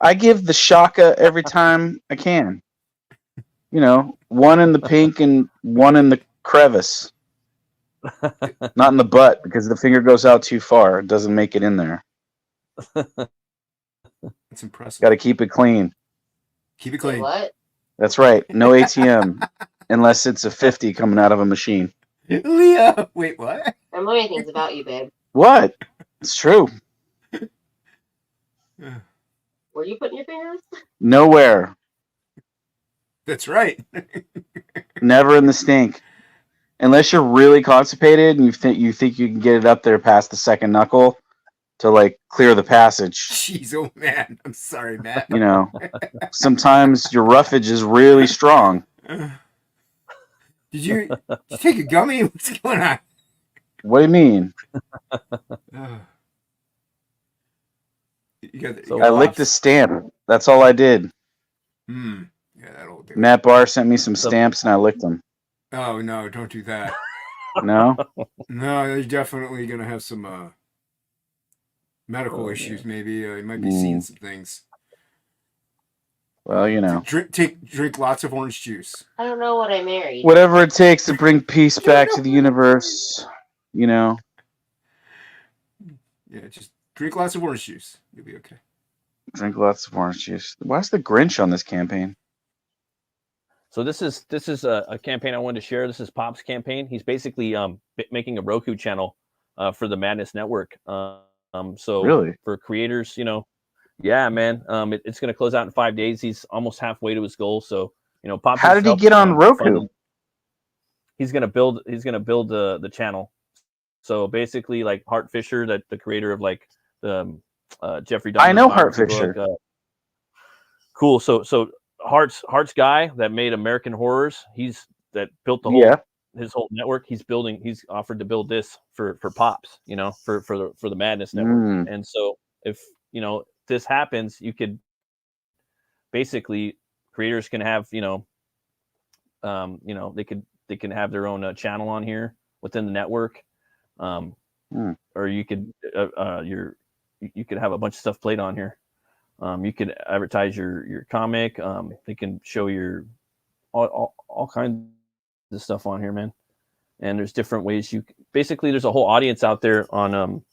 I give the shaka every time I can. You know, one in the pink and one in the crevice. Not in the butt, because the finger goes out too far. It doesn't make it in there. It's impressive. Got to keep it clean. Keep it clean. What? That's right. No ATM unless it's a 50 coming out of a machine. Leah, wait, what? I don't know anything about you, babe. What? It's true. Were you putting your fingers? Nowhere. That's right. Never in the stink. Unless you're really constipated and you think you can get it up there past the second knuckle to like clear the passage. Jeez, oh man. I'm sorry, Matt. You know, sometimes your roughage is really strong. Did you take a gummy? What's going on? What do you mean? I licked the stamp. That's all I did. Yeah, that'll do. Matt Barr sent me some stamps and I licked them. Oh no, don't do that. No? No, you're definitely gonna have some medical issues. Maybe you might be seeing some things. Well, you know. Drink lots of orange juice. I don't know what I married. Whatever it takes to bring peace back to the universe, you know. Yeah, just drink lots of orange juice. You'll be okay. Drink lots of orange juice. Why's the Grinch on this campaign? So this is a campaign I wanted to share. This is Pop's campaign. He's basically making a Roku channel for the Madness Network. So Really? for creators, yeah, man. It's going to close out in 5 days. He's almost halfway to his goal. So Pop. How did he get on Roku? He's going to build the channel. So basically, like Hart Fisher, that the creator of like the Jeffrey Dahmer's I know Hart biography Fisher. book, cool. So Hart's guy that made American Horrors. He's that built the whole his whole network. He's offered to build this for Pops, for the Madness Network. And so if this happens, you could basically creators can have they can have their own channel on here within the network, or you could you could have a bunch of stuff played on here. You could advertise your comic. They can show your all kinds of stuff on here, man. and there's different ways basically there's a whole audience out there on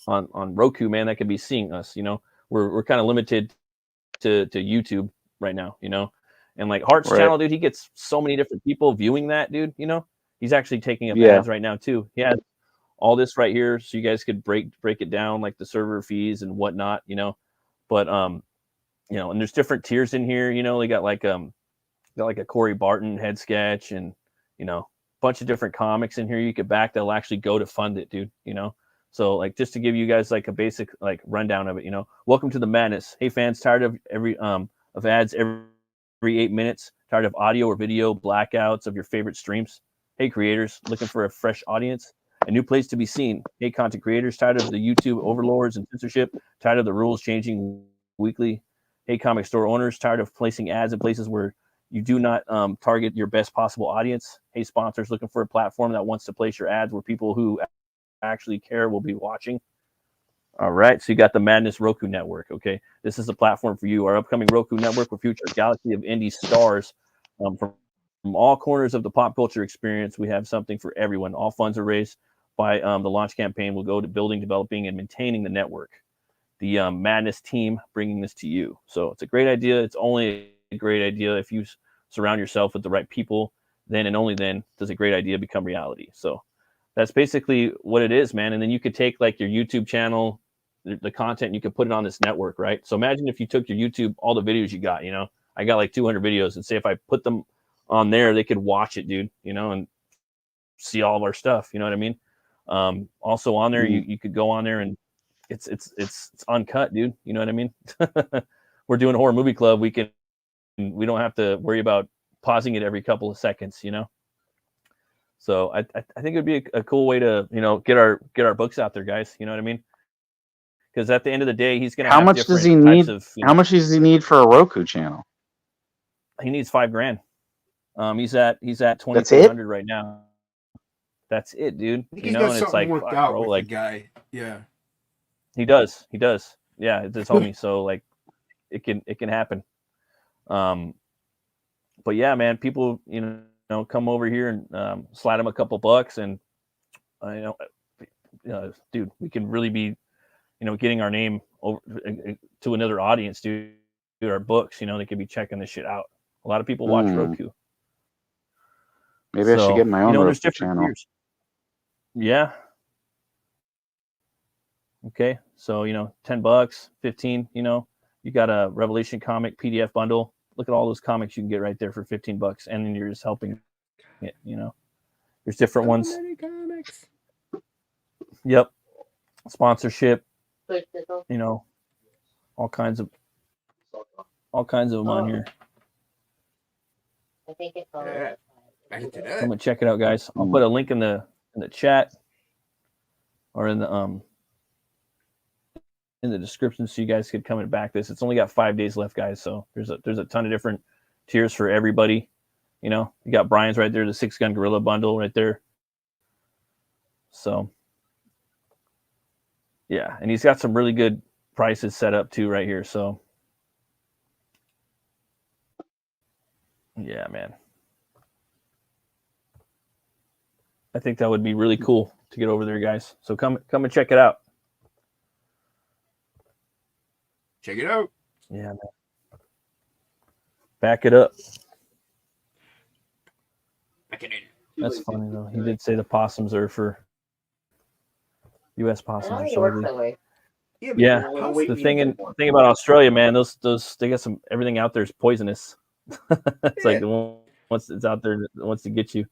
Roku, man, that could be seeing us. We're kind of limited to YouTube right now, and like Hart's channel, dude, he gets so many different people viewing that, dude. He's actually taking up ads right now too. He has all this right here, so you guys could break it down, like the server fees and whatnot, but and there's different tiers in here. They got like a Corey Barton head sketch, and a bunch of different comics in here you could back that'll actually go to fund it, dude. So like, just to give you guys like a basic like rundown of it, welcome to the madness. Hey fans, tired of of ads every 8 minutes? Tired of audio or video blackouts of your favorite streams? Hey creators, looking for a fresh audience? A new place to be seen? Hey content creators, tired of the YouTube overlords and censorship? Tired of the rules changing weekly? Hey comic store owners, tired of placing ads in places where you do not target your best possible audience? Hey sponsors, looking for a platform that wants to place your ads where people who actually care will be watching? All right, so you got the Madness Roku Network. Okay, this is a platform for you. Our upcoming Roku Network will feature a galaxy of indie stars from all corners of the pop culture experience. We have something for everyone. All funds are raised by the launch campaign will go to building, developing, and maintaining the network. The Madness team bringing this to you. So it's a great idea. It's only a great idea if you surround yourself with the right people. Then and only then does a great idea become reality. So that's basically what it is, man. And then you could take like your YouTube channel, the content, and you could put it on this network, right? So imagine if you took your YouTube, all the videos you got, I got like 200 videos, and say if I put them on there, they could watch it, dude, and see all of our stuff. You know what I mean? Also on there, you could go on there and it's uncut, dude. You know what I mean? We're doing a horror movie club. We don't have to worry about pausing it every couple of seconds, So I think it'd be a cool way to, get our books out there, guys. You know what I mean? Because at the end of the day, he's gonna How have much does he different types need? How much does he need for a Roku channel? He needs $5,000. He's at 2,300 right now. That's it, dude. I think he's got something worked out with the guy. Yeah. He does. Yeah, it's his homie. So like, it can happen. But yeah, man, people, come over here and slide him a couple bucks, and dude, we can really be, getting our name over to another audience, dude. Our books, they could be checking this shit out. A lot of people watch Roku. Maybe I should get my own Roku channel. Tiers. Yeah. Okay, so $10, 15. You got a Revelation comic PDF bundle. Look at all those comics you can get right there for $15, and then you're just helping it. There's different ones. Comics. Yep. Sponsorship. All kinds of them on here. I think it's all Back to I'm that. gonna check it out, guys. I'll put a link in the chat or in the description, so you guys could come and back this. It's only got 5 days left, guys. So there's a ton of different tiers for everybody. You got Brian's right there, the 6-gun gorilla bundle right there. So yeah, and he's got some really good prices set up too right here. So yeah, man. I think that would be really cool to get over there, guys. So come and check it out. Check it out. Yeah, man. Back it up. Back it in. That's funny though. He did say the possums are for U.S. possums I are don't think so it works ugly. that way. Yeah, the thing about Australia, man, those they got some, everything out there is poisonous. It's like the one once it's out there that wants to get you.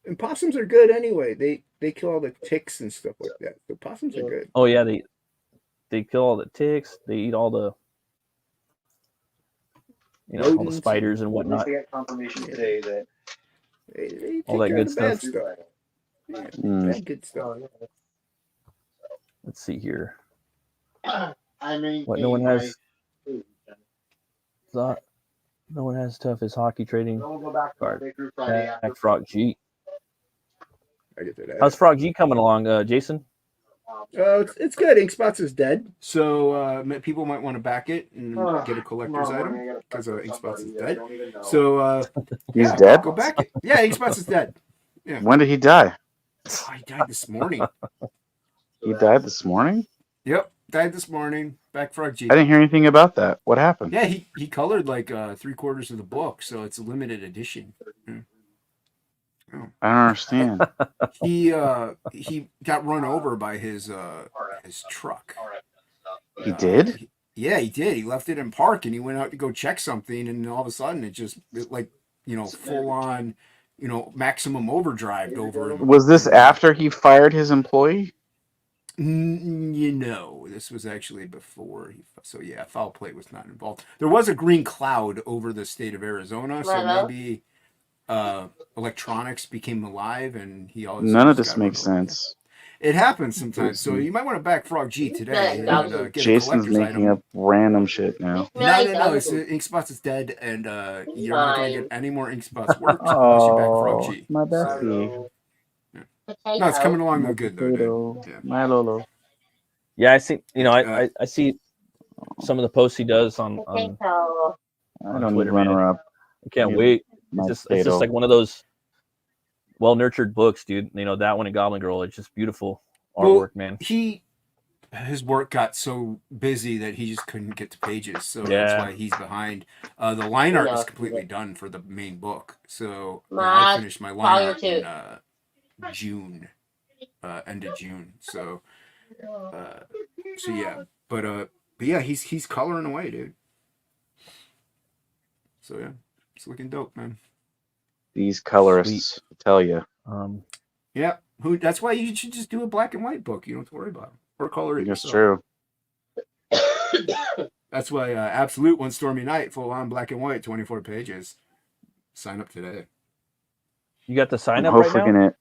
And possums are good anyway. They kill all the ticks and stuff like that. So possums are good. Oh yeah, they kill all the ticks. They eat all the all the Rodents spiders and whatnot. I got confirmation today that They All take that care good of the bad stuff. Yeah, Mm. bad good stuff. Let's see here. I mean, What no one has. No one has tough as hockey trading Don't go back to card. Big Group Friday after. Back Frog G. I get to that. How's Frog G coming along, Jason? It's good. Ink Spots is dead, so people might want to back it and get a collector's item because Ink Spots is dead. So He's dead? Go back it. Yeah, Ink Spots is dead. Yeah. When did he die? Oh, he died this morning. He died this morning? Yep, died this morning. Back Frog G. I didn't hear anything about that. What happened? Yeah, he colored like 3/4 of the book, so it's a limited edition. Yeah. Oh. I don't understand. He got run over by his truck. He did? Yeah, he did. He left it in park and he went out to go check something, and all of a sudden it like, full on, maximum overdrive over. Was this after he fired his employee? This was actually before. So yeah, foul play was not involved. There was a green cloud over the state of Arizona, so maybe electronics became alive, and he always. None of this makes sense. It happens sometimes, so you might want to back Frog G today. And, get Jason's a making item. up random shit now. No. It's Ink Spots is dead, and you're not going to get any more Ink Spots work unless you back Frog G. My bestie. No, it's coming along good though. Dude. Yeah. My Lolo. Yeah, I see. I see some of the posts he does on I don't Twitter, need runner up. I can't wait. It's just like one of those well-nurtured books, dude. That one and Goblin Girl. It's just beautiful artwork, man. His work got so busy that he just couldn't get to pages, so that's why he's behind. The line art is completely done for the main book, so I finished my line art in June, end of June. So yeah, but yeah, he's coloring away, dude. So yeah, it's looking dope, man. These colorists, I tell you. Yeah, that's why you should just do a black and white book. You don't have to worry about them or color it. That's yourself. true. That's why Absolute One Stormy Night, full on black and white, 24 pages. Sign up today. You got the sign up right now?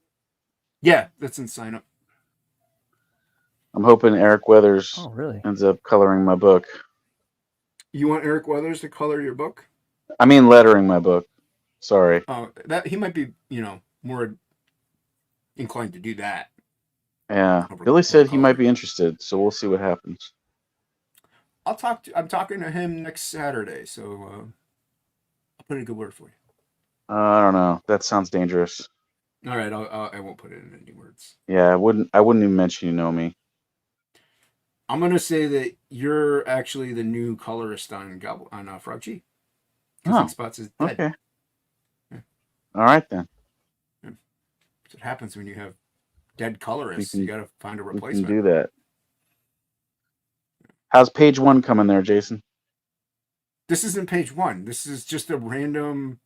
Yeah, that's in sign up. I'm hoping Eric Weathers really ends up coloring my book. You want Eric Weathers to color your book? I mean, lettering my book. Sorry. That he might be, more inclined to do that. Yeah, Billy said he might be interested, so we'll see what happens. I'm talking to him next Saturday, so I'll put in a good word for you. I don't know. That sounds dangerous. All right, I won't put it in any words. Yeah, I wouldn't even mention you know me. I'm gonna say that you're actually the new colorist on Frog G. Ink Spots is dead. Okay. Yeah. All right then. Yeah. That's what happens when you have dead colorists. You gotta find a replacement. We can do that. How's page 1 coming there, Jason? This isn't page 1. This is just a random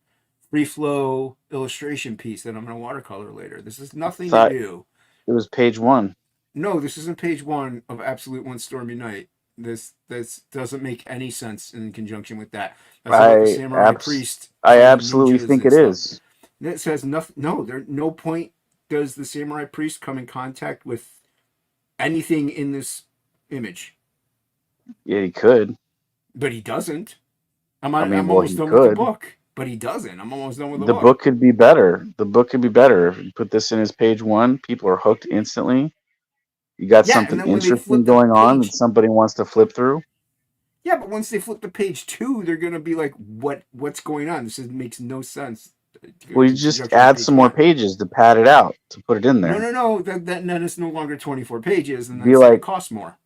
free flow illustration piece that I'm gonna watercolor later. This is nothing to do. It was page 1. No, this isn't page 1 of Absolute One Stormy Night. This doesn't make any sense in conjunction with that. That's about the Samurai Priest. I absolutely think it is. It says nothing. No, no point does the Samurai Priest come in contact with anything in this image. Yeah, he could, but he doesn't. I'm well, almost done with the book, but he doesn't. I'm almost done with the book. The book could be better. The book could be better if you put this in as page 1. People are hooked instantly. You got something interesting going on that somebody wants to flip through. Yeah, but once they flip to page 2, they're gonna be like, "What's going on? This makes no sense." Well, you just add some more pages to pad it out to put it in there. No. Then it's no longer 24 pages, and it costs more.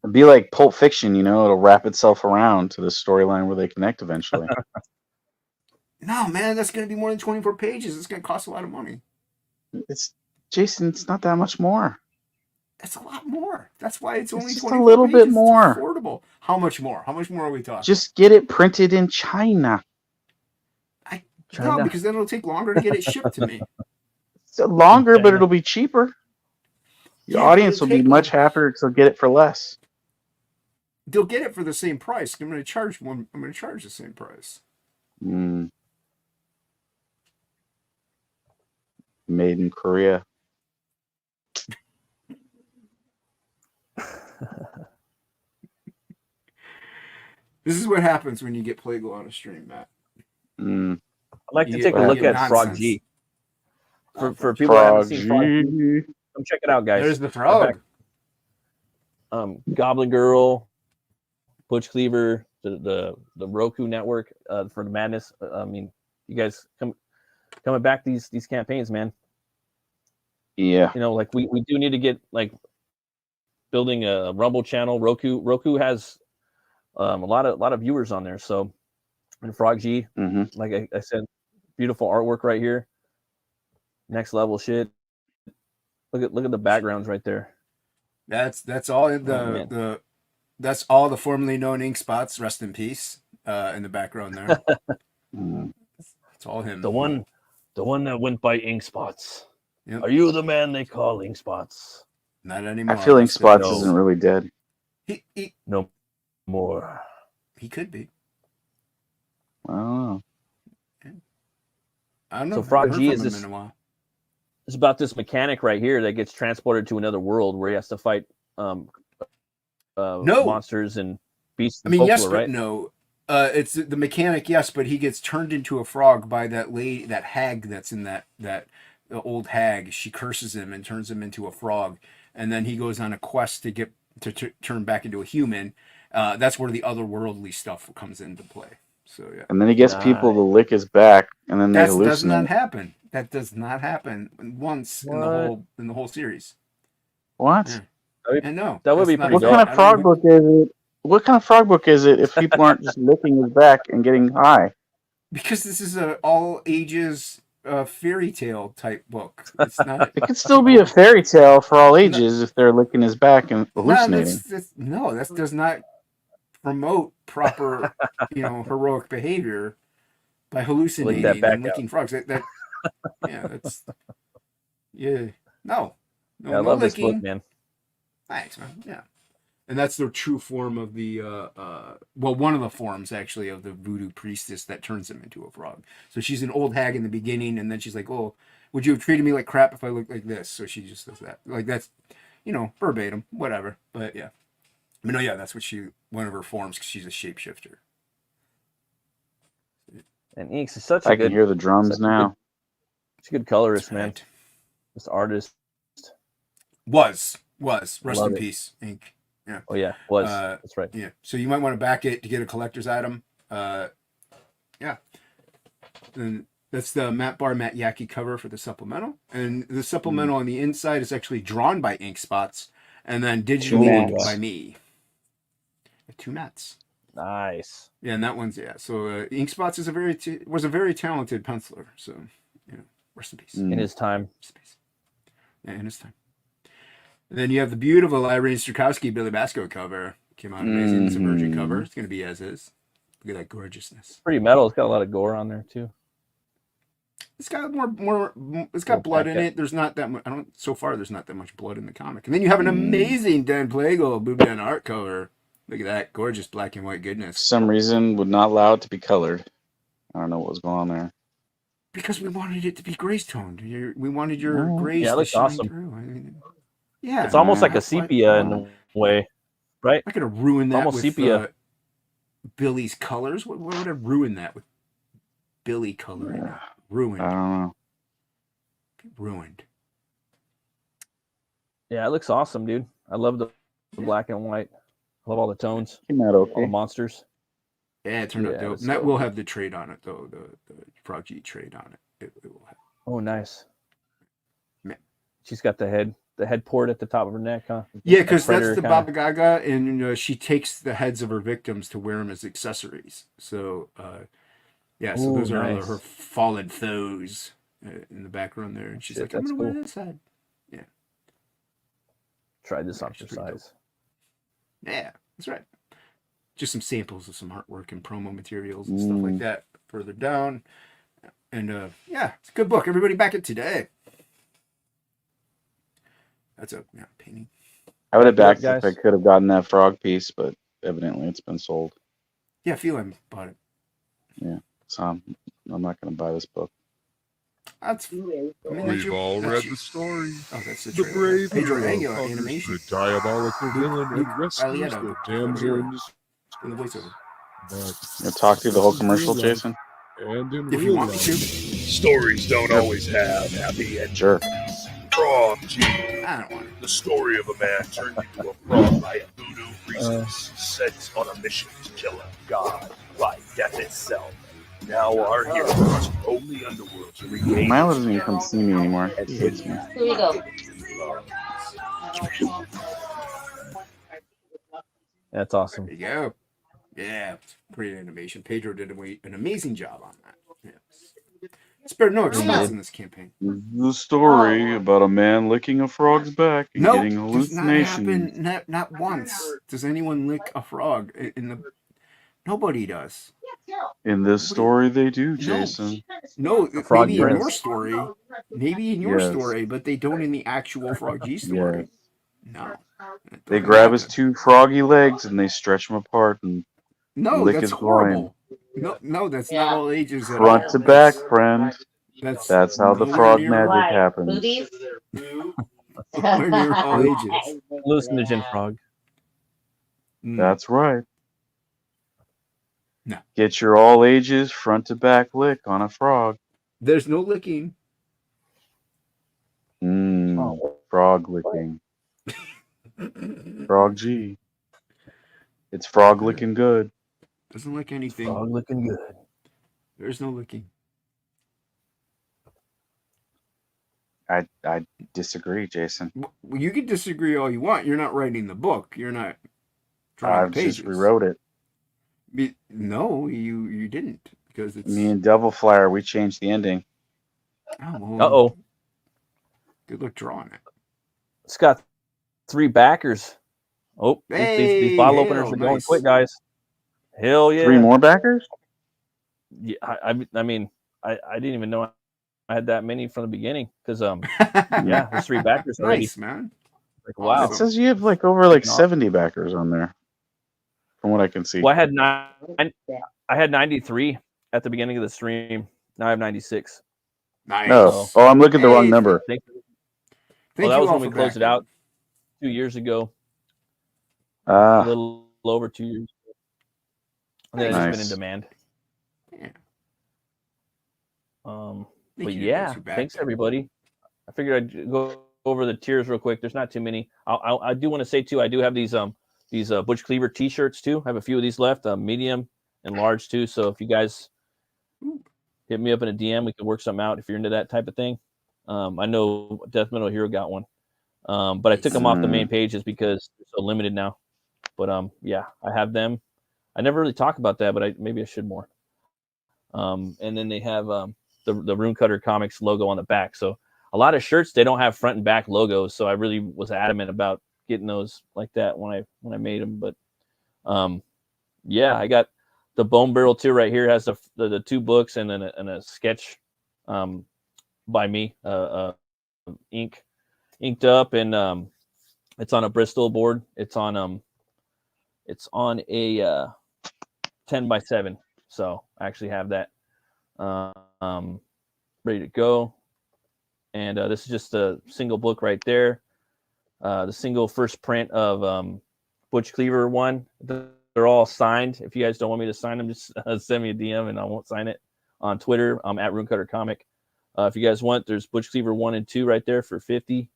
It'd be like Pulp Fiction, it'll wrap itself around to the storyline where they connect eventually. No, man, that's gonna be more than 24 pages. It's gonna cost a lot of money. Jason, it's not that much more. That's a lot more. That's why it's only just 24 a little pages. bit more. It's affordable. How much more? How much more are we talking? Just get it printed in China. No, because then it'll take longer to get it shipped to me. It's longer, but it'll be cheaper. Your audience will be much happier because they'll get it for less. They'll get it for the same price. I'm going to charge the same price. Made in Korea. This is what happens when you get Playglow on a stream, Matt. I'd like to take a look at Frog G. For people who haven't seen Frog G, come check it out, guys. There's the frog. Goblin Girl, Butch Cleaver, the Roku network for the madness. I mean, you guys coming back these campaigns, man. Yeah. You know, like we do need to get like building a Rumble channel. Roku has a lot of viewers on there. So, and Frog G, like I said, beautiful artwork right here. Next level shit. Look at the backgrounds right there. That's all in the that's all the formerly known ink spots. Rest in peace. In the background there. It's all him. The one that went by ink spots. Yep. Are you the man they call ink spots? Not anymore. I feel ink spots isn't really dead. He no more. He could be. Oh. I don't know. So Frog G is this? In a while. It's about this mechanic right here that gets transported to another world where he has to fight monsters and beasts. I mean, folklore, yes, but right? no. It's the mechanic, yes, but he gets turned into a frog by that lady, that hag that's in that old hag. She curses him and turns him into a frog, and then he goes on a quest to get to turn back into a human. That's where the otherworldly stuff comes into play. So yeah. And then he gets people to lick his back, and then they hallucinate. That does not happen. That does not happen once in the whole series. What? Yeah. And no, that would be pretty. What kind of frog book is it? What kind of frog book is it if people aren't just licking his back and getting high? Because this is a all ages fairy tale type book. It's not. It could still be a fairy tale for all ages if they're licking his back and hallucinating. No, that does not promote proper, heroic behavior by hallucinating and licking frogs. No, I love this book, man. Thanks, man. Yeah. And that's the true form of the, one of the forms, actually, of the voodoo priestess that turns him into a frog. So she's an old hag in the beginning, and then she's like, oh, would you have treated me like crap if I looked like this? So she just does that. Like, that's, verbatim, whatever. But, yeah. I mean, that's what one of her forms, because she's a shapeshifter. And inks is such a I good... can hear the drums now. She's a good colorist, man. This artist. Was. Rest in peace, ink. Yeah. Oh yeah, was. That's right. Yeah. So you might want to back it to get a collector's item. Yeah. And that's the Matt Yaki cover for the supplemental. And the supplemental on the inside is actually drawn by Ink Spots and then digitally inked by me. 2 Matts. Nice. Yeah, and that one's So Ink Spots is was a very talented penciler. So rest in peace. In his time. Yeah, in his time. And then you have the beautiful Irene Strakowski Billy Basco cover. Came out amazing. It's a virgin cover. It's going to be as is. Look at that gorgeousness. Pretty metal. It's got a lot of gore on there too. It's got more. It's got blood in it. There's not that much. So far, there's not that much blood in the comic. And then you have an amazing Dan Plagle Boob Dan art cover. Look at that gorgeous black and white goodness. For some reason, would not allow it to be colored. I don't know what was going on there. Because we wanted it to be grace toned. We wanted your grace to looks shine awesome. through. Yeah, it's almost like a sepia in a way, right? I could have ruined that almost with sepia. Billy's colors. What would have ruined that with Billy coloring? Ruined. I don't know. Ruined. Yeah, it looks awesome, dude. I love the black and white. I love all the tones. Came out okay. All the monsters. Yeah, it turned out dope. And that will have the trade on it, though. The Frog G trade on it. It will have. Oh, nice. Man. She's got the head port at the top of her neck, huh? Yeah, because that's the Baba Gaga, and she takes the heads of her victims to wear them as accessories. So, so those are all her fallen foes in the background there. And she's like, I'm going to wear this head. Yeah. Try this on for size. Yeah, that's right. Just some samples of some artwork and promo materials and stuff like that further down. And it's a good book. Everybody back it today. That's a painting. I would have backed it if I could have gotten that frog piece, but evidently it's been sold. Yeah, Feline bought it. Yeah, so I'm not going to buy this book. That's. We've all read the story. Oh, that's the brave Pedro hero Caicedo animation. The diabolical villain and rescues the damsel in distress. In the voiceover. You talk through the whole commercial, Jason? And in if you want me to. Stories don't always have happy endings. Sure. Frog G. I don't want it. The story of a man turned into a frog by a voodoo priestess sent on a mission to kill a god by death itself. Now our hero must roam the underworld to regain Milo his doesn't even come see me anymore. and He hates me. Here we go. That's awesome. There you go. Yeah, great animation. Pedro did an amazing job on that. Yeah. Spared no expense in this campaign. The story about a man licking a frog's back and getting does not hallucinations. happen. Not once does anyone lick a frog in the. Nobody does. In this story, they do, Jason. No, frog maybe in your prince. story. Maybe in your Yes. story, but they don't in the actual Frog G story. No. That They doesn't grab his happen. 2 froggy legs and they stretch them apart and No, lick that's his groin. horrible. No, that's not all ages at Front all. to back, friend. That's That's how the nowhere frog near- magic Why? happens. Booties? Nowhere near all ages. Hallucinogen frog. That's right. No. Get your all ages front to back lick on a frog. There's no licking. Frog licking. Frog G. It's frog licking good. Doesn't lick anything. Frog looking good. There's no licking. I disagree, Jason. Well, you can disagree all you want. You're not writing the book. You're not I drawing pages. just rewrote it. No, you didn't, because it's. Me and Devil Flyer, we changed the ending. Oh, well, Uh-oh. Good luck drawing it. It's got 3 backers. Oh, these bottle openers are going nice. quick, guys. Hell yeah. 3 more backers? Yeah, I mean, I didn't even know I had that many from the beginning because yeah, there's 3 backers already. Nice, man. Like, wow. It says you have like over 70 backers on there, from what I can see. Well, I had 93 at the beginning of the stream. Now I have 96. Nice. Oh, I'm looking at the wrong number. Well, Thank that you was all when we for closed it backing. out 2 years ago. A little over 2 years. And then it's been in Nice. demand. Yeah. But you yeah, guys who backed thanks it. everybody. I figured I'd go over the tiers real quick. There's not too many. I do want to say too, I do have these Butch Cleaver t-shirts too. I have a few of these left, medium and large too. So if you guys hit me up in a DM, we can work something out if you're into that type of thing. I know Death Metal Hero got one. But I took them off the main pages because they're so limited now. But yeah, I have them. I never really talk about that, but maybe I should more. And then they have the Rune Cutter Comics logo on the back. So a lot of shirts, they don't have front and back logos. So I really was adamant about getting those like that when I made them. But yeah, I got the Bone Barrel too right here. It has the 2 books and then a sketch by me, inked up, and it's on a Bristol board. It's on a 10x7. So I actually have that ready to go. And this is just a single book right there. The single first print of Butch Cleaver one. They're all signed. If you guys don't want me to sign them, just send me a DM and I won't sign it. On Twitter, I'm at Runecutter Comic. If you guys want, there's Butch Cleaver 1 and 2 right there for $50.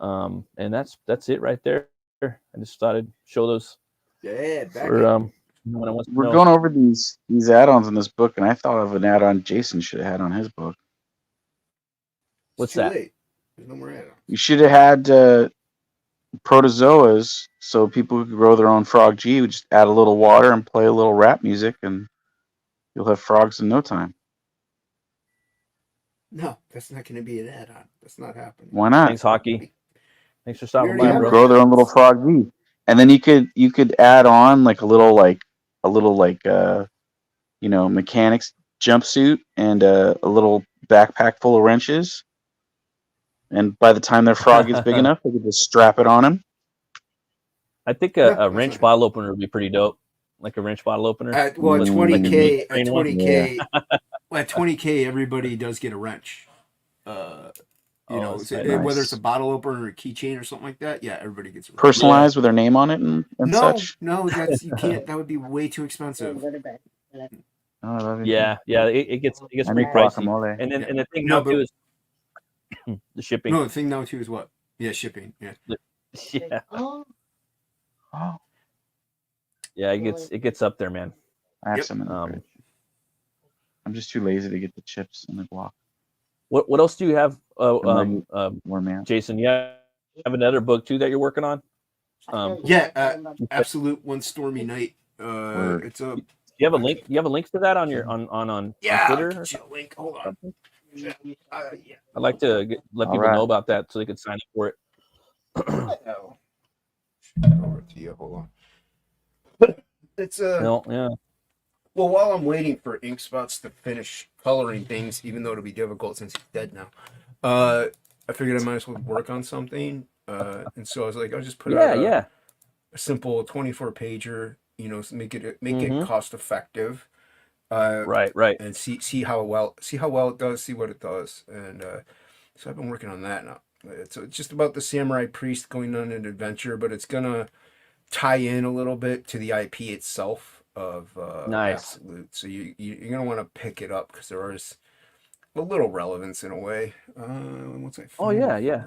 And that's it right there. I just thought I'd show those. Yeah, for, we're going over these add-ons in this book, and I thought of an add-on Jason should have had on his book. What's that? Late. There's no more add-ons. You should have had protozoas, so people who could grow their own frog G would just add a little water and play a little rap music, and you'll have frogs in no time. No, that's not going to be an add-on. That's not happening. Why not? Thanks, Hockey. Thanks for stopping by, People bro. grow their own little frog G, and then you could add on like a little mechanics jumpsuit and a little backpack full of wrenches. And by the time their frog gets big enough, they could just strap it on him. I think a wrench bottle opener would be pretty dope. Like a wrench bottle opener. At 20K, at 20K, at 20K, everybody does get a wrench. Whether it's a bottle opener or a keychain or something like that, yeah, everybody gets a wrench. Personalized with their name on it and such. No, that's you can't. That would be way too expensive. Yeah, it gets pretty pricey. And then and the thing now too is the shipping. No, the thing now too is what? Yeah, shipping. Yeah. Yeah. Yeah, it gets up there, man. I have some in the fridge. I'm just too lazy to get the chips in the block. What else do you have? More man. Jason, you have another book too that you're working on? Absolute One Stormy Night. It's a. You have a link. You have a link to that on your on Twitter. I'll get you a link. Hold on. Yeah. I'd like to let people know about that so they could sign up for it. Over to you. Hold on. It's yeah. Well, while I'm waiting for Ink Spots to finish coloring things, even though it'll be difficult since he's dead now, I figured I might as well work on something. And so I was like, I'll just put out a simple 24 pager. You know, make it cost effective. Right. And see how well it does, see what it does. And so I've been working on that now. It's just about the samurai priest going on an adventure, but it's gonna tie in a little bit to the IP itself of Absolute. So you're gonna want to pick it up because there is a little relevance in a way. What's that? Oh yeah.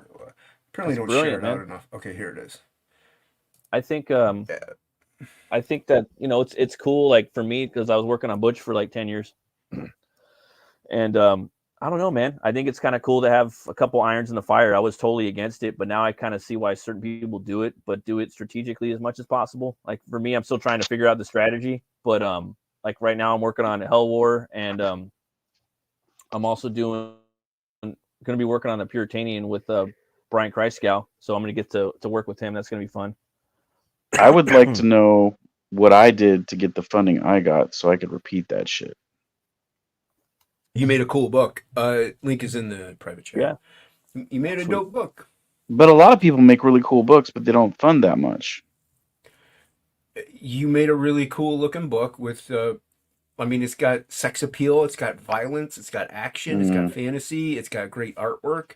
Apparently don't share it out enough. Okay, here it is. I think I think that, you know, it's cool, like for me, because I was working on Butch for like 10 years. And I don't know, man. I think it's kind of cool to have a couple irons in the fire. I was totally against it, but now I kind of see why certain people do it, but do it strategically as much as possible. Like for me, I'm still trying to figure out the strategy, but like right now I'm working on Hell War, and I'm also going to be working on a Puritanian with Brian Christgau. So I'm going to get to work with him. That's going to be fun. I would like to know what I did to get the funding I got so I could repeat that shit. You made a cool book. Link is in the private chat. Yeah. You made a dope book. But a lot of people make really cool books, but they don't fund that much. You made a really cool looking book with, I mean, it's got sex appeal, it's got violence, it's got action, it's got fantasy, it's got great artwork.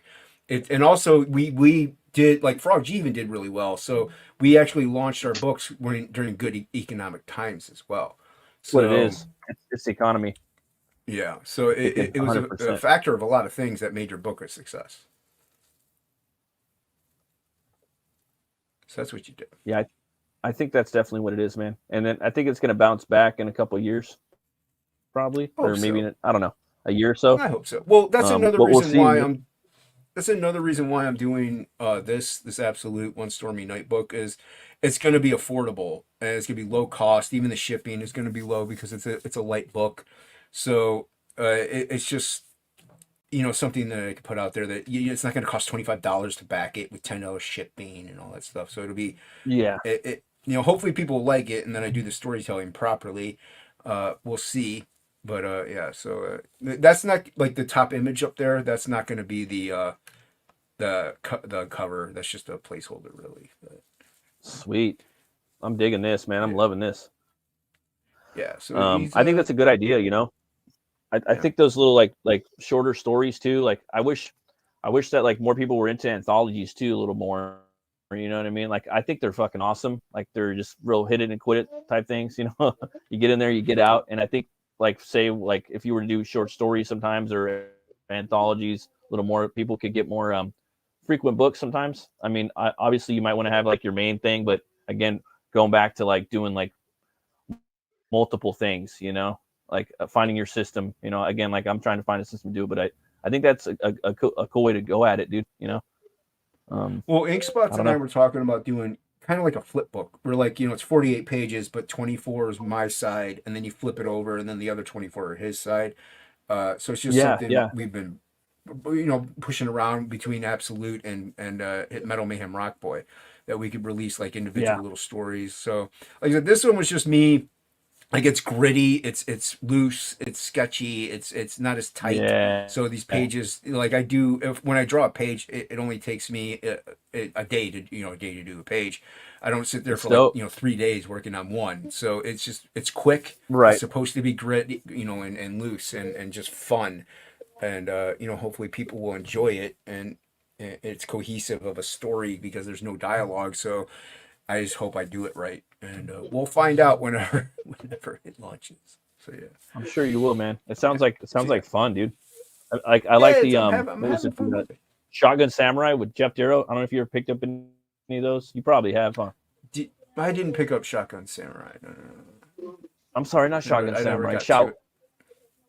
And also we did, like Frog G even did really well. So we actually launched our books during good economic times as well. So what it is. It's the economy. Yeah. So it was a factor of a lot of things that made your book a success. So that's what you did. Yeah. I think that's definitely what it is, man. And then I think it's going to bounce back in a couple of years, probably, or maybe I don't know, a year or so. I hope so. Well, that's another reason why I'm. That's another reason why I'm doing this Absolute One Stormy Night book is it's going to be affordable and it's going to be low cost. Even the shipping is going to be low because it's a light book. So it's just, you know, something that I could put out there that it's not going to cost $25 to back it with $10 shipping and all that stuff. So it'll be you know, hopefully people will like it, and then I do the storytelling properly. We'll see. But so that's not like the top image up there. That's not going to be the cover. That's just a placeholder, really. But, sweet, I'm digging this, man. I'm loving this. Yeah. So I think that's a good idea. You know, I think those little like shorter stories too. Like I wish that like more people were into anthologies too a little more. You know what I mean? Like I think they're fucking awesome. Like they're just real hit it and quit it type things. You know, you get in there, you get out, and I think. Like say like if you were to do short stories sometimes or anthologies, a little more people could get more frequent books sometimes. I mean, obviously you might want to have like your main thing, but again, going back to like doing like multiple things, you know, like finding your system, you know, again, like I'm trying to find a system to do it, but I think that's a cool way to go at it, dude, you know? Well, Ink Spots and I were talking about doing kind of like a flip book where like, you know, it's 48 pages, but 24 is my side, and then you flip it over and then the other 24 are his side. So it's just something we've been, you know, pushing around between Absolute and Metal Mayhem Rock Boy, that we could release like individual little stories. So like I said, this one was just me. Like it's gritty, it's loose, it's sketchy, it's not as tight. Yeah. So these pages, like I do, when I draw a page, it only takes me a day to do a page. I don't sit there for like, you know, 3 days working on one. So it's quick. Right. It's supposed to be gritty, you know, and loose and just fun. And you know, hopefully people will enjoy it, and it's cohesive of a story because there's no dialogue. So I just hope I do it right, and we'll find out whenever it launches. So yeah, I'm sure you will, man. It sounds like fun, dude. I like the what was it? Shotgun Samurai with Jeff Darrow. I don't know if you ever picked up any of those. You probably have, huh? I didn't pick up Shotgun Samurai. No. I'm sorry, not Shotgun Samurai.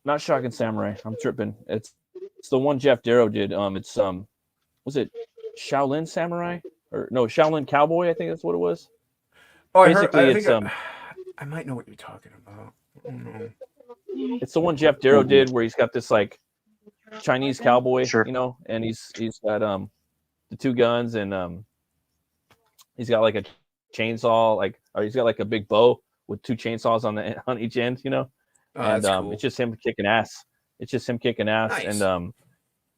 not Shotgun Samurai. I'm tripping. It's the one Jeff Darrow did. It's was it Shaolin Samurai or no Shaolin Cowboy? I think that's what it was. Oh, Basically, it's I might know what you're talking about. I don't know. It's the one Jeff Darrow did where he's got this like Chinese cowboy, Sure. you know, and he's got the two guns and he's got like a chainsaw, or he's got like a big bow with two chainsaws on each end, you know. Oh, And that's cool. it's just him kicking ass. It's just him kicking ass, Nice. and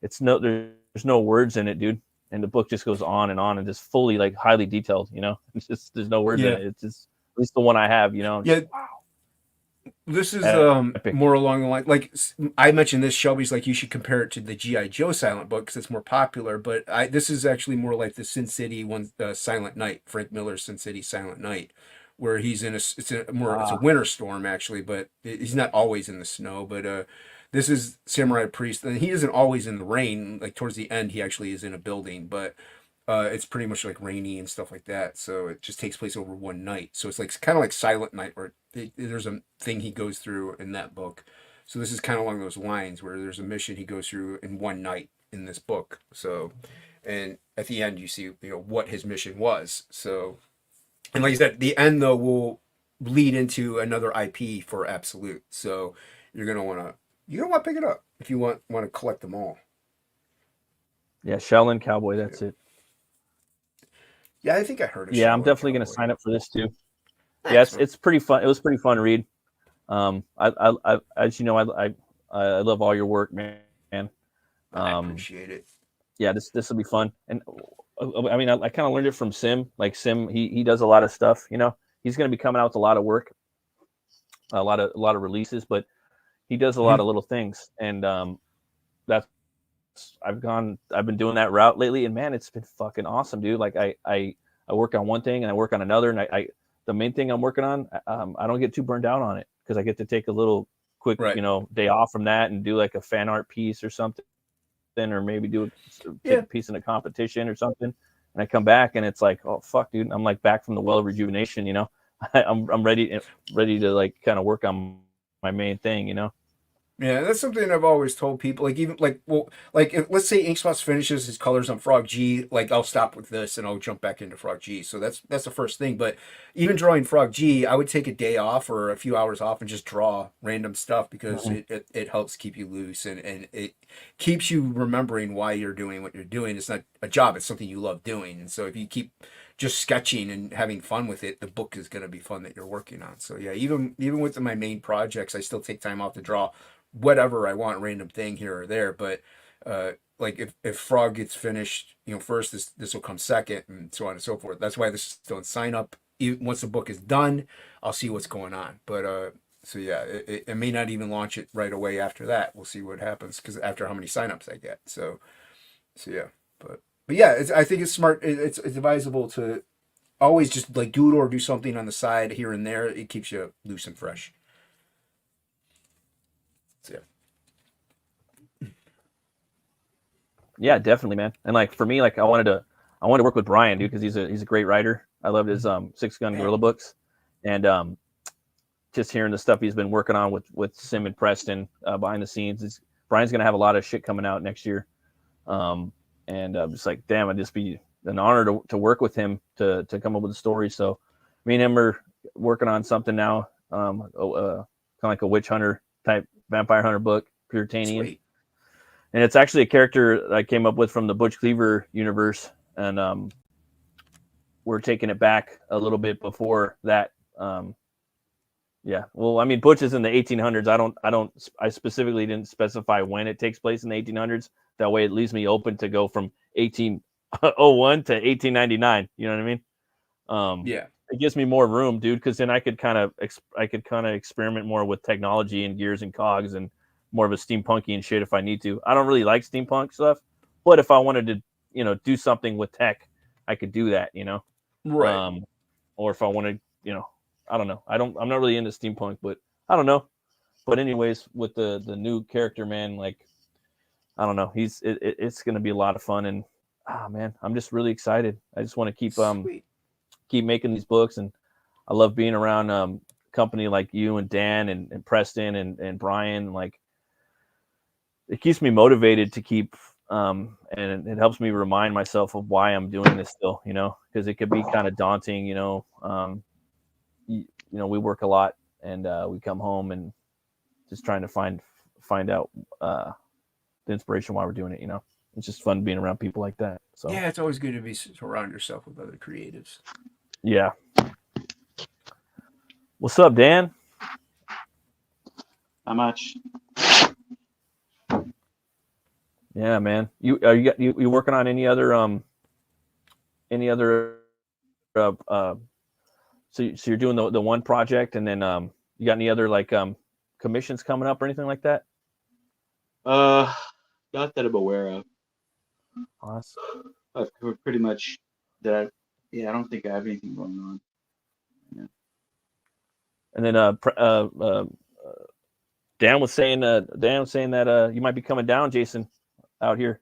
there's no words in it, dude. And the book just goes on and just fully like highly detailed, you know. It's just there's no words in it. It's just at least the one I have, you know. Yeah. Just, wow. This is Epic. more along the line. Like I mentioned, this Shelby's like you should compare it to the G.I. Joe silent book because it's more popular. But this is actually more like the Sin City one, Silent Night, Frank Miller's Sin City Silent Night, where he's in it's a winter storm actually, but he's not always in the snow. But this is Samurai Priest, and he isn't always in the rain. Like towards the end, he actually is in a building, but it's pretty much like rainy and stuff like that. So it just takes place over one night. So it's like kind of like Silent Night, where there's a thing he goes through in that book. So this is kind of along those lines where there's a mission he goes through in one night in this book. So, and at the end you see what his mission was. So, and like I said, the end though will lead into another IP for Absolute. So you're gonna want to pick it up if you want to collect them all. Yeah, Shaolin Cowboy. That's it. Yeah, I think I heard it. Yeah, I'm definitely going to sign up for this too. Yes, it's pretty fun. It was pretty fun to read. I as you know, I love all your work, man. I appreciate it. Yeah, this will be fun. And I mean, I kind of learned it from Sim. Like Sim, he does a lot of stuff. You know, he's going to be coming out with a lot of work, a lot of releases, but he does a lot of little things, and that's. I've been doing that route lately, and man, it's been fucking awesome, dude. Like I work on one thing and I work on another, and the main thing I'm working on, I don't get too burned out on it because I get to take a little quick, day off from that and do like a fan art piece or something, or maybe take a piece in a competition or something. And I come back and it's like, oh fuck, dude, I'm like back from the well of rejuvenation, you know. I'm ready to like kind of work on my main thing, you know. Yeah, that's something I've always told people. Like even if let's say Inkspots finishes his colors on Frog G, like I'll stop with this and I'll jump back into Frog G. So that's the first thing. But even drawing Frog G, I would take a day off or a few hours off and just draw random stuff because it helps keep you loose and it keeps you remembering why you're doing what you're doing. It's not a job; it's something you love doing. And so if you keep just sketching and having fun with it, the book is going to be fun that you're working on. So yeah, even with my main projects, I still take time off to draw whatever I want, random thing here or there. But like if Frog gets finished, first, this will come second, and so on and so forth. That's why this is still in sign up. Once the book is done, I'll see what's going on. But so yeah, it may not even launch it right away after that. We'll see what happens because after how many signups I get. So yeah, but yeah, I think it's smart. It's advisable to always just like doodle or do something on the side here and there. It keeps you loose and fresh. So, yeah, definitely, man. And like for me, like I wanted to work with Brian, dude, because he's a great writer. I loved his 6-gun Gorilla books, and just hearing the stuff he's been working on with Sim and Preston behind the scenes. Brian's gonna have a lot of shit coming out next year, and just like damn, it'd just be an honor to work with him to come up with a story. So me and him are working on something now, kind of like a witch hunter type vampire hunter book, Puritanian. Sweet. And it's actually a character that I came up with from the Butch Cleaver universe, and we're taking it back a little bit before that. Yeah, well, I mean, Butch is in the 1800s. I specifically didn't specify when it takes place in the 1800s. That way, it leaves me open to go from 1801 to 1899. You know what I mean? Yeah. It gives me more room, dude, because then I could kind of experiment more with technology and gears and cogs and more of a steampunky and shit if I need to. I don't really like steampunk stuff, but if I wanted to, do something with tech, I could do that, Right. Or if I wanted, I don't know. I'm not really into steampunk, but I don't know. But anyways, with the new character, man, like I don't know, it's gonna be a lot of fun, and man, I'm just really excited. I just want to keep making these books, and I love being around company like you and Dan and Preston and Brian. Like it keeps me motivated to keep, and it helps me remind myself of why I'm doing this still, you know, because it could be kind of daunting, you know. You know, we work a lot, and we come home and just trying to find out the inspiration why we're doing it, you know. It's just fun being around people like that. So yeah, it's always good to be surround yourself with other creatives. Yeah. What's up, Dan? Not much. Yeah, man. You working on any other so you're doing the one project, and then you got any other like commissions coming up or anything like that? Not that I'm aware of. Awesome. I've covered pretty much that. Yeah, I don't think I have anything going on. Yeah. And then Dan was saying that you might be coming down, Jason, out here.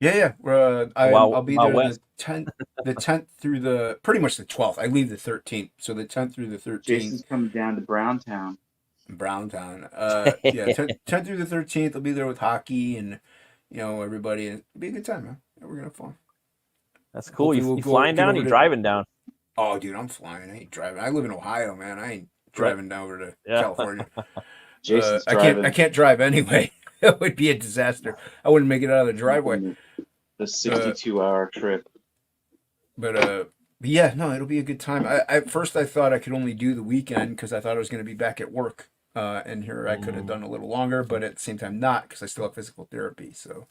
Yeah. I'll be there West. the 10th through the pretty much the 12th. I leave the 13th, so the 10th through the 13th. Jason's coming down to Browntown. Yeah, 10th through the 13th. I'll be there with hockey and everybody. It'll be a good time, man. We're gonna have fun. That's cool. You flying down? You driving down? Oh, dude, I'm flying. I ain't driving. I live in Ohio, man. I ain't driving down over to California. Jason's driving. I can't drive anyway. It would be a disaster. I wouldn't make it out of the driveway. The 62-hour trip. But yeah, no, it'll be a good time. At first I thought I could only do the weekend because I thought I was going to be back at work. And here I could have done a little longer, but at the same time not, because I still have physical therapy. So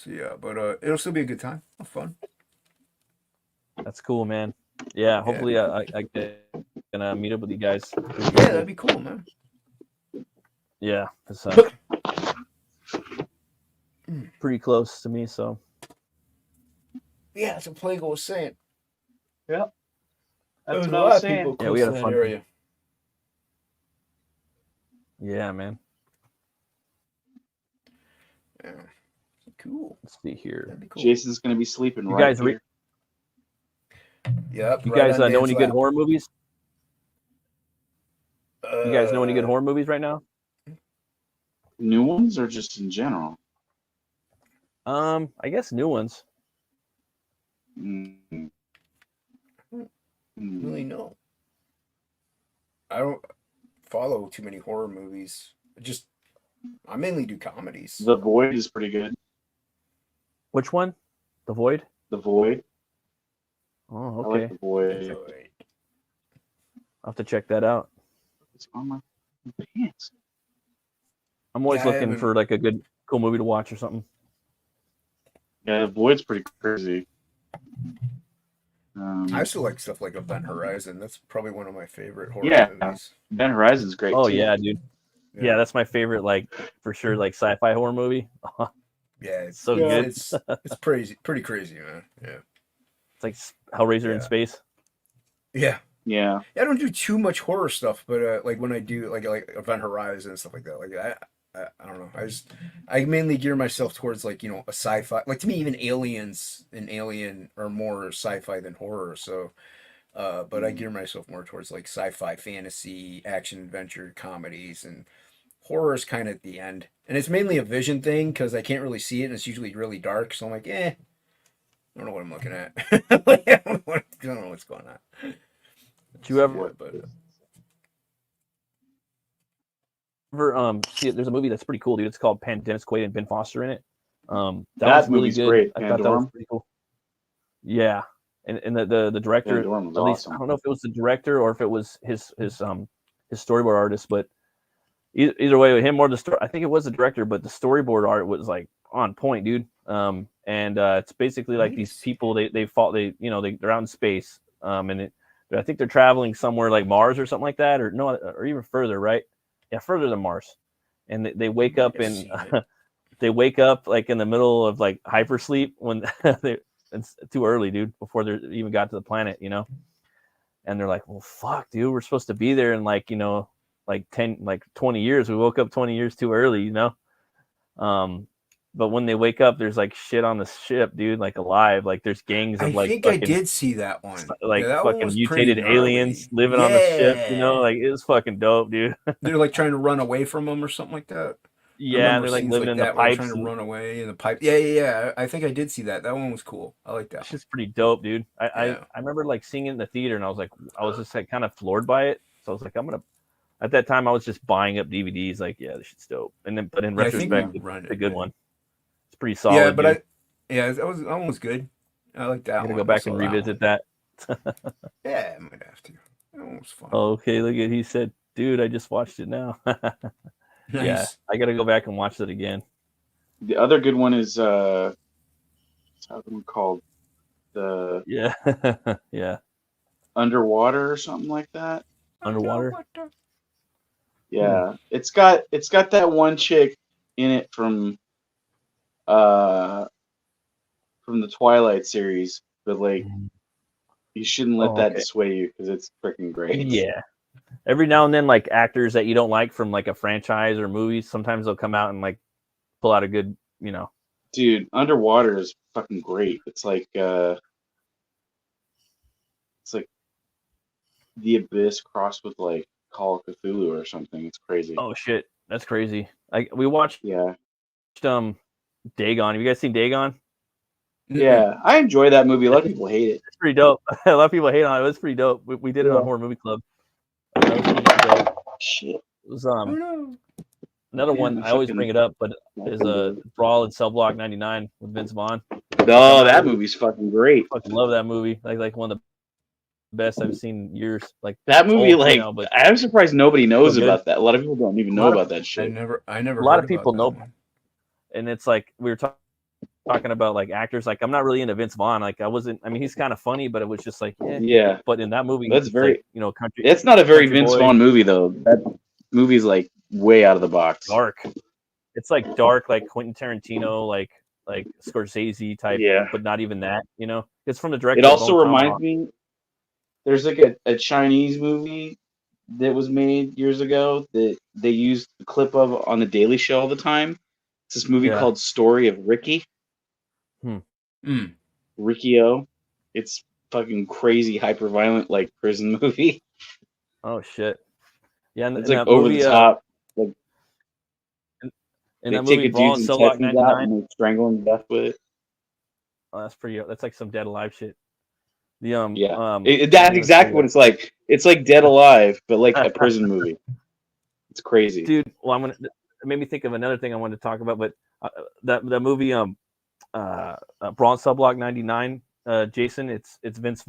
yeah, but it'll still be a good time. Have fun. That's cool, man. Yeah, hopefully I can meet up with you guys. Yeah, that'd be cool, man. Yeah, it's pretty close to me, so. Yeah, that's what Plago was saying. Yeah, that's what I was saying. Yeah, we had a fun area. Yeah, man. Yeah, cool. Let's see here. Cool. Jason's gonna be sleeping. You right guys here. Yep. You guys know any good horror movies? You guys know any good horror movies right now? New ones or just in general? I guess new ones. Really no. I don't follow too many horror movies. I mainly do comedies. The Void is pretty good. Which one? The Void? The Void. Oh, okay. I like The Void. I'll have to check that out. It's on my pants. I'm always looking for like a good, cool movie to watch or something. Yeah, The Void's pretty crazy. I also like stuff like Event Horizon. That's probably one of my favorite horror movies. Event Horizon's great. Oh too. yeah, dude. Yeah, that's my favorite, like for sure, like sci-fi horror movie. Yeah, it's so good. It's pretty crazy, man. Yeah, it's like Hellraiser in space. Yeah. Yeah. I don't do too much horror stuff, but like when I do like Event Horizon and stuff like that, like I don't know. I mainly gear myself towards like, a sci-fi. Like to me, even Aliens and Alien are more sci-fi than horror. So, but I gear myself more towards like sci-fi, fantasy, action, adventure, comedies, and horror is kind of at the end. And it's mainly a vision thing because I can't really see it, and it's usually really dark. So I'm like, I don't know what I'm looking at. I don't know what's going on. Do you ever see it? There's a movie that's pretty cool, dude. It's called Dennis Quaid and Ben Foster in it. That was really good. Great. I thought that was pretty cool. Yeah, and the director, at least awesome. I don't know if it was the director or if it was his storyboard artist, but either way, with him or the story, I think it was the director, but the storyboard art was like on point, dude. And it's basically like these people they're out in space, and I think they're traveling somewhere like Mars or something like that, or even further, right? Yeah, further than Mars. And they wake up they wake up like in the middle of like hypersleep when it's too early, dude, before they even got to the planet, And they're like, well, fuck, dude, we're supposed to be there in like 20 years. We woke up 20 years too early, But when they wake up, there's like shit on the ship, dude, like alive. Like there's gangs of I think I did see that one. Like fucking mutated aliens living on the ship, Like it was fucking dope, dude. They're like trying to run away from them or something like that. Yeah, and they're like scenes living in the that where they're pipes. trying to run away in the pipe. Yeah. I think I did see that. That one was cool. I like that. It's just pretty dope, dude. I remember like seeing it in the theater, and I was just like kind of floored by it. So I was like, At that time, I was just buying up DVDs. Like, yeah, this shit's dope. And then, but in retrospect, it's a good one. It's pretty solid. Yeah, but that one was good. I like that I'm gonna go back and revisit that. Yeah, I might have to. That one was fun. Okay, look at he said, dude, I just watched it now. Nice. Yeah, I gotta go back and watch it again. The other good one is what's that one called? Yeah. Underwater or something like that. Underwater. Yeah, it's got that one chick in it from the Twilight series, but like you shouldn't let that dissuade you because it's freaking great. Yeah. Every now and then, like actors that you don't like from like a franchise or movies, sometimes they'll come out and like pull out a good, Dude, Underwater is fucking great. It's like The Abyss crossed with like Call of Cthulhu or something. It's crazy. Oh shit, that's crazy. We watched Dagon. Have you guys seen Dagon? Yeah, I enjoy that movie. A lot of people hate it. It's pretty dope. A lot of people hate on it. It was pretty dope. We did it on Horror Movie Club. That was pretty dope. Shit. It was another one. I always bring it up, but is a Brawl in Cell Block 99 with Vince Vaughn. Oh, that movie's fucking great. I fucking love that movie. Like one of the best I've seen in years. Like that movie, but I'm surprised nobody knows about that. A lot of people don't even know about that shit. I never. A lot of people know, and it's like we were talking about like actors. Like I'm not really into Vince Vaughn. Like I wasn't. I mean, he's kind of funny, but it was just like yeah. But in that movie, that's very like, country. It's not a very Vince Vaughn movie though. That movie's like way out of the box. Dark. It's like dark, like Quentin Tarantino, like Scorsese type, but not even that. It's from the director. It also reminds me. There's like a Chinese movie that was made years ago that they used a clip of on the Daily Show all the time. It's this movie called Story of Ricky. Ricky O. It's fucking crazy, hyper violent, like prison movie. Oh shit! Yeah, and it's like over the top. Like they take a dude's intestines out and they strangle him to death with it. Oh, that's pretty. That's like some Dead Alive shit. That's exactly what it's like. It's like Dead Alive, but like a prison movie. It's crazy, dude. Well, it made me think of another thing I wanted to talk about, but that movie, Brawl in Cell Block 99, Jason. It's Vince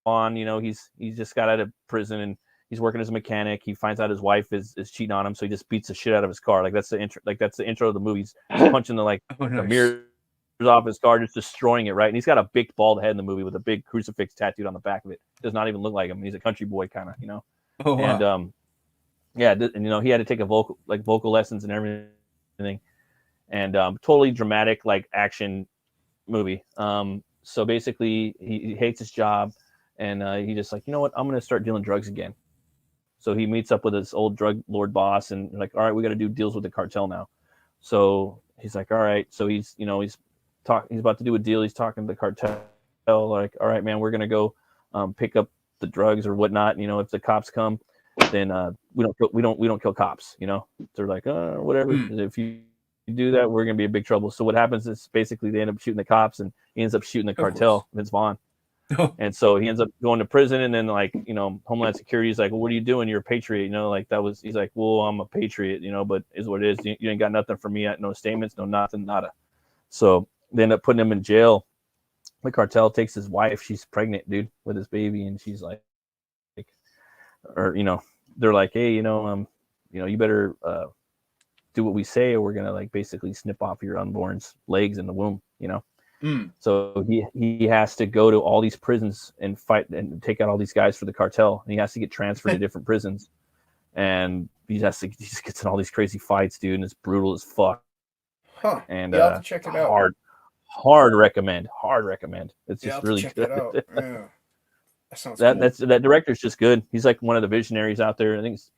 Vaughn. He's just got out of prison and he's working as a mechanic. He finds out his wife is cheating on him, so he just beats the shit out of his car. Like that's the intro. Like that's the intro of the movie. He's punching the mirror off his car, just destroying it, right? And he's got a big bald head in the movie with a big crucifix tattooed on the back of it. Does not even look like him. He's a country boy kind of, Oh, wow. And and he had to take a vocal lessons and everything, and totally dramatic like action movie. So basically he hates his job, and he just like, you know what, I'm gonna start dealing drugs again. So he meets up with his old drug lord boss, and like, all right, we got to do deals with the cartel now. So he's like, all right. So he's about to do a deal. He's talking to the cartel, like, all right, man, we're gonna go pick up the drugs or whatnot. If the cops come, then we don't kill cops. They're like, whatever. If you do that, we're gonna be in big trouble. So what happens is basically they end up shooting the cops, and he ends up shooting the cartel, Vince Vaughn. And so he ends up going to prison, and then like Homeland Security is like, well, what are you doing? You're a patriot, like that was. He's like, well, I'm a patriot, but is what it is. You ain't got nothing for me. No statements, no nothing, nada. So they end up putting him in jail. The cartel takes his wife. She's pregnant, dude, with his baby, and she's like, or they're like, hey, you better do what we say, or we're gonna like basically snip off your unborn's legs in the womb, So he has to go to all these prisons and fight and take out all these guys for the cartel, and he has to get transferred to different prisons, and he just gets in all these crazy fights, dude, and it's brutal as fuck. And I'll have to check it out. Hard recommend. It's just really good. Yeah. That sounds cool. That director's just good. He's like one of the visionaries out there. I think it's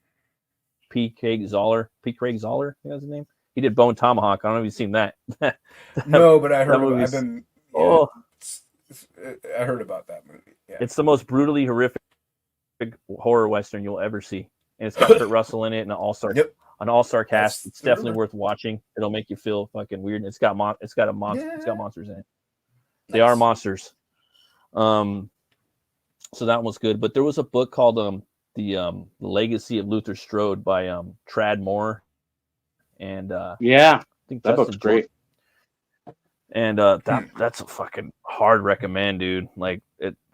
P. Craig Zoller. I think that's his name. He did Bone Tomahawk. I don't know if you've seen that. No, but I heard. I heard about that movie. Yeah. It's the most brutally horrific horror western you'll ever see, and it's got Kurt Russell in it and an all-star an all-star cast. That's It's definitely third. worth watching. It'll make you feel fucking weird. It's got it's got monsters in it. They Nice. are monsters. So that one's good. But there was a book called the Legacy of Luther Strode by Trad Moore, and I think that book's great. And that's a fucking hard recommend, dude. Like,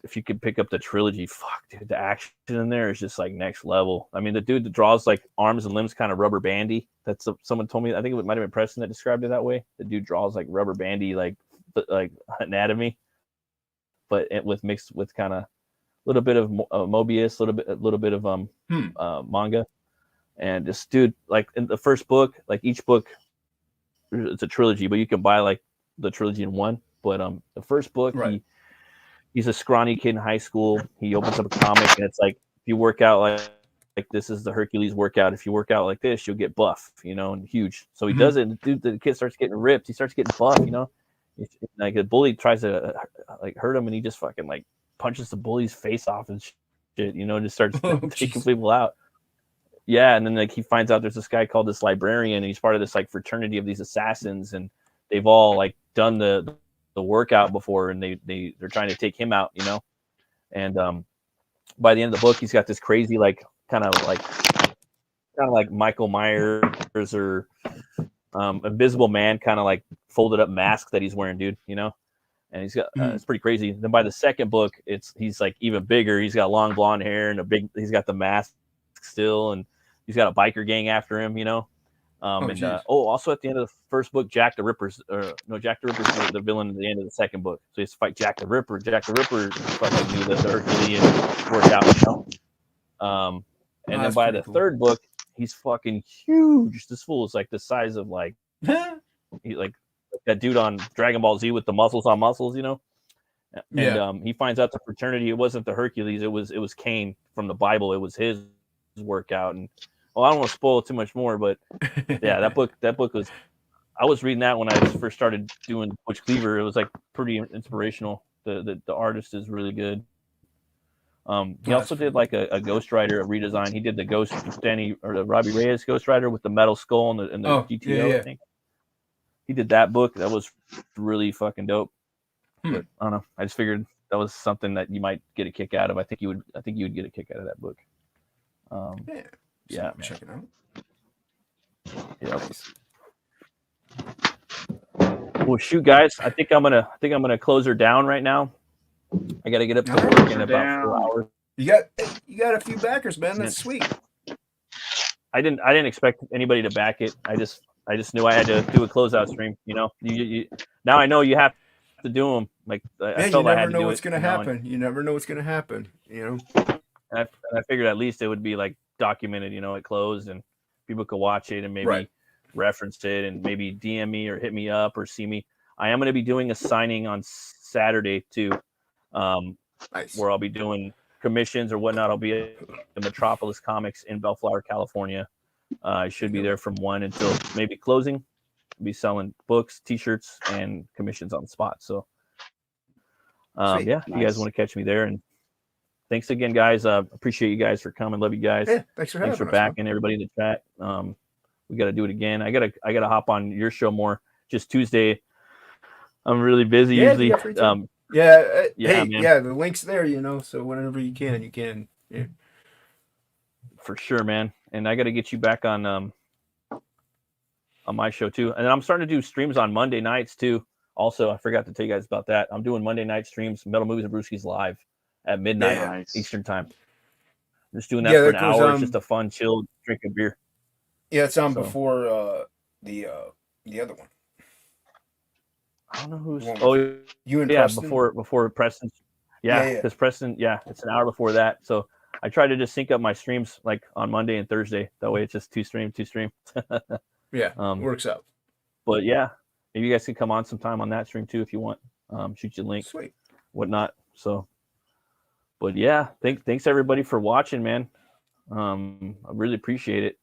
if you could pick up the trilogy, fuck, dude, the action in there is just like next level. I mean, the dude that draws like arms and limbs kind of rubber bandy. That's someone told me. I think it might have been Preston that described it that way. The dude draws like rubber bandy, like anatomy, but mixed with kind of a little bit of Mobius, a little bit of manga, and this dude, like in the first book, like each book, it's a trilogy, but you can buy like the trilogy in one. But the first book, right. He's a scrawny kid in high school. He opens up a comic, and it's like, if you work out like this is the Hercules workout. If you work out like this, you'll get buff, and huge. So he does it, and the kid starts getting ripped. He starts getting buff, Like the bully tries to like hurt him, and he just fucking like punches the bully's face off and shit, just starts taking people out. Yeah, and then like he finds out there's this guy called this librarian, and he's part of this like fraternity of these assassins, and they've all like done the workout before, and they're trying to take him out, And by the end of the book, he's got this crazy like kind of like Michael Myers or Invisible Man kind of like folded up mask that he's wearing, dude, And he's got it's pretty crazy. Then by the second book, he's like even bigger. He's got long blonde hair and he's got the mask still, and he's got a biker gang after him, also at the end of the first book, Jack the Ripper's the villain at the end of the second book. So he has to fight Jack the Ripper. Jack the Ripper fucking knew that the Herculean worked out, And then by the third book, he's fucking huge. This fool is like the size of like that dude on Dragon Ball Z with the muscles on muscles, And he finds out the fraternity, it wasn't the Hercules, it was Cain from the Bible. It was his workout. And I don't want to spoil too much more, but yeah, that book was, I was reading that when I first started doing Butch Cleaver. It was like pretty inspirational. The artist is really good. He also did like a Ghost Rider, a redesign. He did the the Robbie Reyes Ghost Rider with the metal skull and the GTO, I think. He did that book. That was really fucking dope. But I don't know. I just figured that was something that you might get a kick out of. I think you would get a kick out of that book. Yeah, check it out. Yeah. Well, shoot, guys. I think I'm gonna close her down right now. I got to get up to work in about 4 hours. You got a few backers, man. That's sweet. I didn't expect anybody to back it. I just knew I had to do a closeout stream. You now I know you have to do them. Like I felt I had to do it. You never know what's going to happen. You never know what's going to happen. And I figured at least it would be like documented. It closed and people could watch it and maybe reference it and maybe DM me or hit me up or see me. I am going to be doing a signing on Saturday too. Nice. Where I'll be doing commissions or whatnot. I'll be at the Metropolis Comics in Bellflower, California. I should be there from 1 until maybe closing. I'll be selling books, t-shirts, and commissions on the spot. So, if you guys want to catch me there. And thanks again, guys. Appreciate you guys for coming. Love you guys. Yeah, thanks for backing everybody in the chat. We got to do it again. I gotta hop on your show more. Just Tuesday. I'm really busy usually. The link's there, so whenever you can. Yeah. For sure, man. And I got to get you back on my show too. And then I'm starting to do streams on Monday nights too. Also, I forgot to tell you guys about that. I'm doing Monday night streams, Metal Movies and Brewskis live at midnight Eastern time. I'm just doing that for an hour. It's just a fun, chill, drink a beer. Yeah, it's on before the other one. I don't know who's. You and Preston? before Preston. Yeah, because Preston. Yeah, it's an hour before that. So I try to just sync up my streams like on Monday and Thursday. That way, it's just two stream. Works out. But yeah, maybe you guys can come on sometime on that stream too if you want. Shoot you a link. Sweet. Whatnot. So, but yeah, thanks everybody for watching, man. I really appreciate it.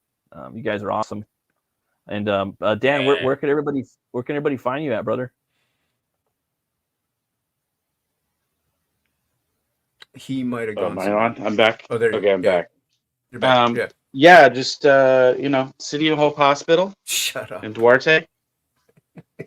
You guys are awesome. And Dan, where can everybody find you at, brother? He might have gone. Am I on? I'm back. Oh, there you go. Okay, I'm back. You're back. Yeah, just City and Hope Hospital. Shut up. In Duarte.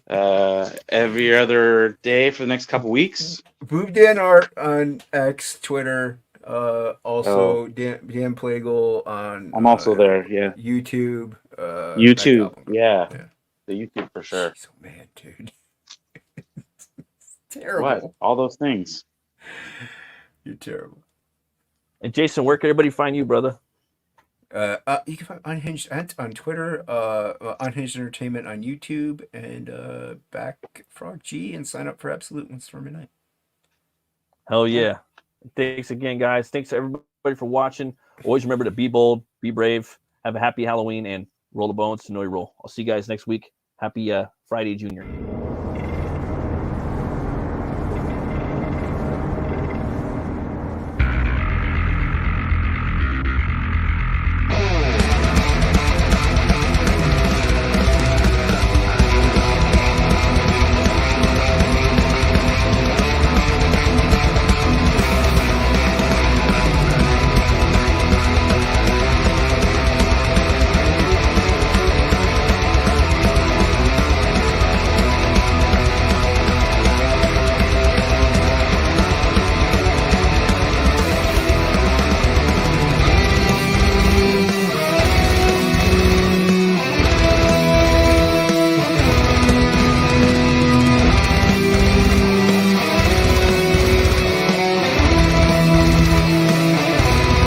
Every other day for the next couple weeks. Boob Dan Art on X, Twitter. Also Dan Plagle on. I'm also there. Yeah. YouTube. YouTube. Yeah. The YouTube for sure. So mad, dude. Terrible. What? All those things. You're terrible. And Jason, where can everybody find you, brother? You can find Unhinged on Twitter, Unhinged Entertainment on YouTube, and back Frog G, and sign up for Absolute One Stormy Night. Hell yeah. Thanks again, guys. Thanks everybody for watching. Always remember to be bold, be brave, have a happy Halloween, and roll the bones to know your roll. I'll see you guys next week. Happy Friday, Junior.